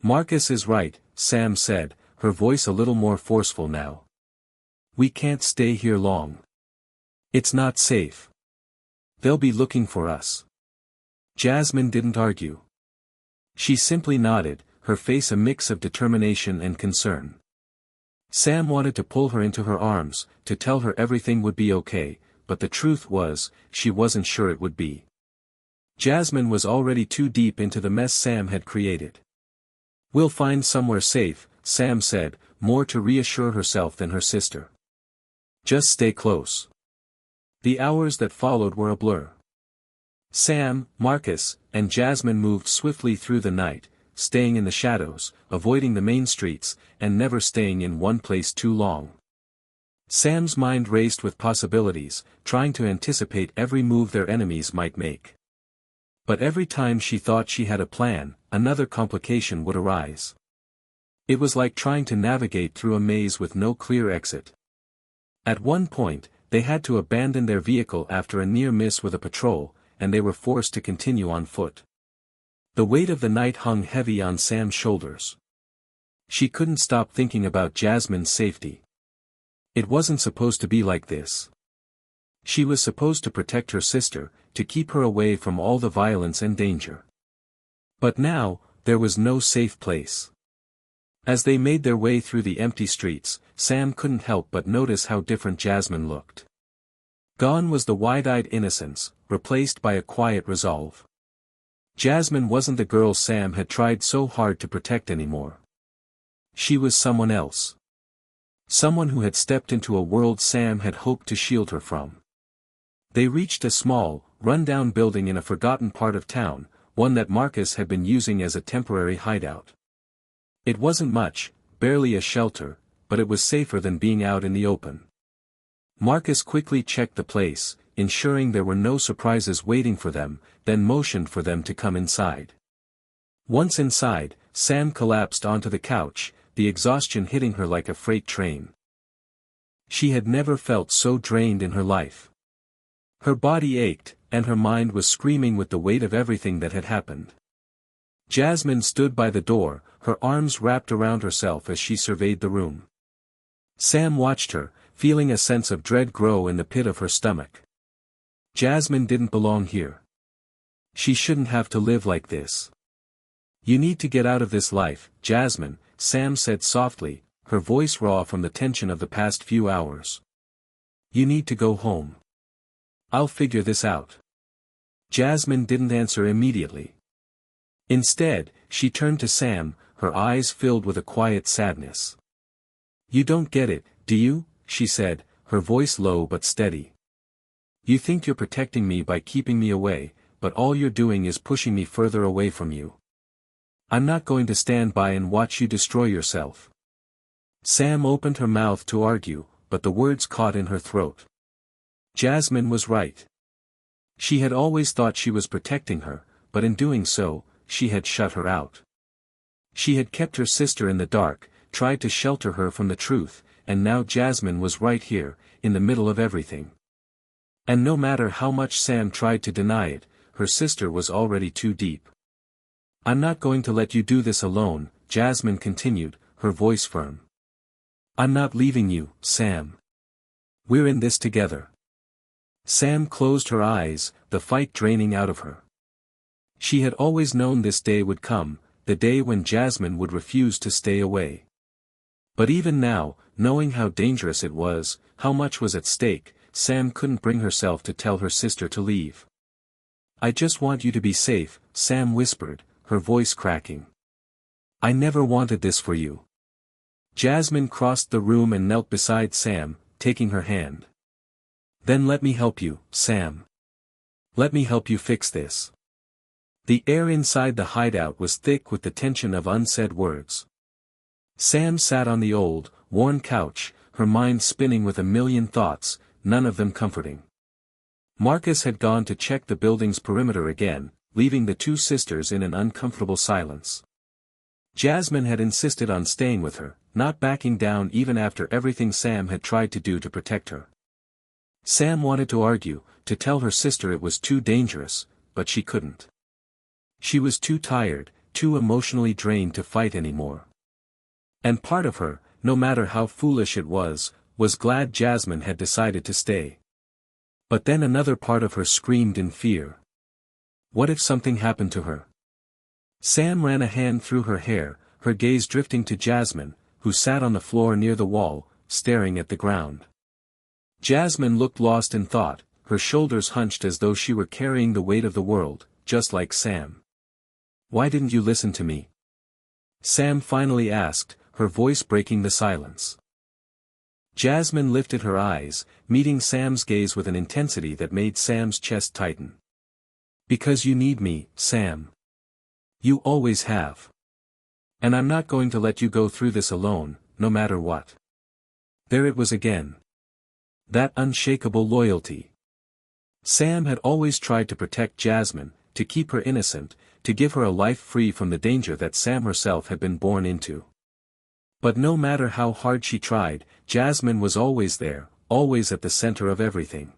[SPEAKER 1] Marcus is right, Sam said, her voice a little more forceful now. We can't stay here long. It's not safe. They'll be looking for us. Jasmine didn't argue. She simply nodded, her face a mix of determination and concern. Sam wanted to pull her into her arms, to tell her everything would be okay, but the truth was, she wasn't sure it would be. Jasmine was already too deep into the mess Sam had created. We'll find somewhere safe, Sam said, more to reassure herself than her sister. Just stay close. The hours that followed were a blur. Sam, Marcus, and Jasmine moved swiftly through the night, staying in the shadows, avoiding the main streets, and never staying in one place too long. Sam's mind raced with possibilities, trying to anticipate every move their enemies might make. But every time she thought she had a plan, another complication would arise. It was like trying to navigate through a maze with no clear exit. At one point, they had to abandon their vehicle after a near miss with a patrol, and they were forced to continue on foot. The weight of the night hung heavy on Sam's shoulders. She couldn't stop thinking about Jasmine's safety. It wasn't supposed to be like this. She was supposed to protect her sister, to keep her away from all the violence and danger. But now, there was no safe place. As they made their way through the empty streets, Sam couldn't help but notice how different Jasmine looked. Gone was the wide-eyed innocence, replaced by a quiet resolve. Jasmine wasn't the girl Sam had tried so hard to protect anymore. She was someone else. Someone who had stepped into a world Sam had hoped to shield her from. They reached a small, run-down building in a forgotten part of town, one that Marcus had been using as a temporary hideout. It wasn't much, barely a shelter, but it was safer than being out in the open. Marcus quickly checked the place, ensuring there were no surprises waiting for them, then motioned for them to come inside. Once inside, Sam collapsed onto the couch, the exhaustion hitting her like a freight train. She had never felt so drained in her life. Her body ached, and her mind was screaming with the weight of everything that had happened. Jasmine stood by the door, her arms wrapped around herself as she surveyed the room. Sam watched her, feeling a sense of dread grow in the pit of her stomach. Jasmine didn't belong here. She shouldn't have to live like this. You need to get out of this life, Jasmine, Sam said softly, her voice raw from the tension of the past few hours. You need to go home. I'll figure this out. Jasmine didn't answer immediately. Instead, she turned to Sam, her eyes filled with a quiet sadness. You don't get it, do you? She said, her voice low but steady. You think you're protecting me by keeping me away, but all you're doing is pushing me further away from you. I'm not going to stand by and watch you destroy yourself. Sam opened her mouth to argue, but the words caught in her throat. Jasmine was right. She had always thought she was protecting her, but in doing so, she had shut her out. She had kept her sister in the dark, tried to shelter her from the truth, and now Jasmine was right here, in the middle of everything. And no matter how much Sam tried to deny it, her sister was already too deep. I'm not going to let you do this alone, Jasmine continued, her voice firm. I'm not leaving you, Sam. We're in this together. Sam closed her eyes, the fight draining out of her. She had always known this day would come, the day when Jasmine would refuse to stay away. But even now, knowing how dangerous it was, how much was at stake, Sam couldn't bring herself to tell her sister to leave. I just want you to be safe, Sam whispered, her voice cracking. I never wanted this for you. Jasmine crossed the room and knelt beside Sam, taking her hand. Then let me help you, Sam. Let me help you fix this. The air inside the hideout was thick with the tension of unsaid words. Sam sat on the old, worn couch, her mind spinning with a million thoughts, none of them comforting. Marcus had gone to check the building's perimeter again, leaving the two sisters in an uncomfortable silence. Jasmine had insisted on staying with her, not backing down even after everything Sam had tried to do to protect her. Sam wanted to argue, to tell her sister it was too dangerous, but she couldn't. She was too tired, too emotionally drained to fight anymore. And part of her, no matter how foolish it was glad Jasmine had decided to stay. But then another part of her screamed in fear. What if something happened to her? Sam ran a hand through her hair, her gaze drifting to Jasmine, who sat on the floor near the wall, staring at the ground. Jasmine looked lost in thought, her shoulders hunched as though she were carrying the weight of the world, just like Sam. Why didn't you listen to me? Sam finally asked, her voice breaking the silence. Jasmine lifted her eyes, meeting Sam's gaze with an intensity that made Sam's chest tighten. Because you need me, Sam. You always have. And I'm not going to let you go through this alone, no matter what. There it was again. That unshakable loyalty. Sam had always tried to protect Jasmine, to keep her innocent, to give her a life free from the danger that Sam herself had been born into. But no matter how hard she tried, Jasmine was always there, always at the center of everything.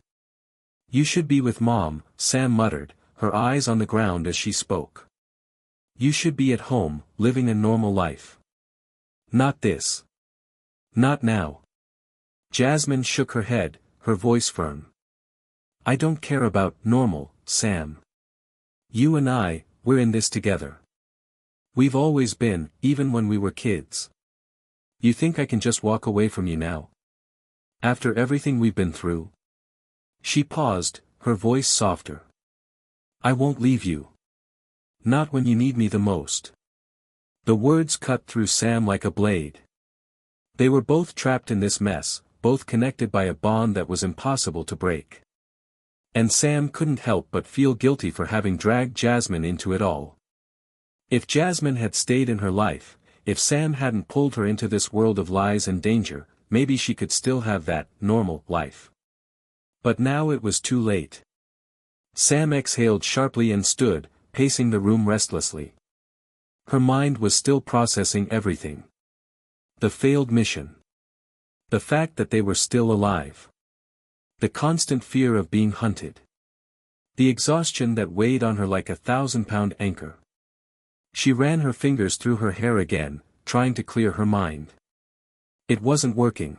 [SPEAKER 1] You should be with Mom, Sam muttered, her eyes on the ground as she spoke. You should be at home, living a normal life. Not this. Not now. Jasmine shook her head, her voice firm. I don't care about normal, Sam. You and I, we're in this together. We've always been, even when we were kids. You think I can just walk away from you now? After everything we've been through? She paused, her voice softer. I won't leave you. Not when you need me the most. The words cut through Sam like a blade. They were both trapped in this mess, both connected by a bond that was impossible to break. And Sam couldn't help but feel guilty for having dragged Jasmine into it all. If Jasmine had stayed in her life, if Sam hadn't pulled her into this world of lies and danger, maybe she could still have that normal life. But now it was too late. Sam exhaled sharply and stood, pacing the room restlessly. Her mind was still processing everything. The failed mission. The fact that they were still alive. The constant fear of being hunted. The exhaustion that weighed on her like a 1,000-pound anchor. She ran her fingers through her hair again, trying to clear her mind. It wasn't working.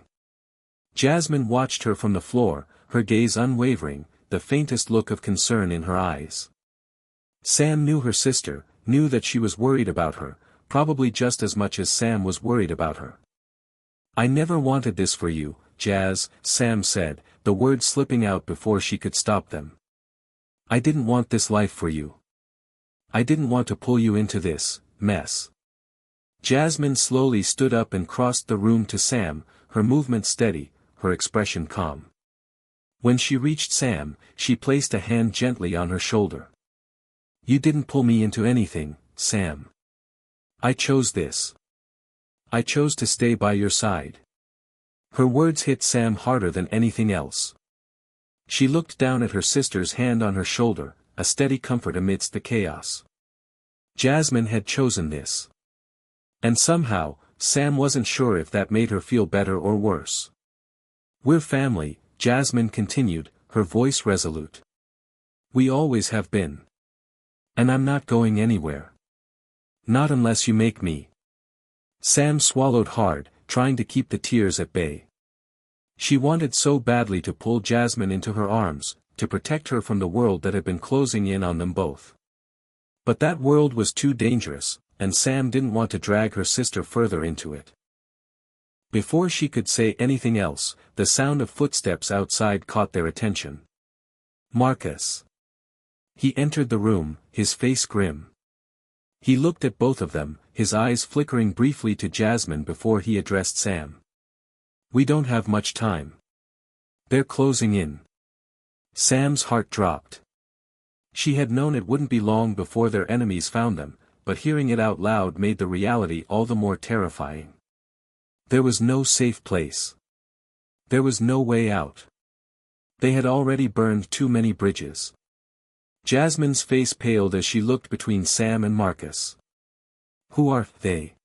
[SPEAKER 1] Jasmine watched her from the floor, her gaze unwavering, the faintest look of concern in her eyes. Sam knew her sister, knew that she was worried about her, probably just as much as Sam was worried about her. "I never wanted this for you, Jazz," Sam said, the words slipping out before she could stop them. "I didn't want this life for you. I didn't want to pull you into this mess." Jasmine slowly stood up and crossed the room to Sam, her movement steady, her expression calm. When she reached Sam, she placed a hand gently on her shoulder. "You didn't pull me into anything, Sam. I chose this. I chose to stay by your side." Her words hit Sam harder than anything else. She looked down at her sister's hand on her shoulder, a steady comfort amidst the chaos. Jasmine had chosen this. And somehow, Sam wasn't sure if that made her feel better or worse. "We're family," Jasmine continued, her voice resolute. "We always have been. And I'm not going anywhere. Not unless you make me." Sam swallowed hard, trying to keep the tears at bay. She wanted so badly to pull Jasmine into her arms, to protect her from the world that had been closing in on them both. But that world was too dangerous, and Sam didn't want to drag her sister further into it. Before she could say anything else, the sound of footsteps outside caught their attention. Marcus. He entered the room, his face grim. He looked at both of them, his eyes flickering briefly to Jasmine before he addressed Sam. "We don't have much time. They're closing in." Sam's heart dropped. She had known it wouldn't be long before their enemies found them, but hearing it out loud made the reality all the more terrifying. There was no safe place. There was no way out. They had already burned too many bridges. Jasmine's face paled as she looked between Sam and Marcus. "Who are they?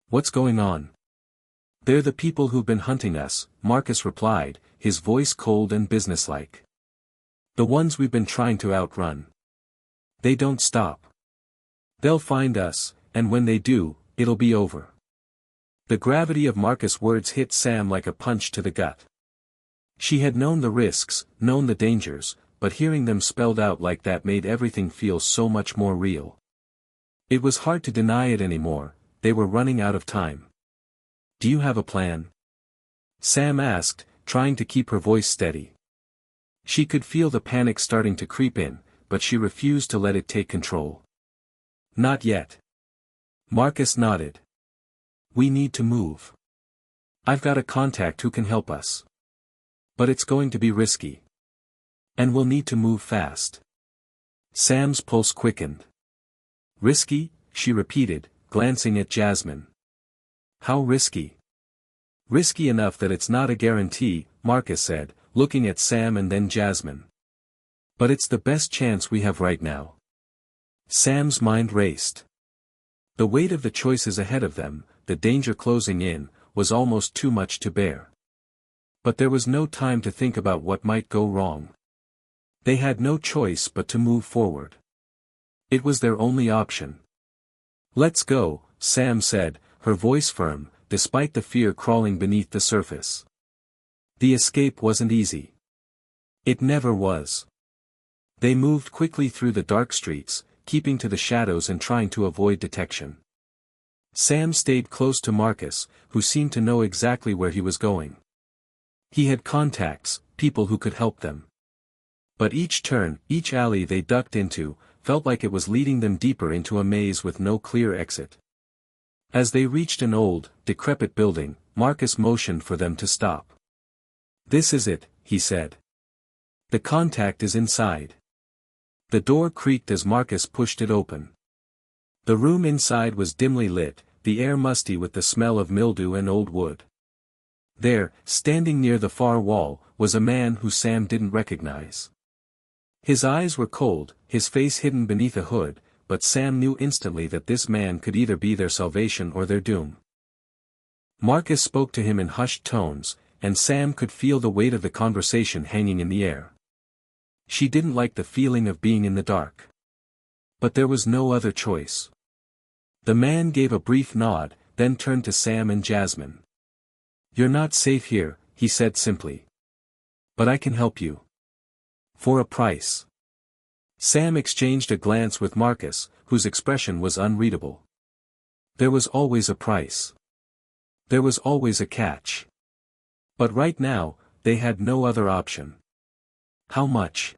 [SPEAKER 1] What's going on?" "They're the people who've been hunting us," Marcus replied, his voice cold and businesslike. "The ones we've been trying to outrun. They don't stop. They'll find us, and when they do, it'll be over." The gravity of Marcus' words hit Sam like a punch to the gut. She had known the risks, known the dangers, but hearing them spelled out like that made everything feel so much more real. It was hard to deny it anymore, they were running out of time. "Do you have a plan?" Sam asked, trying to keep her voice steady. She could feel the panic starting to creep in, but she refused to let it take control. "Not yet." Marcus nodded. "We need to move. I've got a contact who can help us. But it's going to be risky. And we'll need to move fast." Sam's pulse quickened. "Risky?" she repeated, glancing at Jasmine. "How risky?" "Risky enough that it's not a guarantee," Marcus said, looking at Sam and then Jasmine. "But it's the best chance we have right now." Sam's mind raced. The weight of the choices ahead of them, the danger closing in, was almost too much to bear. But there was no time to think about what might go wrong. They had no choice but to move forward. It was their only option. "Let's go," Sam said, her voice firm, despite the fear crawling beneath the surface. The escape wasn't easy. It never was. They moved quickly through the dark streets, keeping to the shadows and trying to avoid detection. Sam stayed close to Marcus, who seemed to know exactly where he was going. He had contacts, people who could help them. But each turn, each alley they ducked into, felt like it was leading them deeper into a maze with no clear exit. As they reached an old, decrepit building, Marcus motioned for them to stop. "This is it," he said. "The contact is inside." The door creaked as Marcus pushed it open. The room inside was dimly lit, the air musty with the smell of mildew and old wood. There, standing near the far wall, was a man who Sam didn't recognize. His eyes were cold, his face hidden beneath a hood, but Sam knew instantly that this man could either be their salvation or their doom. Marcus spoke to him in hushed tones, and Sam could feel the weight of the conversation hanging in the air. She didn't like the feeling of being in the dark. But there was no other choice. The man gave a brief nod, then turned to Sam and Jasmine. "You're not safe here," he said simply. "But I can help you. For a price." Sam exchanged a glance with Marcus, whose expression was unreadable. There was always a price. There was always a catch. But right now, they had no other option. How much?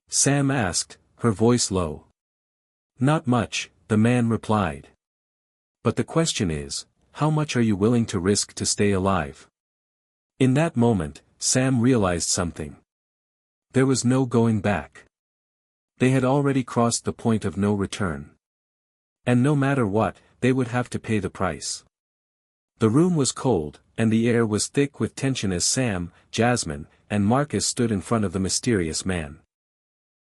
[SPEAKER 1] Sam asked, her voice low. Not much, the man replied. But the question is, how much are you willing to risk to stay alive? In that moment, Sam realized something. There was no going back. They had already crossed the point of no return. And no matter what, they would have to pay the price. The room was cold, and the air was thick with tension as Sam, Jasmine, and Marcus stood in front of the mysterious man.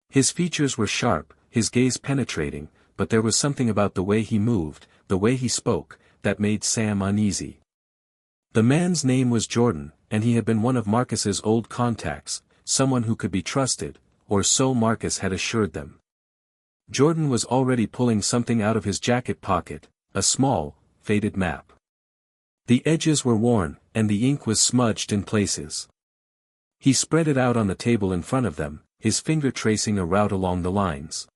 [SPEAKER 1] His features were sharp, his gaze penetrating, but there was something about the way he moved, the way he spoke, that made Sam uneasy. The man's name was Jordan, and he had been one of Marcus's old contacts, someone who could be trusted, or so Marcus had assured them. Jordan was already pulling something out of his jacket pocket, a small, faded map. The edges were worn, and the ink was smudged in places. He spread it out on the table in front of them, his finger tracing a route along the lines.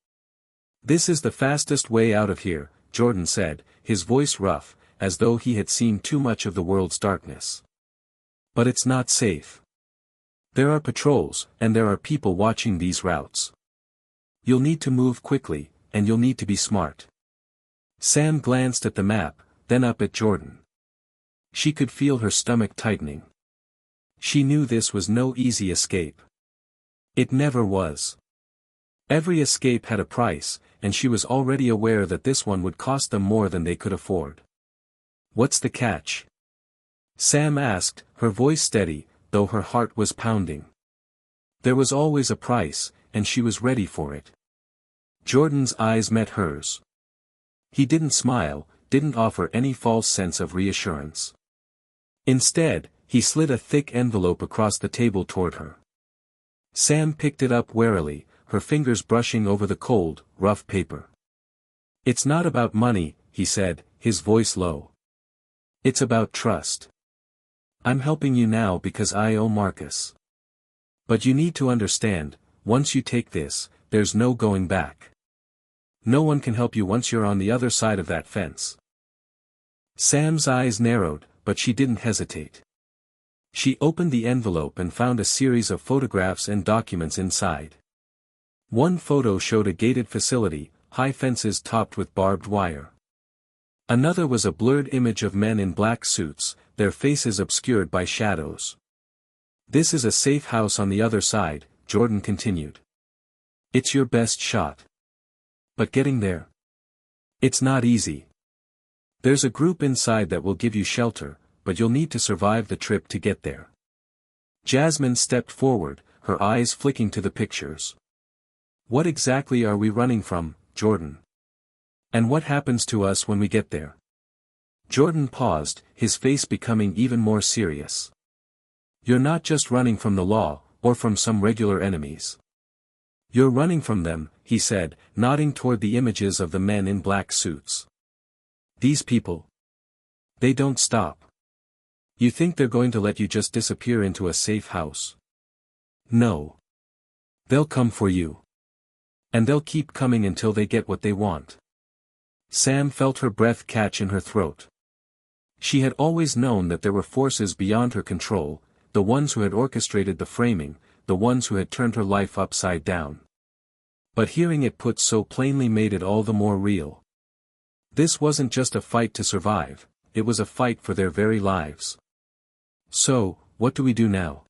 [SPEAKER 1] "This is the fastest way out of here," Jordan said, his voice rough, as though he had seen too much of the world's darkness. "But it's not safe. There are patrols, and there are people watching these routes. You'll need to move quickly, and you'll need to be smart." Sam glanced at the map, then up at Jordan. She could feel her stomach tightening. She knew this was no easy escape. It never was. Every escape had a price, and she was already aware that this one would cost them more than they could afford. "What's the catch?" Sam asked, her voice steady, though her heart was pounding. There was always a price, and she was ready for it. Jordan's eyes met hers. He didn't smile, didn't offer any false sense of reassurance. Instead, he slid a thick envelope across the table toward her. Sam picked it up warily, her fingers brushing over the cold, rough paper. "It's not about money," he said, his voice low. "It's about trust. I'm helping you now because I owe Marcus. But you need to understand, once you take this, there's no going back. No one can help you once you're on the other side of that fence." Sam's eyes narrowed, but she didn't hesitate. She opened the envelope and found a series of photographs and documents inside. One photo showed a gated facility, high fences topped with barbed wire. Another was a blurred image of men in black suits, their faces obscured by shadows. "This is a safe house on the other side," Jordan continued. "It's your best shot. But getting there? It's not easy. There's a group inside that will give you shelter, but you'll need to survive the trip to get there." Jasmine stepped forward, her eyes flicking to the pictures. "What exactly are we running from, Jordan? And what happens to us when we get there?" Jordan paused, his face becoming even more serious. "You're not just running from the law, or from some regular enemies. You're running from them," he said, nodding toward the images of the men in black suits. "These people. They don't stop. You think they're going to let you just disappear into a safe house? No. They'll come for you. And they'll keep coming until they get what they want." Sam felt her breath catch in her throat. She had always known that there were forces beyond her control, the ones who had orchestrated the framing, the ones who had turned her life upside down. But hearing it put so plainly made it all the more real. This wasn't just a fight to survive, it was a fight for their very lives. "So, what do we do now?"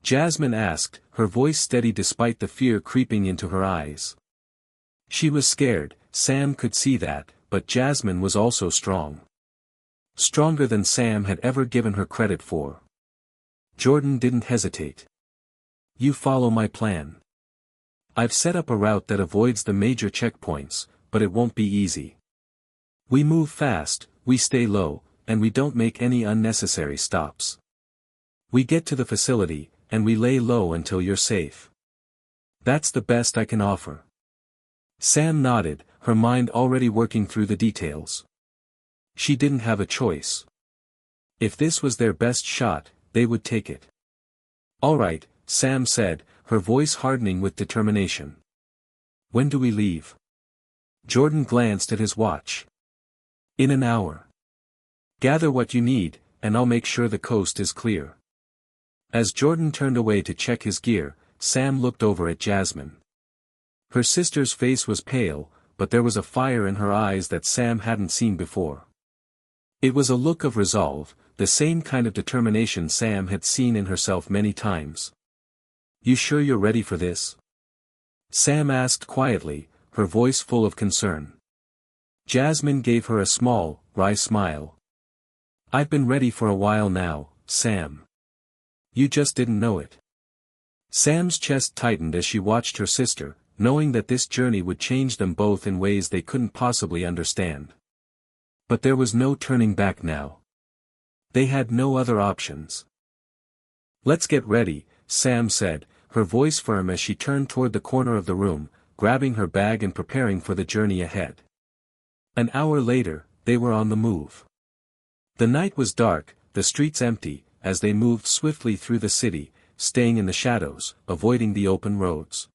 [SPEAKER 1] Jasmine asked, her voice steady despite the fear creeping into her eyes. She was scared, Sam could see that, but Jasmine was also strong. Stronger than Sam had ever given her credit for. Jordan didn't hesitate. "You follow my plan. I've set up a route that avoids the major checkpoints, but it won't be easy. We move fast, we stay low, and we don't make any unnecessary stops. We get to the facility, and we lay low until you're safe. That's the best I can offer." Sam nodded, her mind already working through the details. She didn't have a choice. If this was their best shot, they would take it. "All right," Sam said, her voice hardening with determination. When do we leave? Jordan glanced at his watch. In an hour. Gather what you need, and I'll make sure the coast is clear. As Jordan turned away to check his gear, Sam looked over at Jasmine. Her sister's face was pale, but there was a fire in her eyes that Sam hadn't seen before. It was a look of resolve, the same kind of determination Sam had seen in herself many times. You sure you're ready for this? Sam asked quietly, her voice full of concern. Jasmine gave her a small, wry smile. I've been ready for a while now, Sam. You just didn't know it. Sam's chest tightened as she watched her sister, knowing that this journey would change them both in ways they couldn't possibly understand. But there was no turning back now. They had no other options. Let's get ready, Sam said, her voice firm as she turned toward the corner of the room, grabbing her bag and preparing for the journey ahead. An hour later, they were on the move. The night was dark, the streets empty, as they moved swiftly through the city, staying in the shadows, avoiding the open roads.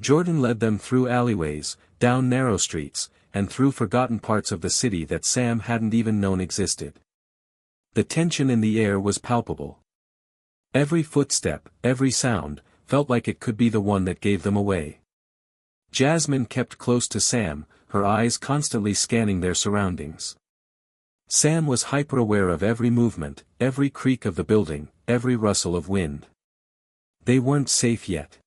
[SPEAKER 1] Jordan led them through alleyways, down narrow streets, and through forgotten parts of the city that Sam hadn't even known existed. The tension in the air was palpable. Every footstep, every sound, felt like it could be the one that gave them away. Jasmine kept close to Sam, her eyes constantly scanning their surroundings. Sam was hyper-aware of every movement, every creak of the building, every rustle of wind. They weren't safe yet.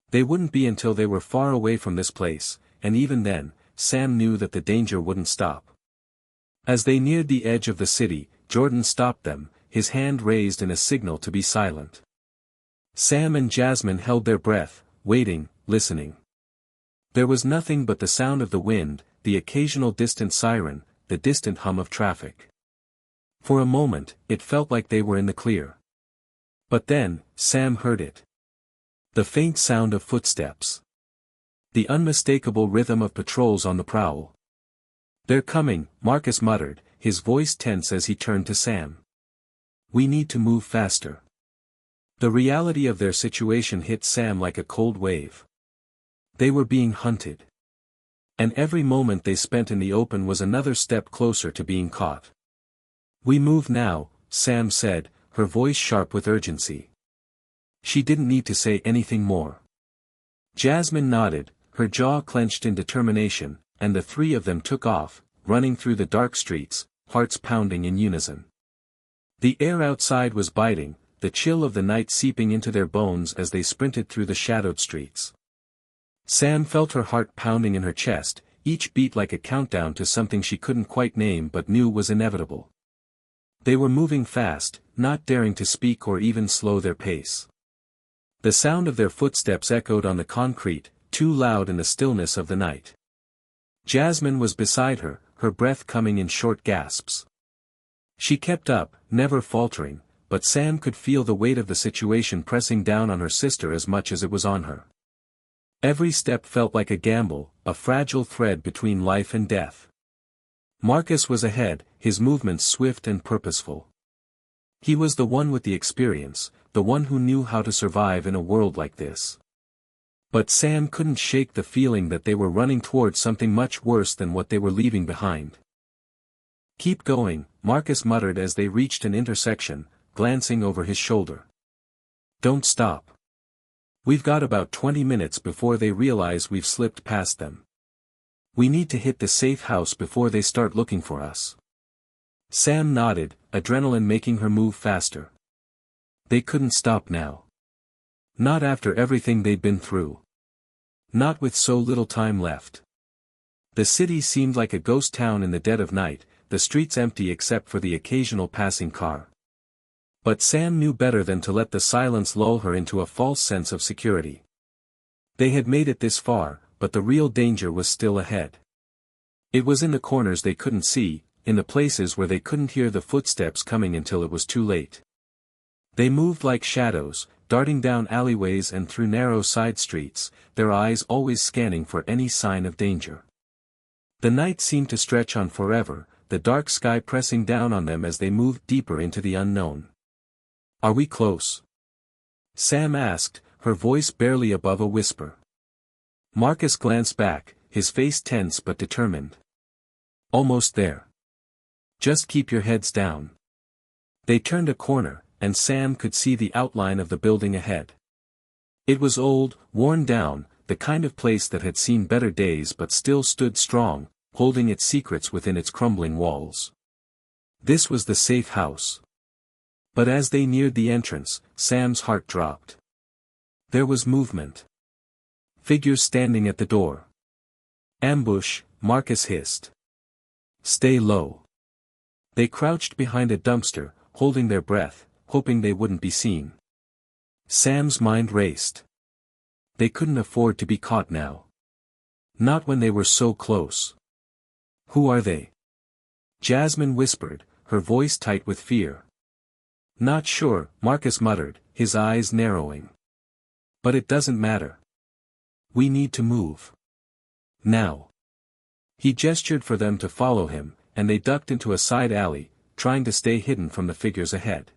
[SPEAKER 1] They wouldn't be until they were far away from this place, and even then, Sam knew that the danger wouldn't stop. As they neared the edge of the city, Jordan stopped them, his hand raised in a signal to be silent. Sam and Jasmine held their breath, waiting, listening. There was nothing but the sound of the wind, the occasional distant siren, the distant hum of traffic. For a moment, it felt like they were in the clear. But then, Sam heard it. The faint sound of footsteps. The unmistakable rhythm of patrols on the prowl. They're coming, Marcus muttered, his voice tense as he turned to Sam. We need to move faster. The reality of their situation hit Sam like a cold wave. They were being hunted. And every moment they spent in the open was another step closer to being caught. We move now, Sam said, her voice sharp with urgency. She didn't need to say anything more. Jasmine nodded, her jaw clenched in determination, and the three of them took off, running through the dark streets, hearts pounding in unison. The air outside was biting, the chill of the night seeping into their bones as they sprinted through the shadowed streets. Sam felt her heart pounding in her chest, each beat like a countdown to something she couldn't quite name but knew was inevitable. They were moving fast, not daring to speak or even slow their pace. The sound of their footsteps echoed on the concrete, too loud in the stillness of the night. Jasmine was beside her, her breath coming in short gasps. She kept up, never faltering, but Sam could feel the weight of the situation pressing down on her sister as much as it was on her. Every step felt like a gamble, a fragile thread between life and death. Marcus was ahead, his movements swift and purposeful. He was the one with the experience, the one who knew how to survive in a world like this. But Sam couldn't shake the feeling that they were running towards something much worse than what they were leaving behind. Keep going, Marcus muttered as they reached an intersection, glancing over his shoulder. Don't stop. We've got about 20 minutes before they realize we've slipped past them. We need to hit the safe house before they start looking for us. Sam nodded, adrenaline making her move faster. They couldn't stop now. Not after everything they'd been through. Not with so little time left. The city seemed like a ghost town in the dead of night, the streets empty except for the occasional passing car. But Sam knew better than to let the silence lull her into a false sense of security. They had made it this far, but the real danger was still ahead. It was in the corners they couldn't see, in the places where they couldn't hear the footsteps coming until it was too late. They moved like shadows, darting down alleyways and through narrow side streets, their eyes always scanning for any sign of danger. The night seemed to stretch on forever, the dark sky pressing down on them as they moved deeper into the unknown. Are we close? Sam asked, her voice barely above a whisper. Marcus glanced back, his face tense but determined. Almost there. Just keep your heads down. They turned a corner, and Sam could see the outline of the building ahead. It was old, worn down, the kind of place that had seen better days but still stood strong, holding its secrets within its crumbling walls. This was the safe house. But as they neared the entrance, Sam's heart dropped. There was movement. Figures standing at the door. Ambush, Marcus hissed. Stay low. They crouched behind a dumpster, holding their breath, hoping they wouldn't be seen. Sam's mind raced. They couldn't afford to be caught now. Not when they were so close. Who are they? Jasmine whispered, her voice tight with fear. Not sure, Marcus muttered, his eyes narrowing. But it doesn't matter. We need to move. Now. He gestured for them to follow him, and they ducked into a side alley, trying to stay hidden from the figures ahead.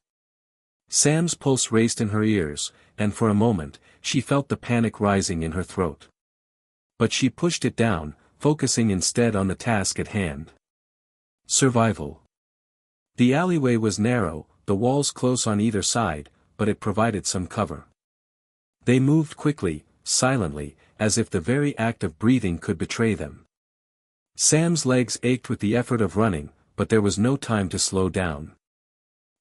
[SPEAKER 1] Sam's pulse raced in her ears, and for a moment, she felt the panic rising in her throat. But she pushed it down, focusing instead on the task at hand. Survival. The alleyway was narrow, the walls close on either side, but it provided some cover. They moved quickly, silently, as if the very act of breathing could betray them. Sam's legs ached with the effort of running, but there was no time to slow down.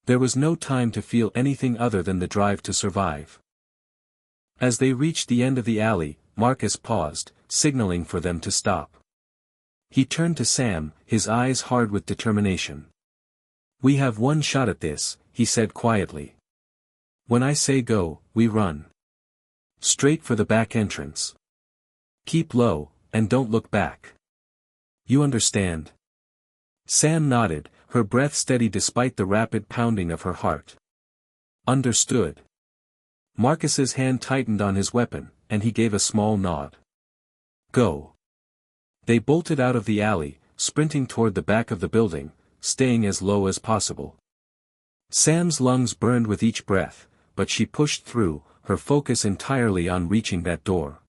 [SPEAKER 1] There was no time to feel anything other than the drive to survive. As they reached the end of the alley, Marcus paused, signaling for them to stop. He turned to Sam, his eyes hard with determination. We have one shot at this, he said quietly. When I say go, we run. Straight for the back entrance. Keep low, and don't look back. You understand? Sam nodded, her breath steady despite the rapid pounding of her heart. Understood. Marcus's hand tightened on his weapon, and he gave a small nod. Go. They bolted out of the alley, sprinting toward the back of the building, staying as low as possible. Sam's lungs burned with each breath, but she pushed through, her focus entirely on reaching that door.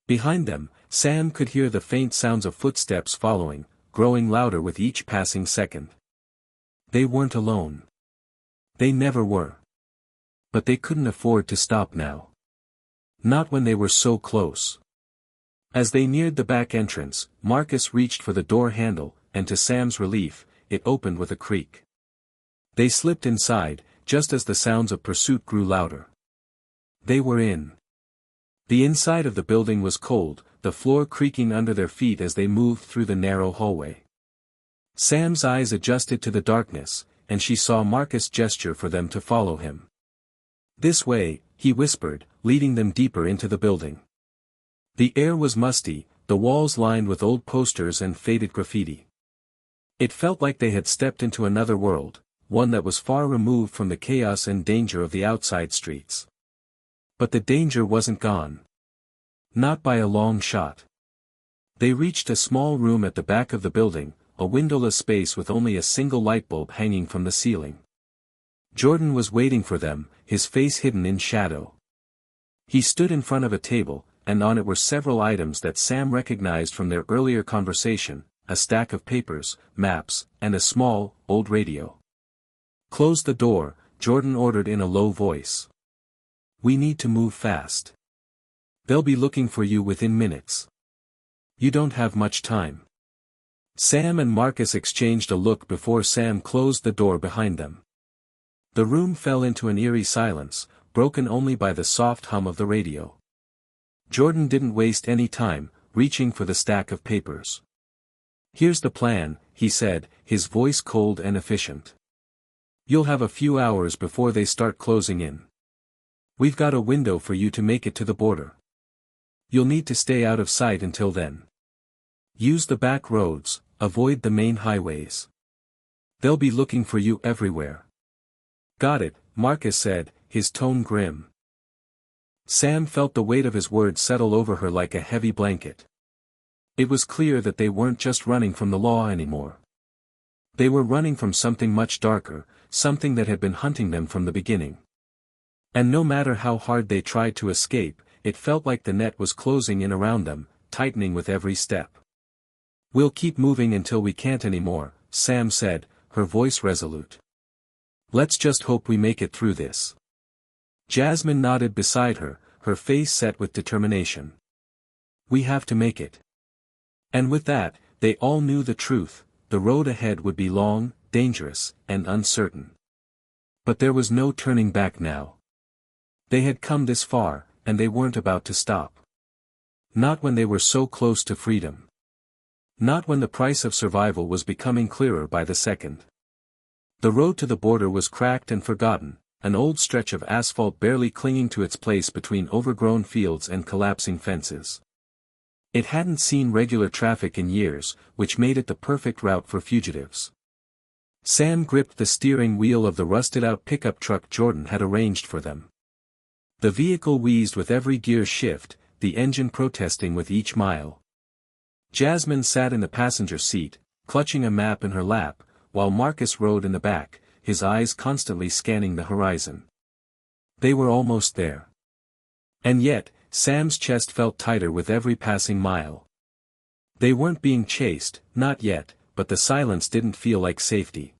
[SPEAKER 1] Behind them, Sam could hear the faint sounds of footsteps following, growing louder with each passing second. They weren't alone. They never were. But they couldn't afford to stop now. Not when they were so close. As they neared the back entrance, Marcus reached for the door handle, and to Sam's relief, it opened with a creak. They slipped inside, just as the sounds of pursuit grew louder. They were in. The inside of the building was cold, the floor creaking under their feet as they moved through the narrow hallway. Sam's eyes adjusted to the darkness, and she saw Marcus gesture for them to follow him. This way, he whispered, leading them deeper into the building. The air was musty, the walls lined with old posters and faded graffiti. It felt like they had stepped into another world, one that was far removed from the chaos and danger of the outside streets. But the danger wasn't gone. Not by a long shot. They reached a small room at the back of the building, a windowless space with only a single light bulb hanging from the ceiling. Jordan was waiting for them, his face hidden in shadow. He stood in front of a table, and on it were several items that Sam recognized from their earlier conversation, a stack of papers, maps, and a small, old radio. Close the door, Jordan ordered in a low voice. We need to move fast. They'll be looking for you within minutes. You don't have much time. Sam and Marcus exchanged a look before Sam closed the door behind them. The room fell into an eerie silence, broken only by the soft hum of the radio. Jordan didn't waste any time, reaching for the stack of papers. Here's the plan, he said, his voice cold and efficient. You'll have a few hours before they start closing in. We've got a window for you to make it to the border. You'll need to stay out of sight until then. Use the back roads, avoid the main highways. They'll be looking for you everywhere. Got it, Marcus said, his tone grim. Sam felt the weight of his words settle over her like a heavy blanket. It was clear that they weren't just running from the law anymore. They were running from something much darker, something that had been hunting them from the beginning. And no matter how hard they tried to escape, it felt like the net was closing in around them, tightening with every step. "We'll keep moving until we can't anymore," Sam said, her voice resolute. "Let's just hope we make it through this." Jasmine nodded beside her, her face set with determination. "We have to make it." And with that, they all knew the truth: the road ahead would be long, dangerous, and uncertain. But there was no turning back now. They had come this far, and they weren't about to stop. Not when they were so close to freedom. Not when the price of survival was becoming clearer by the second. The road to the border was cracked and forgotten, an old stretch of asphalt barely clinging to its place between overgrown fields and collapsing fences. It hadn't seen regular traffic in years, which made it the perfect route for fugitives. Sam gripped the steering wheel of the rusted-out pickup truck Jordan had arranged for them. The vehicle wheezed with every gear shift, the engine protesting with each mile. Jasmine sat in the passenger seat, clutching a map in her lap, while Marcus rode in the back, his eyes constantly scanning the horizon. They were almost there. And yet, Sam's chest felt tighter with every passing mile. They weren't being chased, not yet, but the silence didn't feel like safety.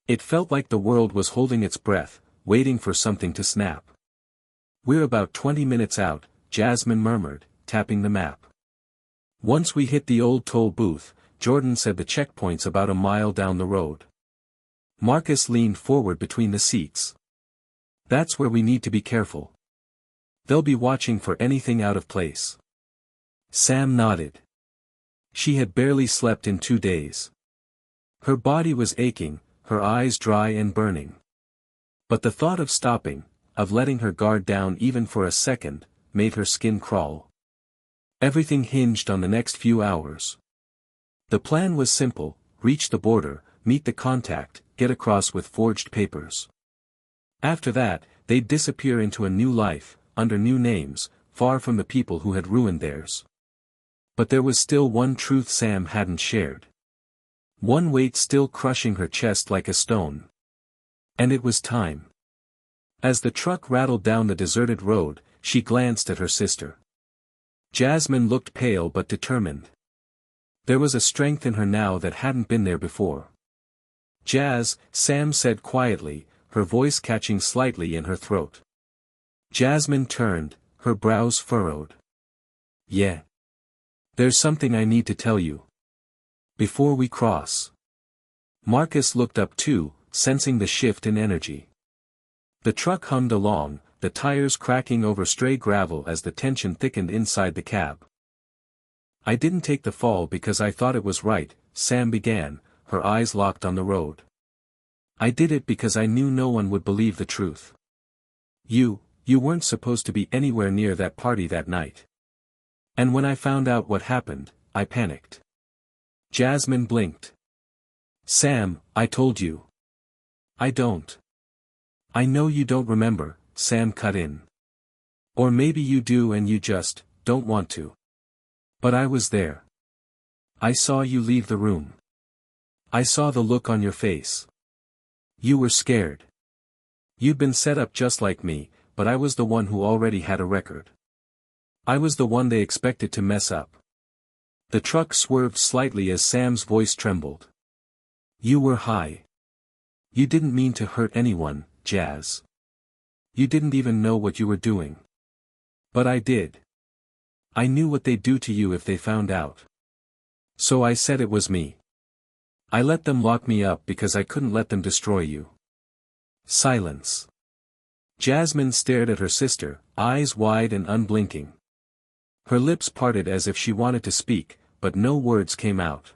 [SPEAKER 1] It felt like the world was holding its breath, waiting for something to snap. "We're about 20 minutes out," Jasmine murmured, tapping the map. "Once we hit the old toll booth," Jordan said. "The checkpoint's about a mile down the road." Marcus leaned forward between the seats. "That's where we need to be careful. They'll be watching for anything out of place." Sam nodded. She had barely slept in 2 days. Her body was aching, her eyes dry and burning. But the thought of stopping, of letting her guard down even for a second, made her skin crawl. Everything hinged on the next few hours. The plan was simple: reach the border, meet the contact, get across with forged papers. After that, they'd disappear into a new life, under new names, far from the people who had ruined theirs. But there was still one truth Sam hadn't shared. One weight still crushing her chest like a stone. And it was time. As the truck rattled down the deserted road, she glanced at her sister. Jasmine looked pale but determined. There was a strength in her now that hadn't been there before. "Jazz," Sam said quietly, her voice catching slightly in her throat. Jasmine turned, her brows furrowed. "Yeah. There's something I need to tell you. Before we cross." Marcus looked up too, sensing the shift in energy. The truck hummed along, the tires cracking over stray gravel as the tension thickened inside the cab. "I didn't take the fall because I thought it was right," Sam began, her eyes locked on the road. "I did it because I knew no one would believe the truth. You weren't supposed to be anywhere near that party that night. And when I found out what happened, I panicked." Jasmine blinked. "Sam, I told you." "I don't." "I know you don't remember," Sam cut in. "Or maybe you do and you just don't want to. But I was there. I saw you leave the room. I saw the look on your face. You were scared. You'd been set up just like me, but I was the one who already had a record. I was the one they expected to mess up." The truck swerved slightly as Sam's voice trembled. "You were high. You didn't mean to hurt anyone, Jazz. You didn't even know what you were doing. But I did. I knew what they'd do to you if they found out. So I said it was me. I let them lock me up because I couldn't let them destroy you." Silence. Jasmine stared at her sister, eyes wide and unblinking. Her lips parted as if she wanted to speak, but no words came out.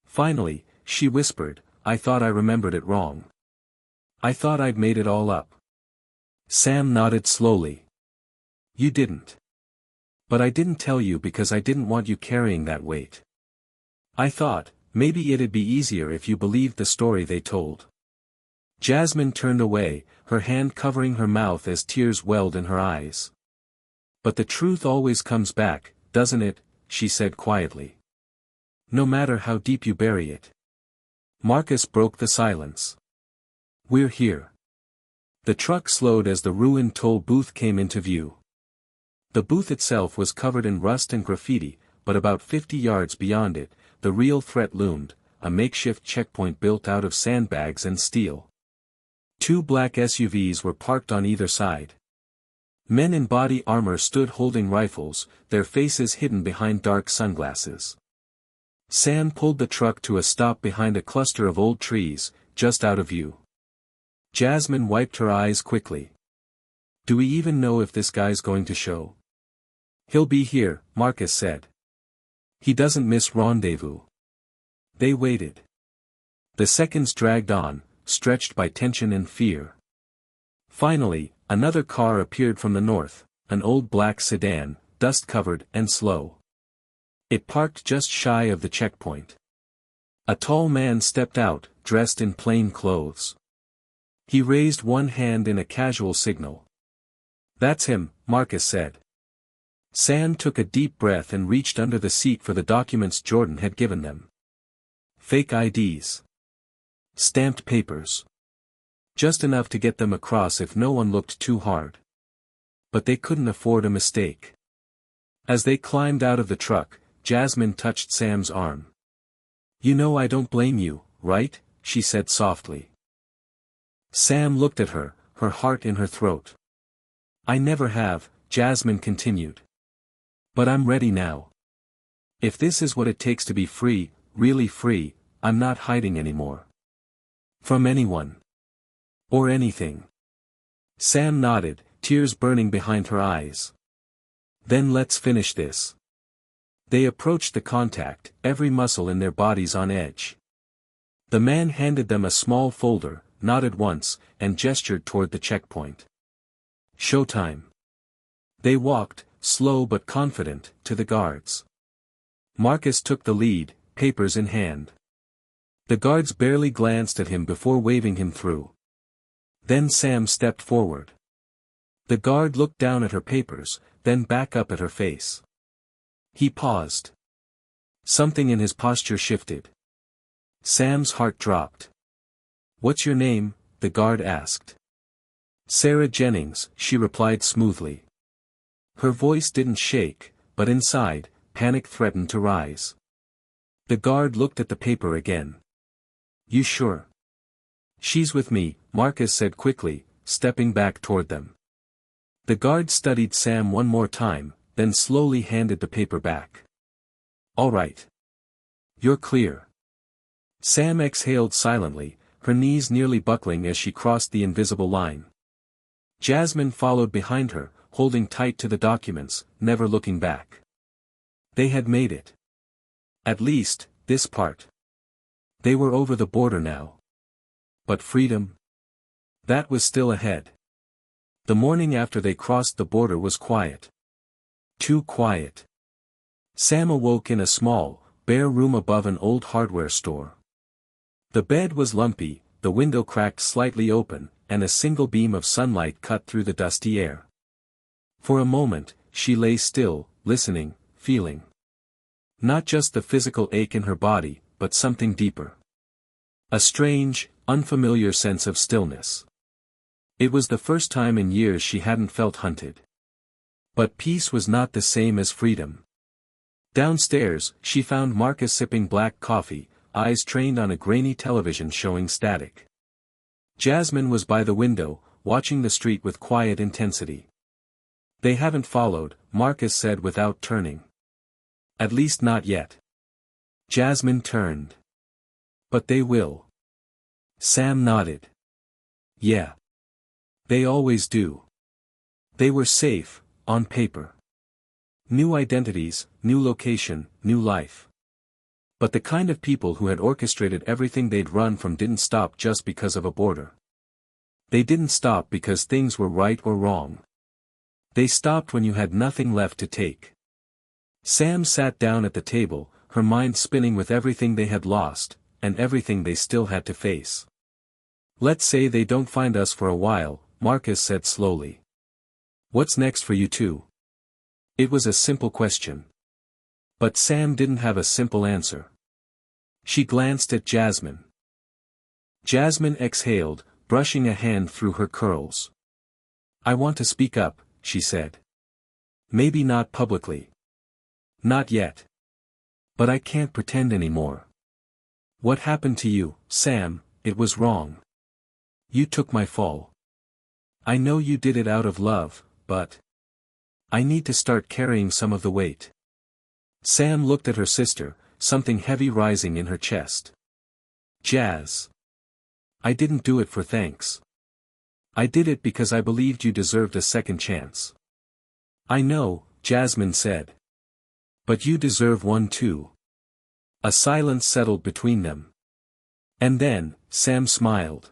[SPEAKER 1] Finally, she whispered, "I thought I remembered it wrong. I thought I'd made it all up." Sam nodded slowly. "You didn't. But I didn't tell you because I didn't want you carrying that weight. I thought, maybe it'd be easier if you believed the story they told." Jasmine turned away, her hand covering her mouth as tears welled in her eyes. "But the truth always comes back, doesn't it?" she said quietly. "No matter how deep you bury it." Marcus broke the silence. "We're here." The truck slowed as the ruined toll booth came into view. The booth itself was covered in rust and graffiti, but about 50 yards beyond it, the real threat loomed, a makeshift checkpoint built out of sandbags and steel. 2 black SUVs were parked on either side. Men in body armor stood holding rifles, their faces hidden behind dark sunglasses. Sam pulled the truck to a stop behind a cluster of old trees, just out of view. Jasmine wiped her eyes quickly. Do we even know if this guy's going to show? He'll be here, Marcus said. He doesn't miss rendezvous. They waited. The seconds dragged on, stretched by tension and fear. Finally, another car appeared from the north, an old black sedan, dust-covered and slow. It parked just shy of the checkpoint. A tall man stepped out, dressed in plain clothes. He raised one hand in a casual signal. That's him, Marcus said. Sam took a deep breath and reached under the seat for the documents Jordan had given them. Fake IDs. Stamped papers. Just enough to get them across if no one looked too hard. But they couldn't afford a mistake. As they climbed out of the truck, Jasmine touched Sam's arm. You know I don't blame you, right? She said softly. Sam looked at her, her heart in her throat. I never have, Jasmine continued. But I'm ready now. If this is what it takes to be free, really free, I'm not hiding anymore. From anyone. Or anything. Sam nodded, tears burning behind her eyes. Then let's finish this. They approached the contact, every muscle in their bodies on edge. The man handed them a small folder, nodded once, and gestured toward the checkpoint. Showtime. They walked, slow but confident, to the guards. Marcus took the lead, papers in hand. The guards barely glanced at him before waving him through. Then Sam stepped forward. The guard looked down at her papers, then back up at her face. He paused. Something in his posture shifted. Sam's heart dropped. What's your name? The guard asked. Sarah Jennings, she replied smoothly. Her voice didn't shake, but inside, panic threatened to rise. The guard looked at the paper again. You sure? She's with me, Marcus said quickly, stepping back toward them. The guard studied Sam one more time, then slowly handed the paper back. All right. You're clear. Sam exhaled silently, her knees nearly buckling as she crossed the invisible line. Jasmine followed behind her, holding tight to the documents, never looking back. They had made it. At least, this part. They were over the border now. But freedom? That was still ahead. The morning after they crossed the border was quiet. Too quiet. Sam awoke in a small, bare room above an old hardware store. The bed was lumpy, the window cracked slightly open, and a single beam of sunlight cut through the dusty air. For a moment, she lay still, listening, feeling. Not just the physical ache in her body, but something deeper. A strange, unfamiliar sense of stillness. It was the first time in years she hadn't felt hunted. But peace was not the same as freedom. Downstairs, she found Marcus sipping black coffee, eyes trained on a grainy television showing static. Jasmine was by the window, watching the street with quiet intensity. They haven't followed, Marcus said without turning. At least not yet. Jasmine turned. But they will. Sam nodded. Yeah. They always do. They were safe, on paper. New identities, new location, new life. But the kind of people who had orchestrated everything they'd run from didn't stop just because of a border. They didn't stop because things were right or wrong. They stopped when you had nothing left to take. Sam sat down at the table, her mind spinning with everything they had lost, and everything they still had to face. Let's say they don't find us for a while, Marcus said slowly. What's next for you two? It was a simple question. But Sam didn't have a simple answer. She glanced at Jasmine. Jasmine exhaled, brushing a hand through her curls. I want to speak up, she said. Maybe not publicly. Not yet. But I can't pretend anymore. What happened to you, Sam? It was wrong. You took my fall. I know you did it out of love, but I need to start carrying some of the weight. Sam looked at her sister, something heavy rising in her chest. Jazz. I didn't do it for thanks. I did it because I believed you deserved a second chance. I know, Jasmine said. But you deserve one too. A silence settled between them. And then, Sam smiled.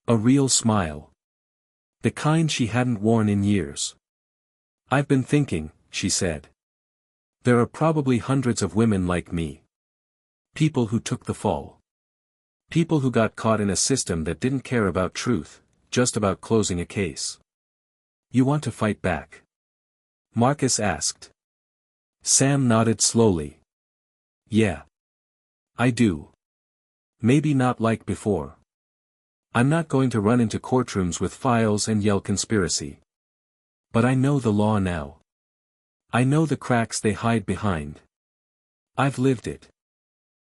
[SPEAKER 1] A real smile. The kind she hadn't worn in years. I've been thinking, she said. There are probably hundreds of women like me. People who took the fall. People who got caught in a system that didn't care about truth, just about closing a case. You want to fight back? Marcus asked. Sam nodded slowly. Yeah. I do. Maybe not like before. I'm not going to run into courtrooms with files and yell conspiracy. But I know the law now. I know the cracks they hide behind. I've lived it.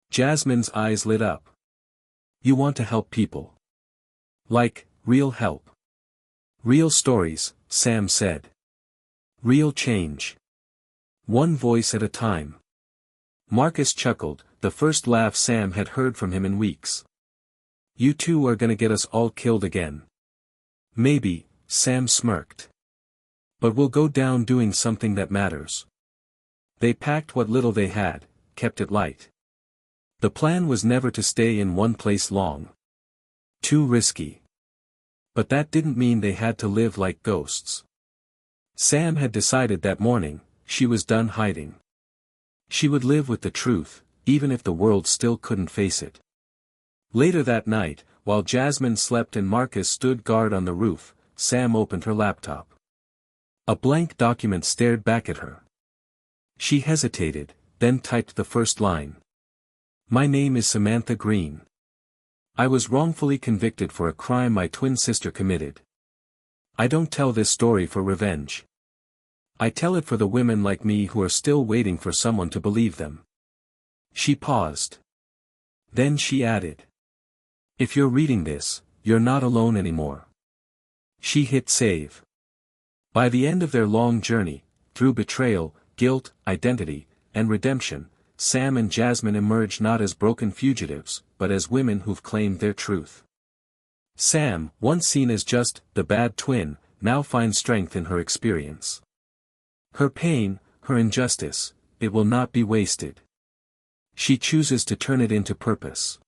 [SPEAKER 1] Jasmine's eyes lit up. You want to help people. Like, real help. Real stories, Sam said. Real change. One voice at a time. Marcus chuckled, the first laugh Sam had heard from him in weeks. You two are gonna get us all killed again. Maybe, Sam smirked. But we'll go down doing something that matters. They packed what little they had, kept it light. The plan was never to stay in one place long. Too risky. But that didn't mean they had to live like ghosts. Sam had decided that morning, she was done hiding. She would live with the truth, even if the world still couldn't face it. Later that night, while Jasmine slept and Marcus stood guard on the roof, Sam opened her laptop. A blank document stared back at her. She hesitated, then typed the first line. My name is Samantha Green. I was wrongfully convicted for a crime my twin sister committed. I don't tell this story for revenge. I tell it for the women like me who are still waiting for someone to believe them. She paused. Then she added. If you're reading this, you're not alone anymore. She hit save. By the end of their long journey, through betrayal, guilt, identity, and redemption, Sam and Jasmine emerge not as broken fugitives, but as women who've claimed their truth. Sam, once seen as just the bad twin, now finds strength in her experience. Her pain, her injustice, it will not be wasted. She chooses to turn it into purpose.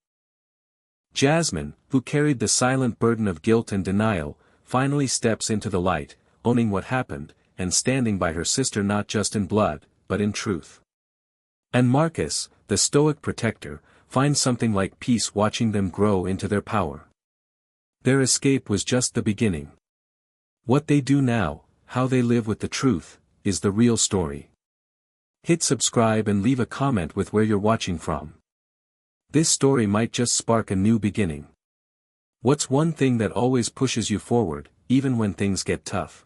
[SPEAKER 1] Jasmine, who carried the silent burden of guilt and denial, finally steps into the light, owning what happened, and standing by her sister not just in blood, but in truth. And Marcus, the stoic protector, finds something like peace watching them grow into their power. Their escape was just the beginning. What they do now, how they live with the truth, is the real story. Hit subscribe and leave a comment with where you're watching from. This story might just spark a new beginning. What's one thing that always pushes you forward, even when things get tough?